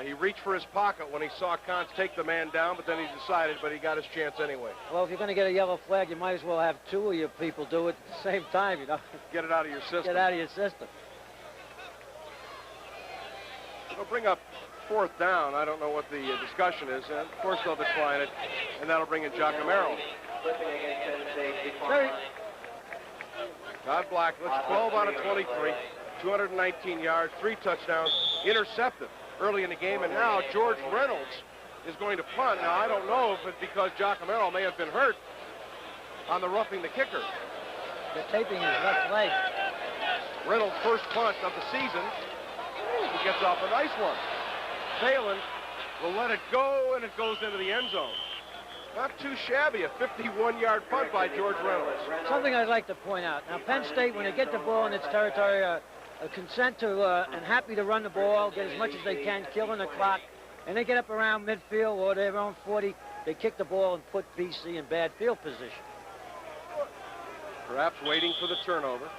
He reached for his pocket when he saw Kontz take the man down, but then he decided, but he got his chance anyway. Well, if you're going to get a yellow flag, you might as well have 2 of your people do it at the same time, you know. Get it out of your system. Get out of your system. It'll bring up 4th down. I don't know what the discussion is, and of course they'll decline it, and that'll bring in Giacomero. Todd Blackledge, 12 out of 23, 219 yards, 3 touchdowns, intercepted early in the game, and now George Reynolds is going to punt. Now, I don't know if it's because Giacomero may have been hurt on the roughing the kicker. They're taping his left leg. Reynolds' first punt of the season. He gets off a nice one. Phelan will let it go, and it goes into the end zone. Not too shabby, a 51-yard punt by George Reynolds. Something I'd like to point out. Now, Penn State, when they get the ball in its territory, consent to and happy to run the ball, get as much as they can, killing the clock, and they get up around midfield or their own 40, they kick the ball and put BC in bad field position. Perhaps waiting for the turnover.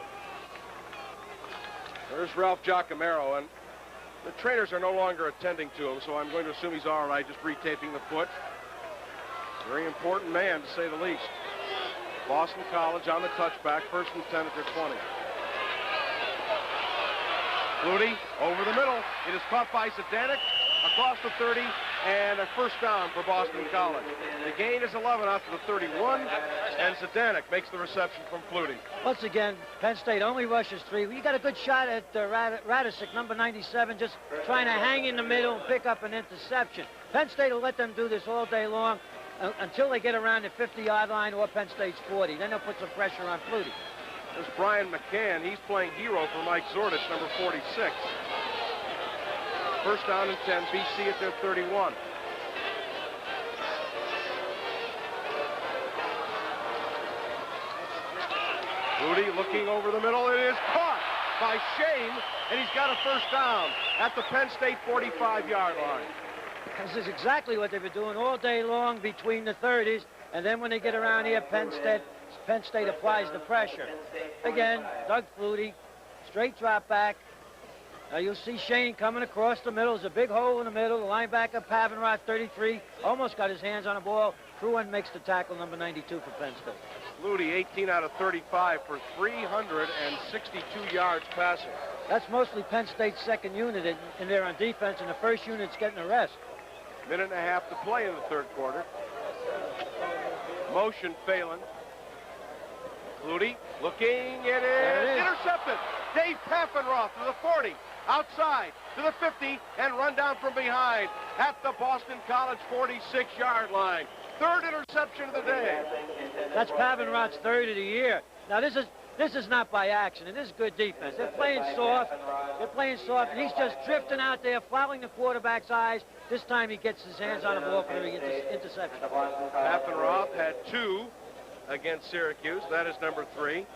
There's Ralph Giacomero, and the trainers are no longer attending to him, so I'm going to assume he's all right, just retaping the foot. Very important man, to say the least. Boston College on the touchback, 1st and 10 at their 20. Flutie over the middle. It is caught by Zdanek across the 30, and a 1st down for Boston College. The gain is 11 out to the 31, and Zdanek makes the reception from Flutie. Once again, Penn State only rushes 3. You got a good shot at Radisic, number 97, just trying to hang in the middle and pick up an interception. Penn State will let them do this all day long until they get around the 50-yard line or Penn State's 40. Then they'll put some pressure on Flutie. There's Brian McCann. He's playing hero for Mike Zordich, number 46. 1st down and 10, BC at their 31. Flutie looking over the middle. It is caught by Shane, and he's got a 1st down at the Penn State 45-yard line. This is exactly what they've been doing all day long between the 30s, and then when they get around here, Penn State applies the pressure. Again, Doug Flutie, straight drop back. Now you'll see Shane coming across the middle. There's a big hole in the middle. The linebacker, Pavenrod, 33, almost got his hands on the ball. Truan makes the tackle, number 92 for Penn State. Flutie, 18 out of 35 for 362 yards passing. That's mostly Penn State's 2nd unit in there on defense, and the 1st unit's getting a rest. Minute and a half to play in the 3rd quarter. Motion, Phelan. Flutie looking, it is intercepted. Dave Paffenroth to the 40, outside to the 50, and run down from behind at the Boston College 46-yard line. 3rd interception of the day. That's Pavenroth's 3rd of the year. Now this is This is not by accident. This is good defense. They're playing soft. They're playing soft, and he's just drifting out there, fouling the quarterback's eyes. This time he gets his hands on the ball for the interception. Papenroth had 2 against Syracuse. That is number 3.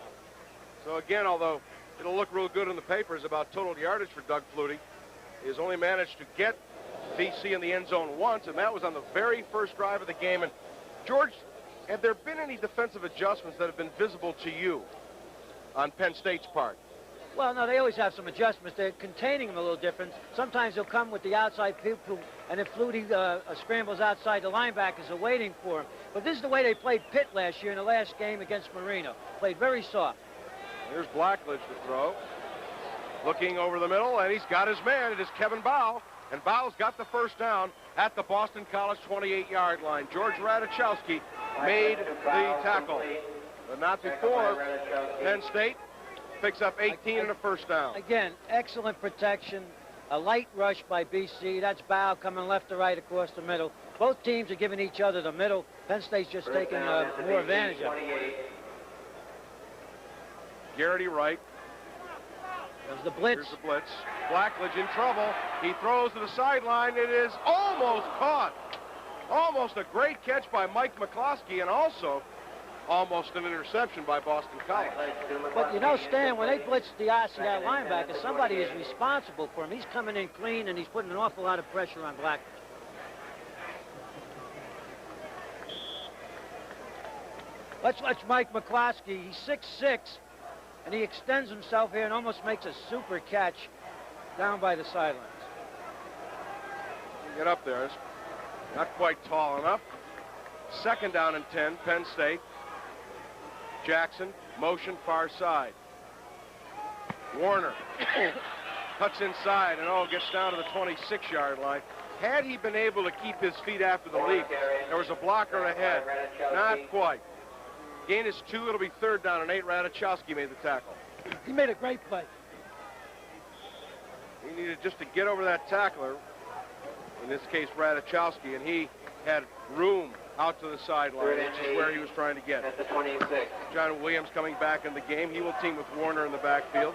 So again, although it'll look real good in the papers about total yardage for Doug Flutie, he's only managed to get BC in the end zone once, and that was on the very first drive of the game. And George, have there been any defensive adjustments that have been visible to you on Penn State's part? Well, no, they always have some adjustments. They're containing them a little different. Sometimes they'll come with the outside people, and if Flutie scrambles outside, the linebackers are waiting for him. But this is the way they played Pitt last year in the last game against Marino. Played very soft. Here's Blackledge to throw. Looking over the middle, and he's got his man. It is Kevin Bow, and Bow's got the first down at the Boston College 28-yard line. George Radichowski made the tackle, but not before Penn State picks up 18 and a first down. Again, excellent protection, a light rush by BC. That's Bow coming left to right across the middle. Both teams are giving each other the middle. Penn State's just taking more advantage of it. Garrity right. There's the blitz. Here's the blitz. Blackledge in trouble. He throws to the sideline. It is almost caught. Almost a great catch by Mike McCloskey, and also almost an interception by Boston College. But you know, Stan, when they blitz the RCI linebacker, somebody is responsible for him. He's coming in clean, and he's putting an awful lot of pressure on Blackledge. Let's watch Mike McCloskey. He's 6'6", and he extends himself here and almost makes a super catch down by the sidelines. Get up there. It's not quite tall enough. Second down and 10, Penn State. Jackson, motion far side. Warner cuts inside and gets down to the 26-yard line. Had he been able to keep his feet after the leap, there was a blocker ahead. Not quite. Gain is 2. It'll be third down and 8. Radichowski made the tackle. He made a great play. He needed just to get over that tackler, in this case Radichowski, and he had room out to the sideline, which is where he was trying to get. At the 26. John Williams coming back in the game. He will team with Warner in the backfield.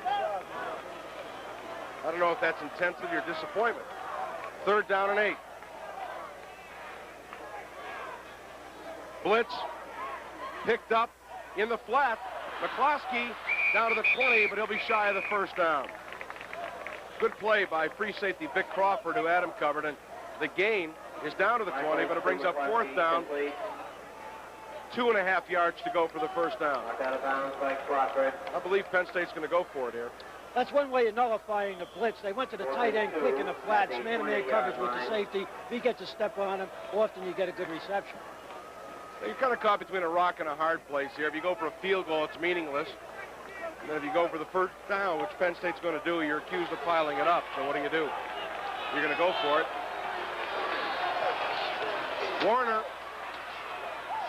I don't know if that's intensity or disappointment. Third down and 8. Blitz picked up in the flat. McCloskey down to the 20, but he'll be shy of the first down. Good play by free safety Vic Crawford, who had him covered, and the gain is down to the 20, but it brings up fourth down. 2.5 yards to go for the first down. I believe Penn State's going to go for it here. That's one way of nullifying the blitz. They went to the tight end quick in the flats, man-to-man coverage with the safety. If he gets a step on him, often you get a good reception. You're kind of caught between a rock and a hard place here. If you go for a field goal, it's meaningless. And then if you go for the first down, which Penn State's going to do, you're accused of piling it up. So what do? You're going to go for it. Warner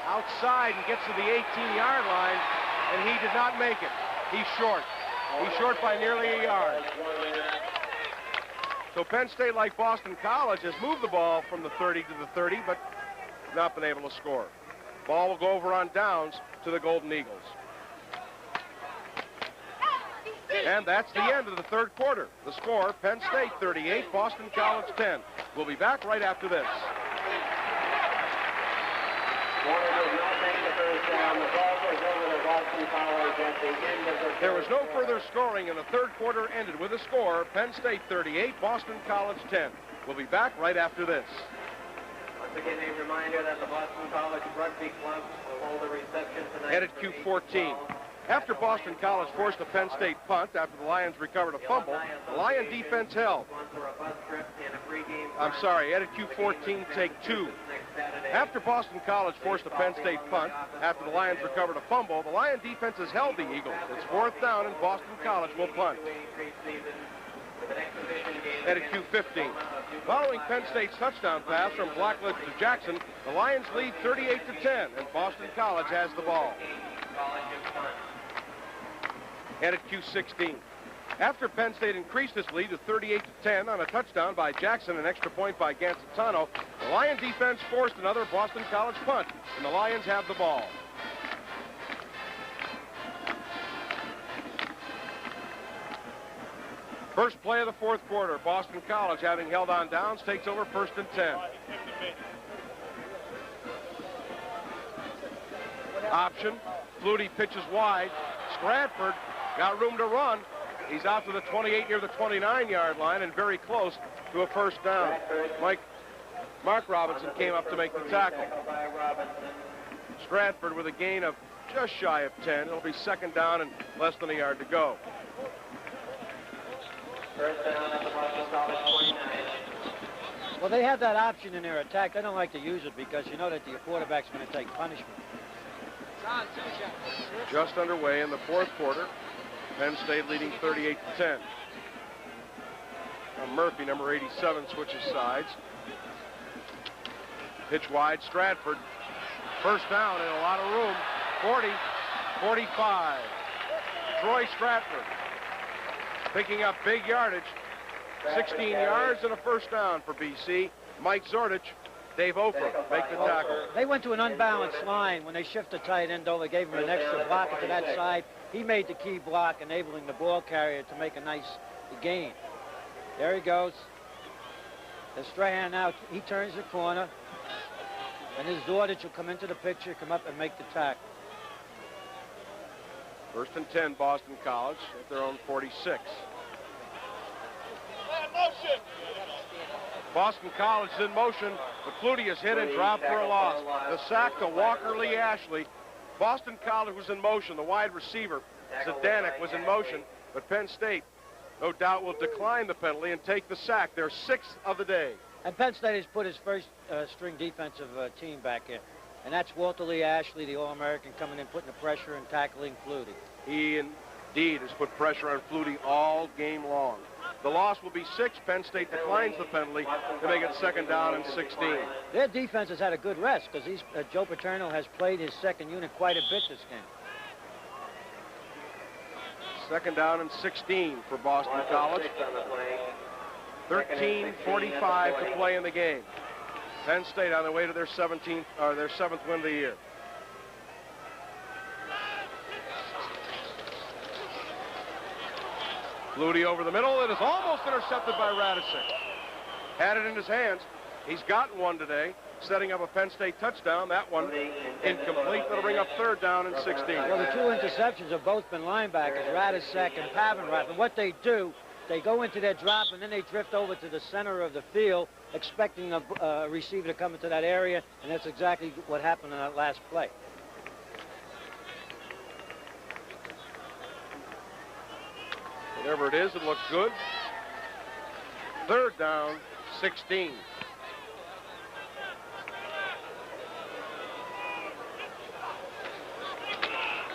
outside and gets to the 18-yard line, and he did not make it. He's short. He's short by nearly a yard. So Penn State, like Boston College, has moved the ball from the 30 to the 30, but not been able to score. Ball will go over on downs to the Golden Eagles. And that's the end of the third quarter. The score, Penn State 38, Boston College 10. We'll be back right after this. There was no further scoring, and the third quarter ended with a score, Penn State 38, Boston College 10. We'll be back right after this. Once again, a reminder that the Boston College Rugby Club will hold a reception tonight. Edit Q14. After Boston College forced a Penn State punt after the Lions recovered a fumble, the Lion defense held. I'm sorry, Edit Q14, take 2. After Boston College forced a Penn State punt after the Lions recovered a fumble, the Lion defense has held the Eagles. It's fourth down and Boston College will punt. Edit Q15. Following Penn State's touchdown pass from Blackledge to Jackson, the Lions lead 38-10, and Boston College has the ball. Edit Q16. After Penn State increased its lead to 38-10 on a touchdown by Jackson, an extra point by Gancitano, the Lion defense forced another Boston College punt, and the Lions have the ball. First play of the fourth quarter. Boston College, having held on downs, takes over 1st and 10. Option. Flutie pitches wide. Stratford got room to run. He's out to the 28 near the 29-yard line and very close to a first down. Mark Robinson came up to make the tackle. Stratford with a gain of just shy of 10. It'll be 2nd down and less than a yard to go. First down at the Boston College 49. Well, they have that option in their attack. They don't like to use it because you know that the quarterback's going to take punishment. Just underway in the fourth quarter. Penn State leading 38-10. Now Murphy, number 87, switches sides. Pitch wide, Stratford. First down and a lot of room. 40, 45. Troy Stratford picking up big yardage. 16 yards and a first down for BC. Mike Zordich, Dave Ofer make the tackle. They went to an unbalanced line when they shifted the tight end over, gave him an extra blocker to that side. He made the key block, enabling the ball carrier to make a nice gain. There he goes. The Strahan now, he turns the corner. And his Zordich will come into the picture, come up and make the tackle. 1st and 10, Boston College at their own 46. Boston College is in motion, but Flutie is hit and dropped for a loss. The sack to Walker Lee Ashley. Boston College was in motion. The wide receiver, Zadanek, was in motion, but Penn State, no doubt, will decline the penalty and take the sack. Their 6th of the day. And Penn State has put his first string defensive team back in. And that's Walter Lee Ashley, the All-American, coming in, putting the pressure and tackling Flutie. He indeed has put pressure on Flutie all game long. The loss will be 6. Penn State declines the penalty to make it 2nd down and 16. Their defense has had a good rest because Joe Paterno has played his second unit quite a bit this game. 2nd down and 16 for Boston College. 13:45 to play in the game. Penn State on their way to their 7th win of the year. Flutie over the middle. It is almost intercepted by Radisek. Had it in his hands. He's gotten one today, setting up a Penn State touchdown. That one incomplete. That'll bring up 3rd down and 16. Well, the 2 interceptions have both been linebackers, Radisek and Pavenrath. And what they do, they go into their drop and then they drift over to the center of the field, expecting a receiver to come into that area, and that's exactly what happened in that last play. Whatever it is, it looks good. 3rd down, 16.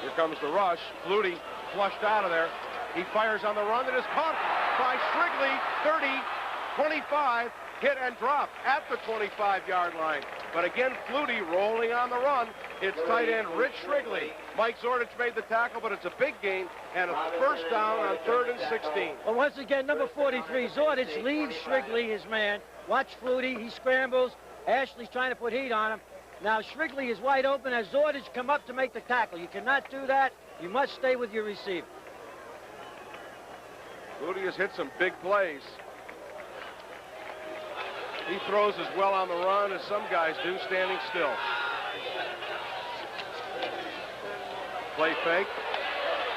Here comes the rush. Flutie flushed out of there. He fires on the run that is caught by Shrigley. 30, 25, hit and dropped at the 25-yard line. But again, Flutie rolling on the run. It's tight end Rich Shrigley. Mike Zordich made the tackle, but it's a big gain and a first down on 3rd and 16. Well, once again, number 43, Zordich leaves Shrigley, his man. Watch Flutie. He scrambles. Ashley's trying to put heat on him. Now Shrigley is wide open as Zordich come up to make the tackle. You cannot do that. You must stay with your receiver. Flutie has hit some big plays. He throws as well on the run as some guys do standing still. Play fake.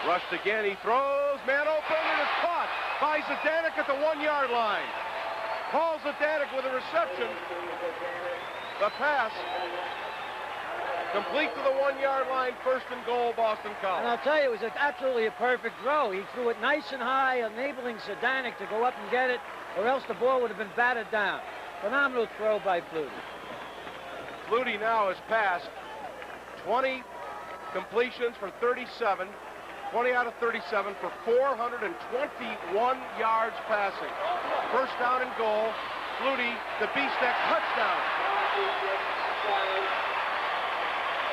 Rushed again. He throws. Man open and is caught by Zadanek at the 1-yard line. Paul Zadanek with a reception. The pass complete to the 1-yard line. 1st and goal, Boston College. And I'll tell you, it was absolutely a perfect throw. He threw it nice and high, enabling Zadanek to go up and get it, or else the ball would have been batted down. Phenomenal throw by Flutie. Flutie now has passed 20 completions for 37, 20 out of 37 for 421 yards passing. 1st down and goal. Flutie, the B-Stec touchdown.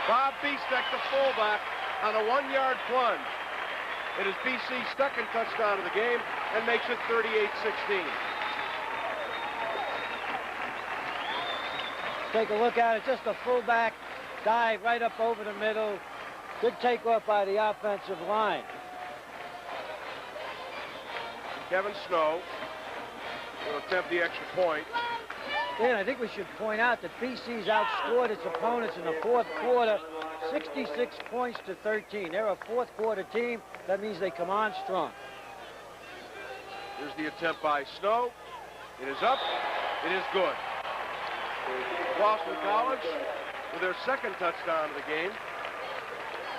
Bob B-Stec, the fullback, on a 1-yard plunge. It is BC's 2nd touchdown of the game and makes it 38-16. Take a look at it. Just a fullback dive right up over the middle. Good takeoff by the offensive line. Kevin Snow will attempt the extra point. Dan, I think we should point out that BC's outscored its opponents in the fourth quarter, 66 points to 13. They're a fourth quarter team. That means they come on strong. Here's the attempt by Snow. It is up. It is good. Boston College with their second touchdown of the game.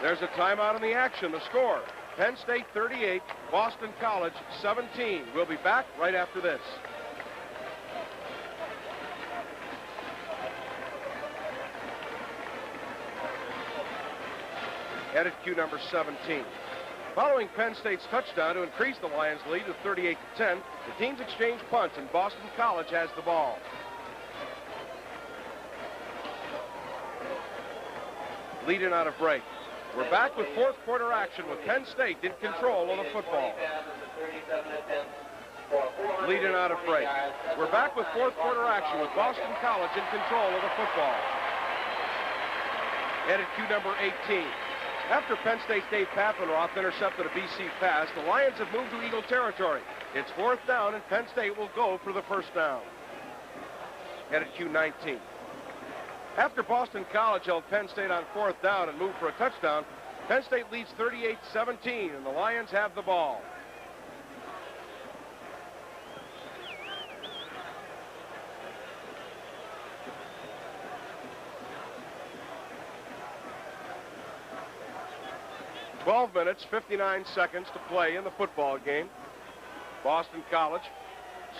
There's a timeout in the action. The score, Penn State 38, Boston College 17. We'll be back right after this. Edit cue number 17. Following Penn State's touchdown to increase the Lions' lead to 38-10, the teams exchange punts, and Boston College has the ball. Leading out of break. We're back with fourth quarter action with Penn State in control of the football. Leading out of break. We're back with fourth quarter action with Boston College in control of the football. Edit cue number 18. After Penn State's Dave Papenroth intercepted a BC pass, the Lions have moved to Eagle territory. It's fourth down, and Penn State will go for the first down. Edit cue 19. After Boston College held Penn State on fourth down and moved for a touchdown, Penn State leads 38-17, and the Lions have the ball. "12 minutes, 59 seconds to play in the football game. Boston College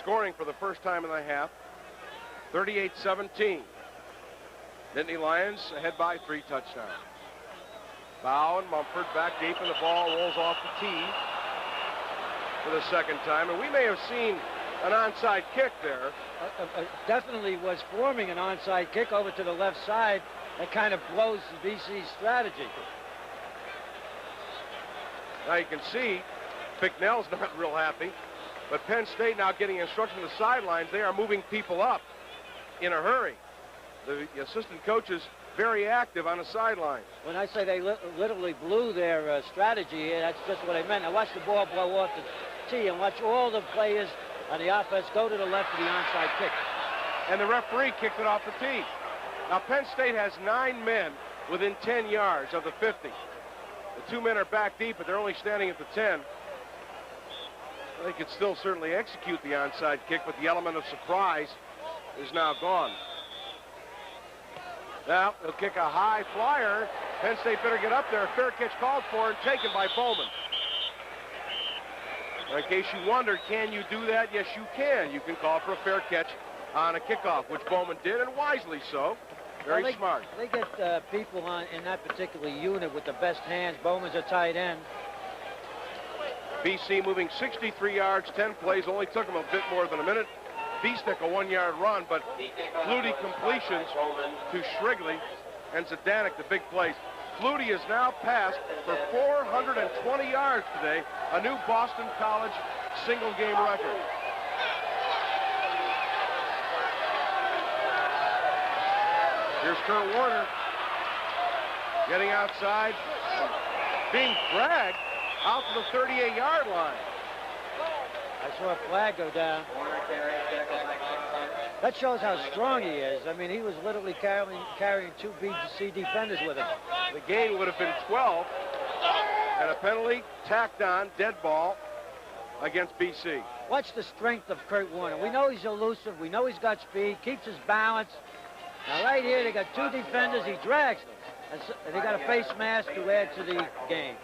scoring for the first time in the half, 38-17. Nittany Lions ahead by 3 touchdowns. Bow and Mumford back deep, and the ball rolls off the tee for the second time. And we may have seen an onside kick there. Definitely was forming an onside kick over to the left side. That kind of blows the BC's strategy. Now you can see Bicknell's not real happy, but Penn State now getting instruction on the sidelines. They are moving people up in a hurry. The assistant coach is very active on the sideline. When I say they literally blew their strategy here, that's just what I meant. Now watch the ball blow off the tee and watch all the players on the offense go to the left for the onside kick. And the referee kicked it off the tee. Now Penn State has 9 men within 10 yards of the 50. The 2 men are back deep, but they're only standing at the 10. They could still certainly execute the onside kick, but the element of surprise is now gone. Now, they'll kick a high flyer. Penn State better get up there. A fair catch called for and taken by Bowman. In case you wondered, can you do that? Yes, you can. You can call for a fair catch on a kickoff, which Bowman did, and wisely so. Very smart. They get people in that particular unit with the best hands. Bowman's a tight end. BC moving 63 yards, 10 plays. Only took them a bit more than a minute. B-stick a 1-yard run, but Flutie completions to Shrigley and Zdanek the big plays. Flutie is now passed for 420 yards today, a new Boston College single-game record. Here's Kurt Warner getting outside, being dragged out to the 38-yard line. I saw a flag go down. That shows how strong he is. I mean, he was literally carrying 2 BC defenders with him. The game would have been 12, and a penalty tacked on, dead ball against BC. Watch the strength of Kurt Warner. We know he's elusive. We know he's got speed, keeps his balance. Now, right here, they got 2 defenders. He drags them. And they got a face mask to add to the game.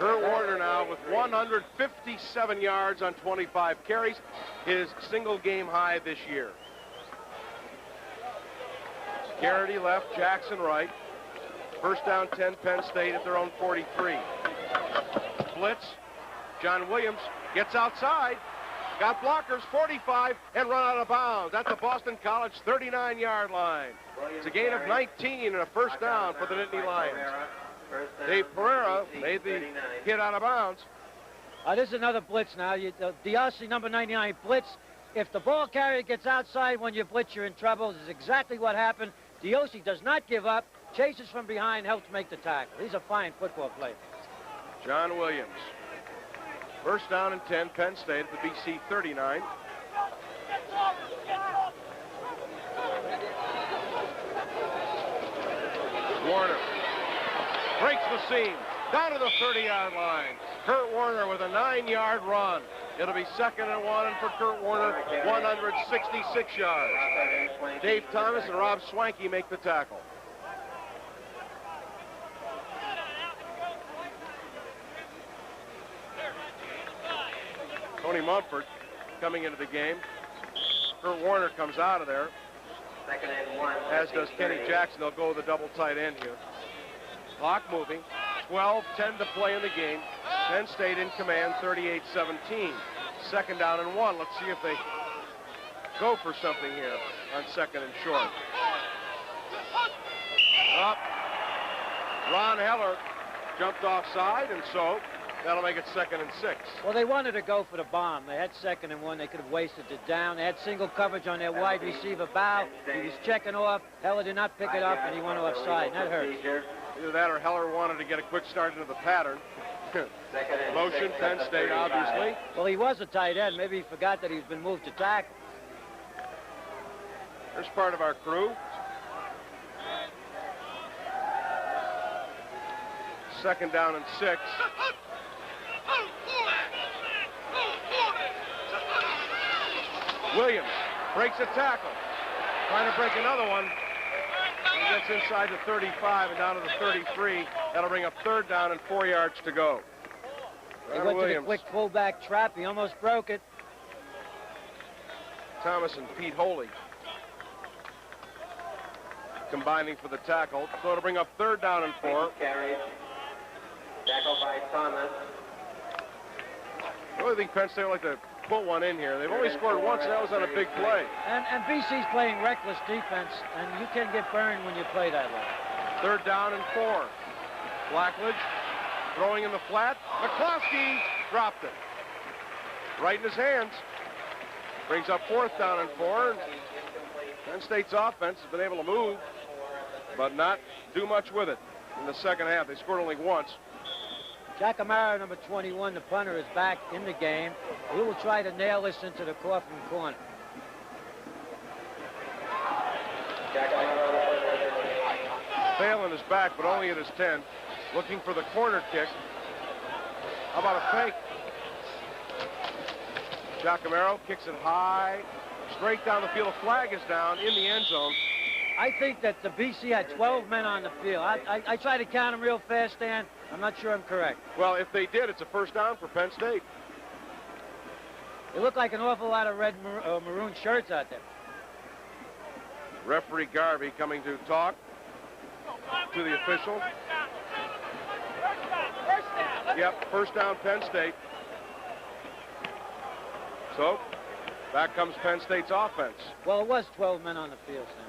Kurt Warner now with 157 yards on 25 carries, his single game high this year. Garrity left, Jackson right. First down 10, Penn State at their own 43. Blitz, John Williams gets outside, got blockers, 45, and run out of bounds. That's the Boston College 39-yard line. It's a gain of 19 and a first down for the Nittany Lions. Dave Pereira made the hit out of bounds. This is another blitz now. DRC number 99 blitz. If the ball carrier gets outside when you blitz, you're in trouble. This is exactly what happened. DRC does not give up, chases from behind, helps make the tackle. He's a fine football player. John Williams First down and 10, Penn State at the BC 39. Warner breaks the seam down to the 30-yard line. Kurt Warner with a 9-yard run. It'll be 2nd and 1, and for Kurt Warner, 166 yards. Dave Thomas and Rob Swanky make the tackle. Tony Mumford coming into the game. Kurt Warner comes out of there, 2nd and 1. as does Kenny Jackson. They'll go with the double tight end here. Clock moving. 12-10 to play in the game. Penn State in command, 38-17. 2nd down and 1. Let's see if they go for something here on 2nd and short. Up. Ron Heller jumped offside, and so that'll make it 2nd and 6. Well, they wanted to go for the bomb. They had 2nd and 1. They could have wasted it down. They had single coverage on their wide receiver bow. He was checking off. Heller did not pick it up, and he went offside. That hurt. Either that or Heller wanted to get a quick start into the pattern. Motion, Penn State, obviously. Well, he was a tight end. Maybe he forgot that he's been moved to tackle. There's part of our crew. 2nd down and 6. Williams breaks a tackle. Trying to break another one. He gets inside the 35 and down to the 33. That'll bring up 3rd down and 4 yards to go. He went to the quick fullback trap. He almost broke it. Thomas and Pete Holy combining for the tackle. So it'll bring up 3rd down and 4. Carries. Tackle by Thomas. I really think Penn State would like to put one in here. They've only scored once, and that was on a big play. And BC's playing reckless defense, and you can get burned when you play that way. 3rd down and 4. Blackledge throwing in the flat. McCloskey dropped it. Right in his hands. Brings up 4th down and 4. Penn State's offense has been able to move, but not do much with it in the 2nd half. They scored only once. Jack Amaro, number 21, the punter, is back in the game. He will try to nail this into the coffin corner. Phelan is back, but only at his 10. Looking for the corner kick. How about a fake? Jack Amaro kicks it high, straight down the field. A flag is down in the end zone. I think that the BC had 12 men on the field. I tried to count them real fast, Dan. I'm not sure I'm correct. Well, if they did, it's a 1st down for Penn State. It looked like an awful lot of red maroon shirts out there. Referee Garvey coming to talk to the official. Yep, 1st down Penn State. So, back comes Penn State's offense. Well, it was 12 men on the field, Sam.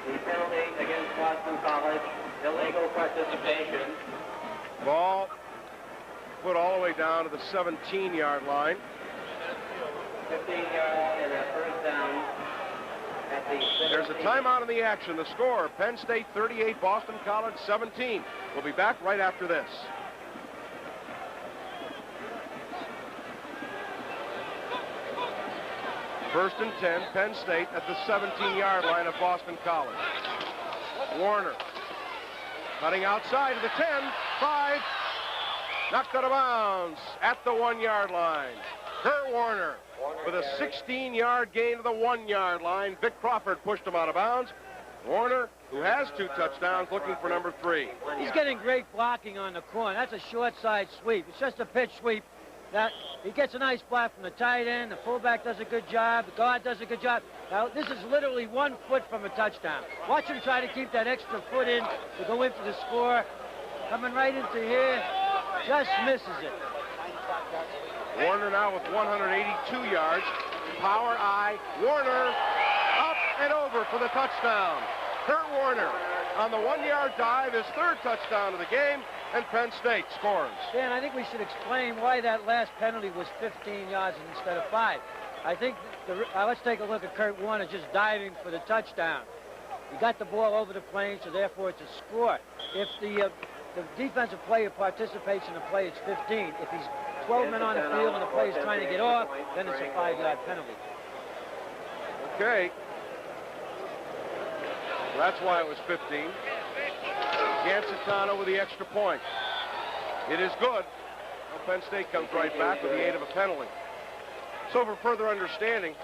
The penalty against Boston College, illegal participation. Ball put all the way down to the 17-yard line. 15 yards and a 1st down at the 17. There's a timeout in the action. The score, Penn State 38, Boston College 17. We'll be back right after this. First and 10, Penn State at the 17-yard line of Boston College. Warner cutting outside to the 10, 5, knocked out of bounds at the 1-yard line. Kurt Warner with a 16-yard gain to the 1-yard line. Vic Crawford pushed him out of bounds. Warner, who has 2 touchdowns, looking for number 3. He's getting great blocking on the corner. That's a short side sweep. It's just a pitch sweep. Now, he gets a nice block from the tight end. The fullback does a good job. The guard does a good job. Now, this is literally 1 foot from a touchdown. Watch him try to keep that extra foot in to go in for the score. Coming right into here. Just misses it. Warner now with 182 yards. Power eye. Warner up and over for the touchdown. Kurt Warner on the 1-yard dive, his 3rd touchdown of the game, and Penn State scores. Dan, I think we should explain why that last penalty was 15 yards instead of 5. I think, let's take a look at Kurt Warner just diving for the touchdown. He got the ball over the plane, so therefore it's a score. If the the defensive player participates in the play, it's 15. If he's 12 men on the field and the player's trying to get off, then it's a 5-yard penalty. Okay. So that's why it was 15. Gancitano with the extra point. It is good. Well, Penn State comes right back with the aid of a penalty. So for further understanding,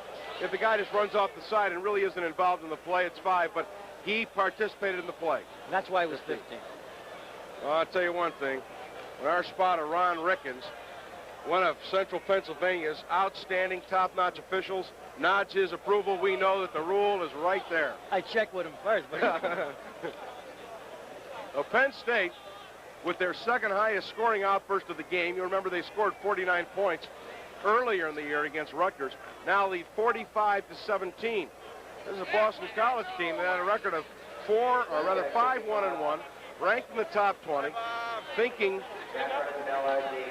if the guy just runs off the side and really isn't involved in the play, it's 5, but he participated in the play. And that's why it was 15. Well, I'll tell you one thing. When our spotter, Ron Rickens, one of Central Pennsylvania's outstanding top-notch officials, nods his approval, we know that the rule is right there. I checked with him first, but... Well, Penn State, with their second highest scoring outburst of the game, you remember they scored 49 points earlier in the year against Rutgers, now lead 45-17. This is a Boston College team that had a record of 5-1-1, ranked in the top 20, thinking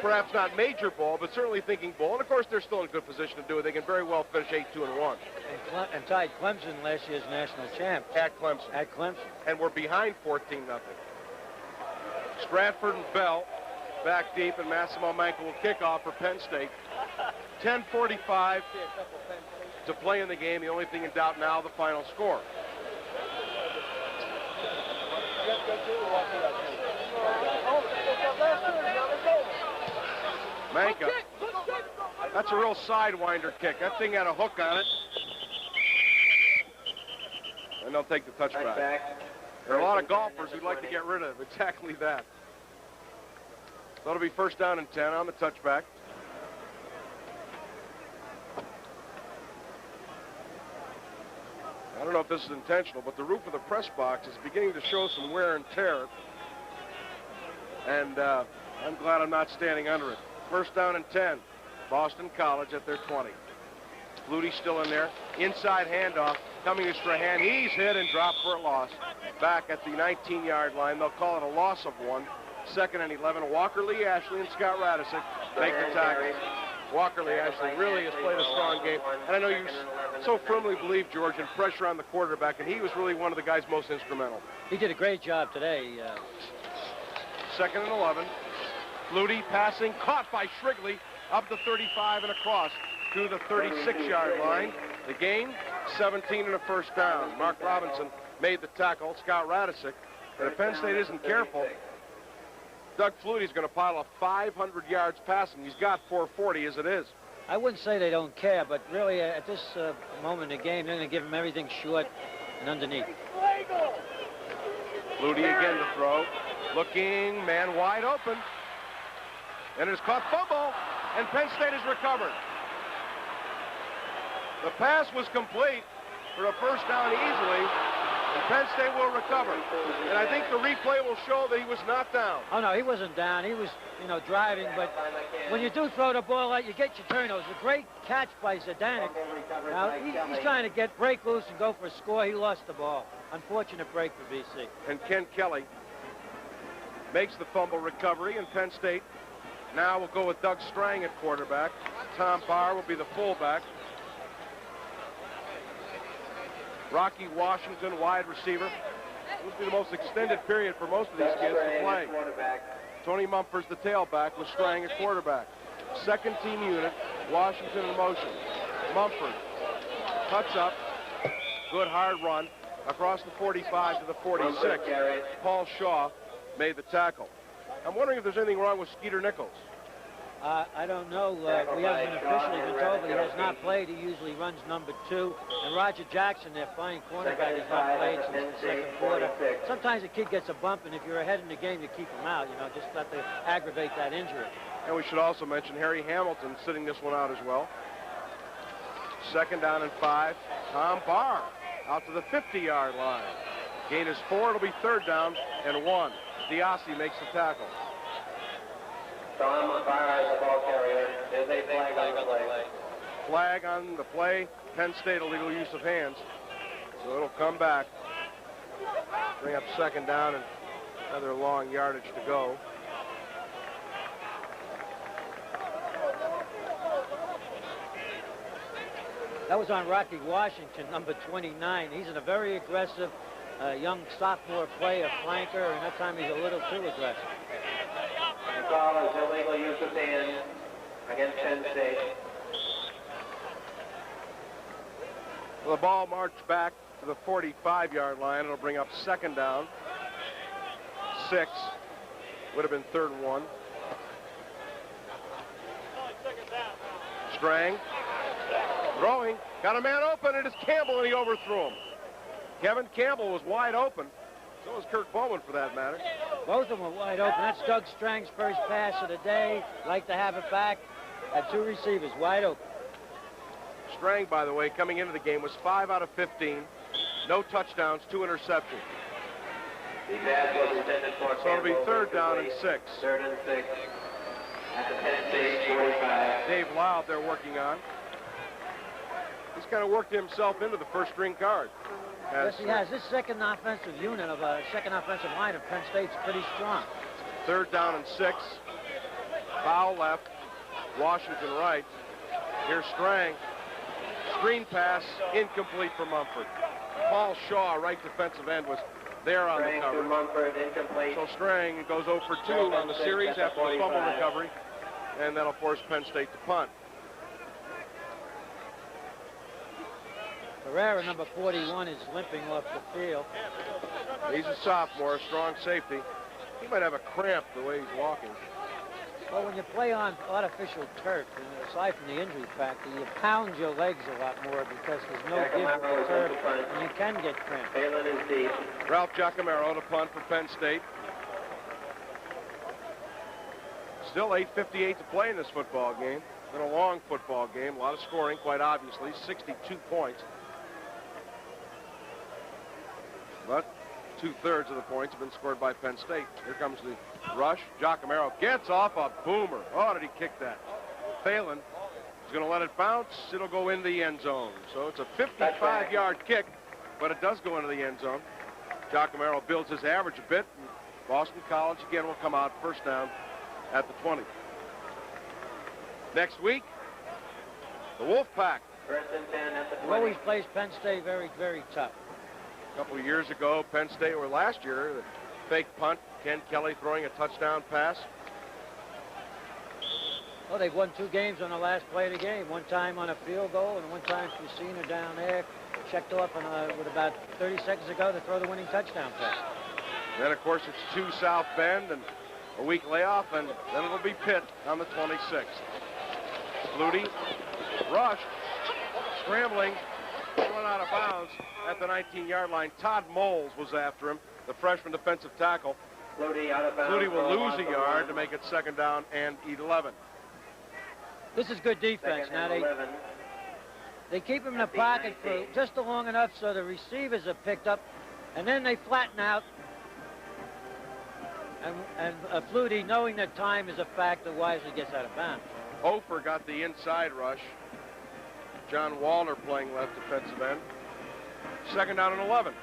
perhaps not major bowl, but certainly thinking bowl. And of course, they're still in a good position to do it. They can very well finish 8-2-1. And tied Clemson last year's national champ. At Clemson. At Clemson. And we're behind 14-0. Stratford and Bell back deep, and Massimo Manca will kick off for Penn State. 10:45 to play in the game. The only thing in doubt now, the final score. Manca. That's a real sidewinder kick. That thing had a hook on it. And they'll take the touchback. There are a lot of golfers who'd like to get rid of exactly that. So it'll be first down and 10 on the touchback. I don't know if this is intentional, but the roof of the press box is beginning to show some wear and tear. And I'm glad I'm not standing under it. First down and 10. Boston College at their 20. Flutie still in there. Inside handoff. Coming to Strahan. He's hit and dropped for a loss. Back at the 19-yard line. They'll call it a loss of 1. Second and 11. Walker Lee Ashley and Scott Radisick make the tackle. Walker Lee Ashley really has played a strong game. And I know you so firmly believe, George, in pressure on the quarterback, and he was really one of the guys most instrumental. He did a great job today. Second and 11. Flutie passing, caught by Shrigley, up the 35 and across to the 36-yard line. The gain, 17 and a first down. Mark Robinson made the tackle. Scott Radisick. And if Penn State isn't careful, Doug Flutie's going to pile up 500 yards passing. He's got 440 as it is. I wouldn't say they don't care, but really at this moment in the game, they're going to give him everything short and underneath. Flutie again to throw. Looking, man wide open. And it's caught, fumble, and Penn State has recovered. The pass was complete for a first down easily, and Penn State will recover. And I think the replay will show that he was not down. Oh, no, he wasn't down. He was, driving. But when you do throw the ball out, you get your turnovers. A great catch by Zadanek. Now, he's trying to break loose and go for a score. He lost the ball. Unfortunate break for BC. And Ken Kelly makes the fumble recovery, and Penn State now will go with Doug Strang at quarterback. Tom Barr will be the fullback. Rocky Washington, wide receiver. This will be the most extended period for most of these kids to play. Tony Mumford's the tailback with Strang at quarterback. Second team unit, Washington in motion. Mumford cuts up. Good hard run across the 45 to the 46. Paul Shaw made the tackle. I'm wondering if there's anything wrong with Skeeter Nichols. I don't know. We haven't been officially been told, but he has not played. He usually runs number 2. And Roger Jackson, their fine cornerback, has not played since the second quarter. Sometimes a kid gets a bump, and if you're ahead in the game, you keep him out. Just let to aggravate that injury. And we should also mention Harry Hamilton sitting this one out as well. Second down and 5. Tom Barr out to the 50-yard line. Gain is 4. It'll be third down and 1. Diassi makes the tackle. Tom Barr, the ball carrier. There's a flag on the play. Flag on the play. Penn State illegal use of hands. So it'll come back. Bring up second down and another long yardage to go. That was on Rocky Washington, number 29. He's a very aggressive a young sophomore player, flanker, and that time he's a little too aggressive. The call is illegal use of hands against Penn State. Well, the ball marched back to the 45-yard line. It'll bring up second down. 6. Would have been 3rd and 1. Strang. Throwing. Got a man open. It is Campbell, and he overthrew him. Kevin Campbell was wide open. So was Kirk Bowman, for that matter. Both of them were wide open. That's Doug Strang's first pass of the day. Like to have it back. Had 2 receivers wide open. Strang, by the way, coming into the game was 5 out of 15. No touchdowns, 2 interceptions. The pass was intended for So it'll be 3rd down and 6. 3rd and 6 at the Penn State 45. Dave Loud they're working on. He's kind of worked himself into the first string card. Yes, he has. This second offensive unit of second offensive line of Penn State's pretty strong. 3rd down and 6. Foul left. Washington right. Here's Strang. Screen pass incomplete for Mumford. Paul Shaw, right defensive end, was there on the cover. Mumford, incomplete. So Strang goes 0 for 2 on the series after the fumble recovery, and that'll force Penn State to punt. Herrera, number 41, is limping off the field. He's a sophomore, a strong safety. He might have a cramp the way he's walking. Well, when you play on artificial turf, and aside from the injury factor, you pound your legs a lot more because there's no give with the turf, and you can get cramped. Phelan is deep. Ralph Giacomero to punt for Penn State. Still 8:58 to play in this football game. It's been a long football game, a lot of scoring, quite obviously, 62 points. But 2/3 of the points have been scored by Penn State. Here comes the rush. Giacomero gets off a boomer. Oh, did he kick that? Phelan is going to let it bounce. It'll go into the end zone. So it's a 55-yard kick, but it does go into the end zone. Giacomero builds his average a bit. And Boston College again will come out first down at the 20. Next week, the Wolfpack. 1st and 10 at the 20. Always plays Penn State very, very tough. A couple of years ago, Penn State, or last year, the fake punt, Ken Kelly throwing a touchdown pass. Well, they've won 2 games on the last play of the game. One time on a field goal, and one time Fusina down there checked off with about 30 seconds ago to throw the winning touchdown pass. Then, of course, it's 2 South Bend and a week layoff, and then it'll be Pitt on the 26th. Flutie, rush, scrambling, run out of bounds at the 19-yard line. Todd Moles was after him, the freshman defensive tackle. Flutie out of bounds. Flutie will lose a yard to make it 2nd down and 11. This is good defense. Now they keep him in the pocket for just long enough so the receivers are picked up, and then they flatten out. And Flutie, knowing that time is a factor, wisely gets out of bounds. Ofer got the inside rush. John Wallner playing left defensive end. 2nd down and 11.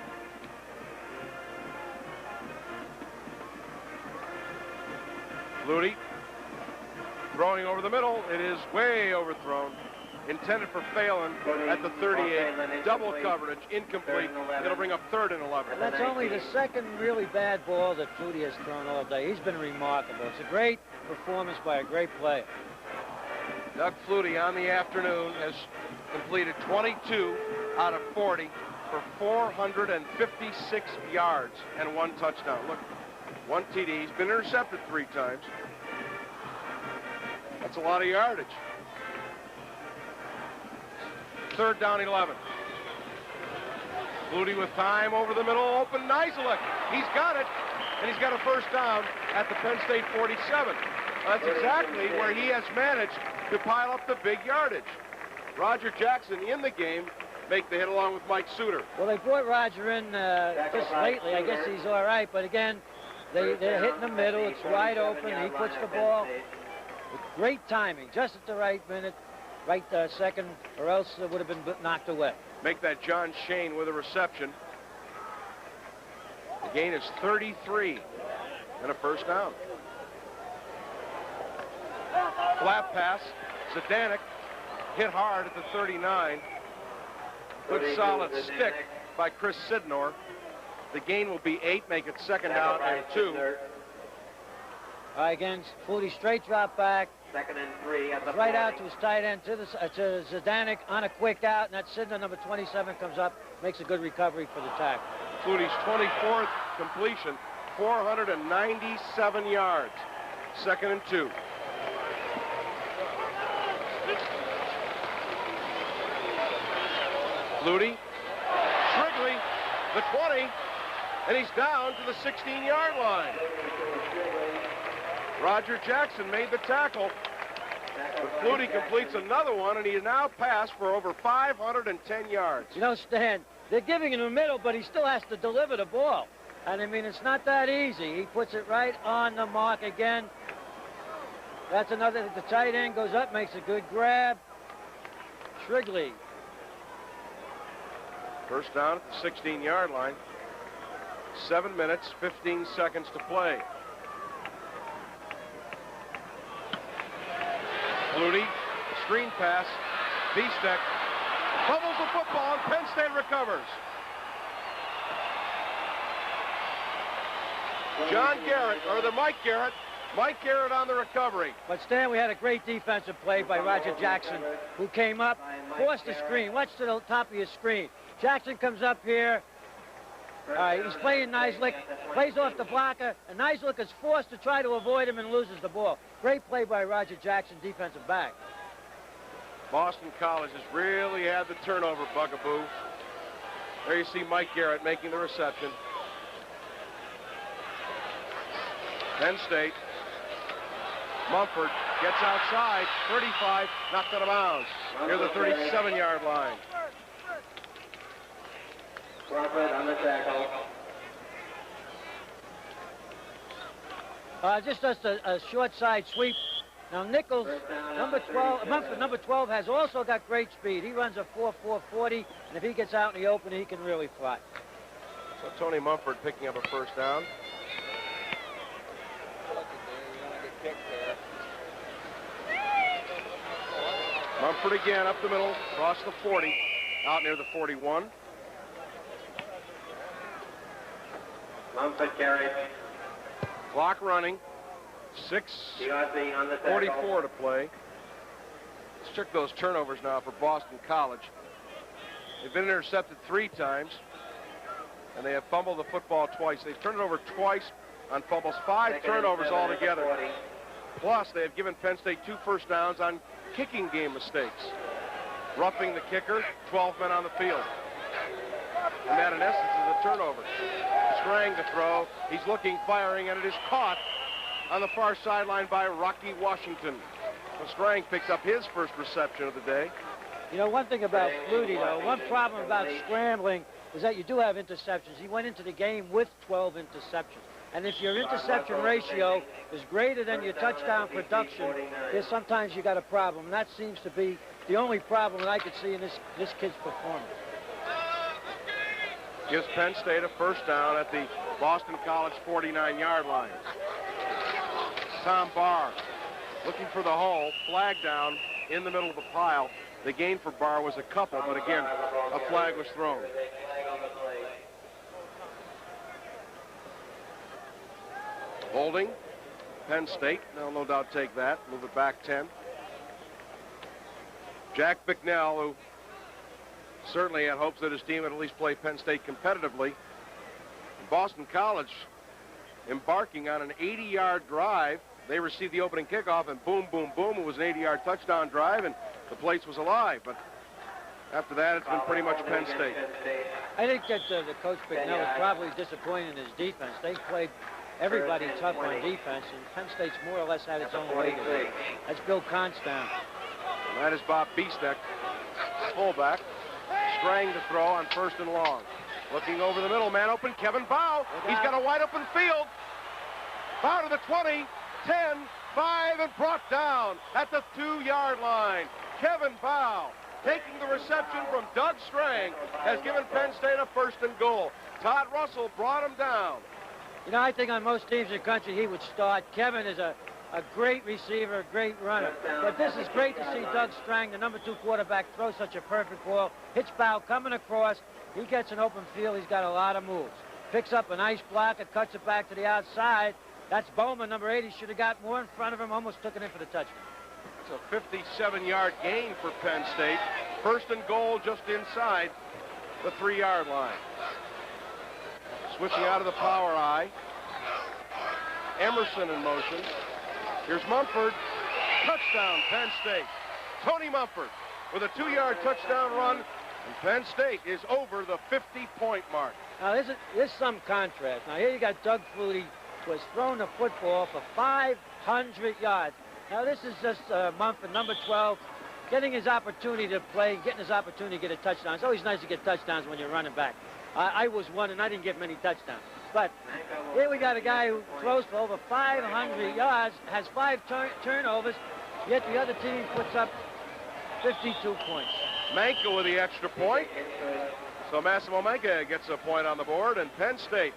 Flutie throwing over the middle. It is way overthrown. Intended for Phelan at the 38. Double coverage, incomplete. It'll bring up 3rd and 11. That's only the second really bad ball that Flutie has thrown all day. He's been remarkable. It's a great performance by a great player. Doug Flutie on the afternoon has completed 22 out of 40 for 456 yards and 1 touchdown. Look, 1 TD. He's been intercepted 3 times. That's a lot of yardage. 3rd down, 11. Flutie with time over the middle, open Nizelek. He's got it, and he's got a first down at the Penn State 47. That's exactly where he has managed to pile up the big yardage. Roger Jackson in the game, make the hit along with Mike Suter. Well, they brought Roger in just lately. I guess he's all right, but again, they're hitting the middle. It's wide open. He puts the ball with great timing, just at the right minute, right second, or else it would have been knocked away. Make that John Shane with a reception. The gain is 33 and a first down. Flat pass. Zdanek hit hard at the 39. Good solid stick by Chris Sidnor. The gain will be 8, make it second down and 2. All right, again, Flutie straight drop back. Second and 3 at the Right 40. out to his tight end, to Zdanek on a quick out, and that Sidner, number 27, comes up, makes a good recovery for the tackle. Flutie's 24th completion, 497 yards. Second and 2. Flutie, Shrigley, the 20, and he's down to the 16-yard line. Roger Jackson made the tackle, but Flutie completes another one, and he now passed for over 510 yards. You know, Stan, they're giving him a middle, but he still has to deliver the ball. And I mean, it's not that easy. He puts it right on the mark again. That's another, the tight end goes up, makes a good grab. Shrigley. First down at the 16-yard line. 7 minutes, 15 seconds to play. Flutie, screen pass, Bistek fumbles the football, and Penn State recovers. John Garrett, or the Mike Garrett on the recovery. But Stan, we had a great defensive play by Roger Jackson, who came up, forced the screen, watch to the top of your screen. Jackson comes up here. All right, he's playing Nieslick, plays off the blocker, and Nieslick is forced to try to avoid him and loses the ball. Great play by Roger Jackson, defensive back. Boston College has really had the turnover bugaboo. There you see Mike Garrett making the reception. Penn State. Mumford gets outside, 35, knocked out of bounds near the 37-yard line. Crawford on the tackle. Just a short side sweep. Now Nichols, number 12, Mumford, number 12, has also got great speed. He runs a 4.40, and if he gets out in the open, he can really fly. So Tony Mumford picking up a first down. Mumford again up the middle, across the 40, out near the 41. Mumford carried. Clock running. 6:44 to play. Let's check those turnovers now for Boston College. They've been intercepted 3 times, and they have fumbled the football twice. They've turned it over twice on fumbles, 5 turnovers altogether. Plus, they have given Penn State 2 first downs on kicking game mistakes. Roughing the kicker, 12 men on the field. And that, in essence, is a turnover. Strang to throw. He's looking, firing, and it is caught on the far sideline by Rocky Washington. So Strang picks up his first reception of the day. You know, one thing about Flutie, though, one problem about scrambling is that you do have interceptions. He went into the game with 12 interceptions. And if your interception ratio is greater than your touchdown production, then sometimes you got a problem. And that seems to be the only problem that I could see in this kid's performance. Gives Penn State a first down at the Boston College 49-yard line. Tom Barr looking for the hole, flag down in the middle of the pile. The gain for Barr was a couple, but again, a flag was thrown. Holding, Penn State, they'll no doubt take that, move it back 10. Jack Bicknell, who certainly had hopes that his team would at least play Penn State competitively. Boston College embarking on an 80-yard drive. They received the opening kickoff, and boom, boom, boom, it was an 80-yard touchdown drive, and the place was alive. But after that, it's been pretty much Penn State. I think that the coach Bicknell is probably disappointed in his defense. They played everybody tough on defense, and Penn State's more or less had its own way today. That's Bill Constown. And that is Bob Bistek, fullback. Strang to throw on 1st and long. Looking over the middle, man open, Kevin Bow. He's got a wide open field. Bow to the 20, 10, 5, and brought down at the 2-yard line. Kevin Bow, taking the reception from Doug Strang, has given Penn State a 1st and goal. Todd Russell brought him down. You know, I think on most teams in the country, he would start. Kevin is a great receiver, a great runner. But this is great to see Doug Strang, the number 2 quarterback, throw such a perfect ball. Hits Bow coming across. He gets an open field. He's got a lot of moves. picks up a nice block and cuts it back to the outside. That's Bowman, number 8. He should have got more in front of him, almost took it in for the touchdown. It's a 57-yard gain for Penn State. First and goal just inside the 3-yard line. Switching out of the power eye. Emerson in motion. Here's Mumford. Touchdown, Penn State. Tony Mumford with a 2-yard touchdown run, and Penn State is over the 50-point mark. Now, there's some contrast. Now, here you got Doug Flutie, who has thrown the football for 500 yards. Now, this is just Mumford, number 12, getting his opportunity to play, getting his opportunity to get a touchdown. It's always nice to get touchdowns when you're running back. I was one, and I didn't get many touchdowns. But here we got a guy who throws for over 500 yards, has 5 turnovers, yet the other team puts up 52 points. Manka with the extra point. So Massimo Manka gets a point on the board, and Penn State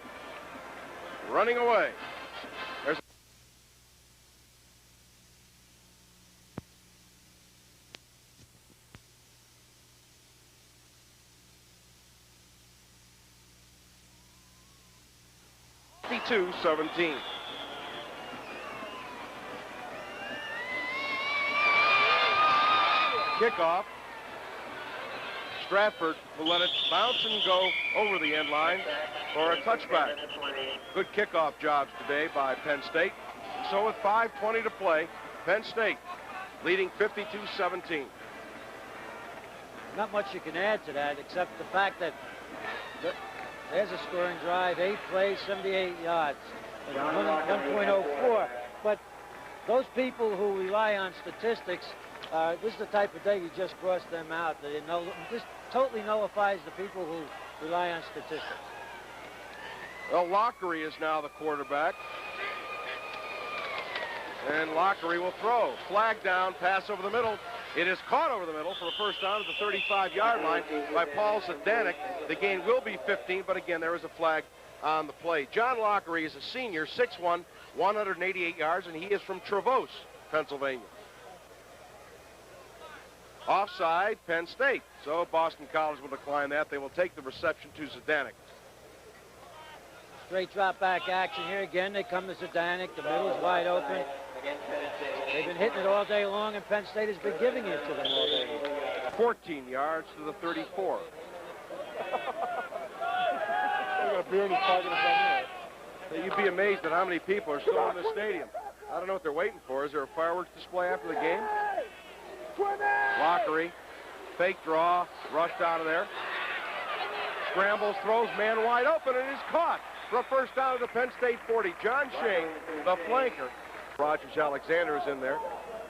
running away. There's (52-17). Kickoff. Stratford will let it bounce and go over the end line for a touchback. Good kickoff jobs today by Penn State. And so with 5:20 to play, Penn State leading 52-17. Not much you can add to that, except the fact that there's a scoring drive, 8 plays, 78 yards, and 1.04. But those people who rely on statistics, this is the type of day you just cross them out. This totally nullifies the people who rely on statistics. Well, Lockery is now the quarterback. And Lockery will throw. Flag down, pass over the middle. It is caught over the middle for a first down at the 35-yard line by Paul Zadanek. The gain will be 15, but again, there is a flag on the play. John Lockery is a senior, 6'1", 188 yards, and he is from Trevose, Pennsylvania. Offside, Penn State. So Boston College will decline that. They will take the reception to Zadanek. Straight drop back action here again. They come to Zadanek. The middle is wide open. They've been hitting it all day long, and Penn State has been giving it to them all day long. 14 yards to the 34. You'd be amazed at how many people are still in the stadium. I don't know what they're waiting for. Is there a fireworks display after the game? Lockery, fake draw, rushed out of there. Scrambles, throws, man wide open, and is caught for a first down at the Penn State 40. John Shea, the flanker. Rogers Alexander is in there.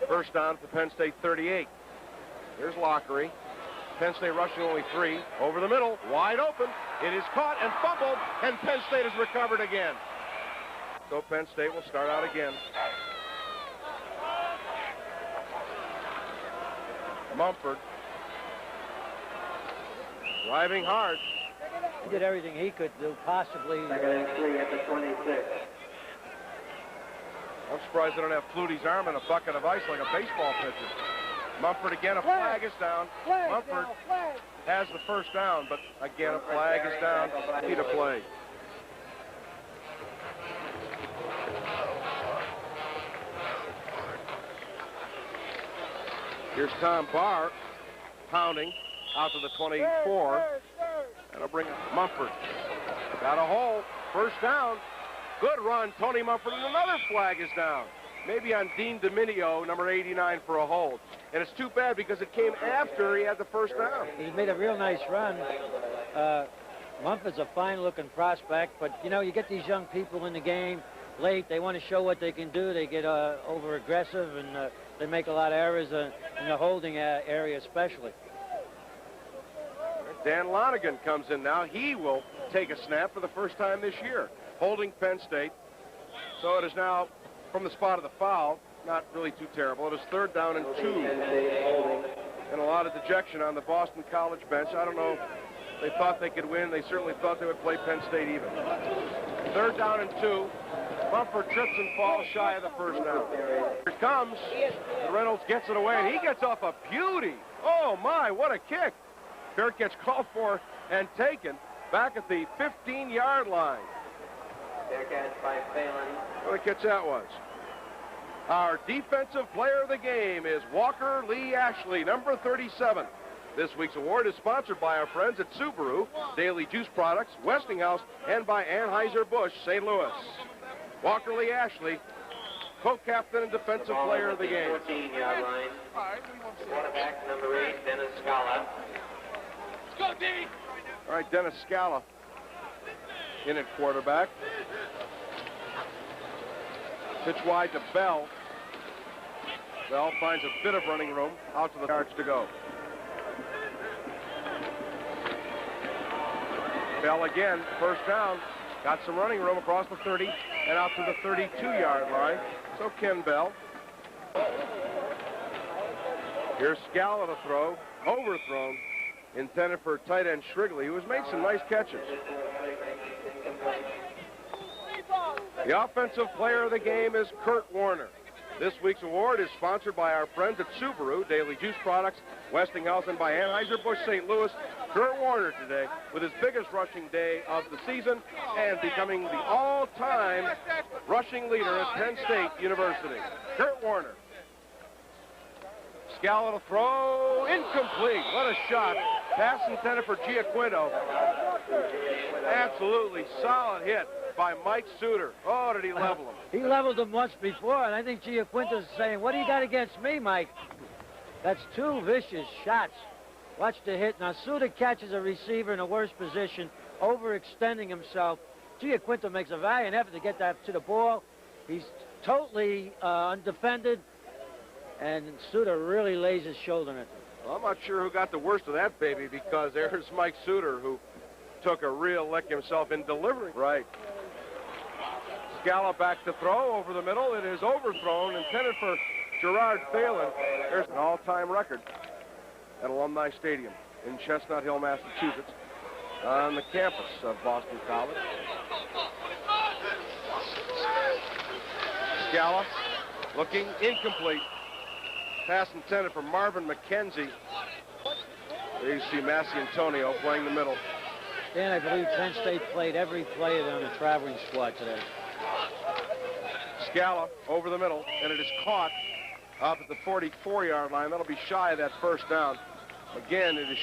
First down at the Penn State 38. Here's Lockery. Penn State rushing only 3. Over the middle, wide open. It is caught and fumbled, and Penn State has recovered again. So Penn State will start out again. Mumford driving hard. He did everything he could do, possibly. Second and 3 at the 26. I'm surprised they don't have Flutie's arm in a bucket of ice like a baseball pitcher. Mumford again, a flag is down. Mumford has the first down, but again, a flag is down. Key to play. Here's Tom Barr pounding out to the 24. That'll bring Mumford. Got a hole. First down. Good run, Tony Mumford, and another flag is down. Maybe on Dean Dominio, number 89, for a hold. And it's too bad because it came after he had the first down. He made a real nice run. Mumford's a fine-looking prospect, but, you know, you get these young people in the game late. They want to show what they can do. They get over-aggressive, and they make a lot of errors in the holding area especially. Dan Lonigan comes in now. He will take a snap for the first time this year, holding Penn State. So it is now from the spot of the foul. Not really too terrible. It is third down and 2. And a lot of dejection on the Boston College bench. I don't know. They thought they could win. They certainly thought they would play Penn State even. Third down and 2. Mumford trips and falls shy of the first down. Here it comes. And Reynolds gets it away, and he gets off a beauty. Oh, my, what a kick. Kirk gets called for and taken. back at the 15-yard line. Fair catch by Phelan. What a catch that was. Our defensive player of the game is Walker Lee Ashley, number 37. This week's award is sponsored by our friends at Subaru, Daily Juice Products, Westinghouse, and by Anheuser-Busch, St. Louis. Walker Lee Ashley, co-captain and defensive player of the game. 14-yard line. Quarterback number 8, Dennis Scala. Let's go, D. All right, Dennis Scala in at quarterback. Pitch wide to Bell. Bell finds a bit of running room out to the yards to go. Bell again, first down. Got some running room across the 30 and out to the 32-yard line. So Ken Bell. Here's Scala to throw. Overthrown. Intended for tight end Shrigley, who has made some nice catches. The offensive player of the game is Kurt Warner. This week's award is sponsored by our friends at Subaru, Daily Juice Products, Westinghouse, and by Anheuser-Busch St. Louis. Kurt Warner today with his biggest rushing day of the season and becoming the all-time rushing leader at Penn State University. Kurt Warner. Scala to throw, incomplete. What a shot. Pass intended for Giaquinto. Absolutely solid hit by Mike Suter. Oh, did he level him? He leveled him once before, and I think Giaquinto's saying, what do you got against me, Mike? That's two vicious shots. Watch the hit. Now, Suter catches a receiver in a worse position, overextending himself. Giaquinto makes a valiant effort to get that to the ball. He's totally undefended, and Suter really lays his shoulder in it. Well, I'm not sure who got the worst of that baby, because there's Mike Suter, who took a real lick himself in delivering. Right. Scala back to throw over the middle. It is overthrown, intended for Gerard Phelan. There's an all-time record at Alumni Stadium in Chestnut Hill, Massachusetts, on the campus of Boston College. Scala looking incomplete. Pass intended for Marvin McKenzie. There you see Massey Antonio playing the middle. Dan, I believe Penn State played every player on the traveling squad today. Scala over the middle, and it is caught up at the 44-yard line. That'll be shy of that first down. Again, it is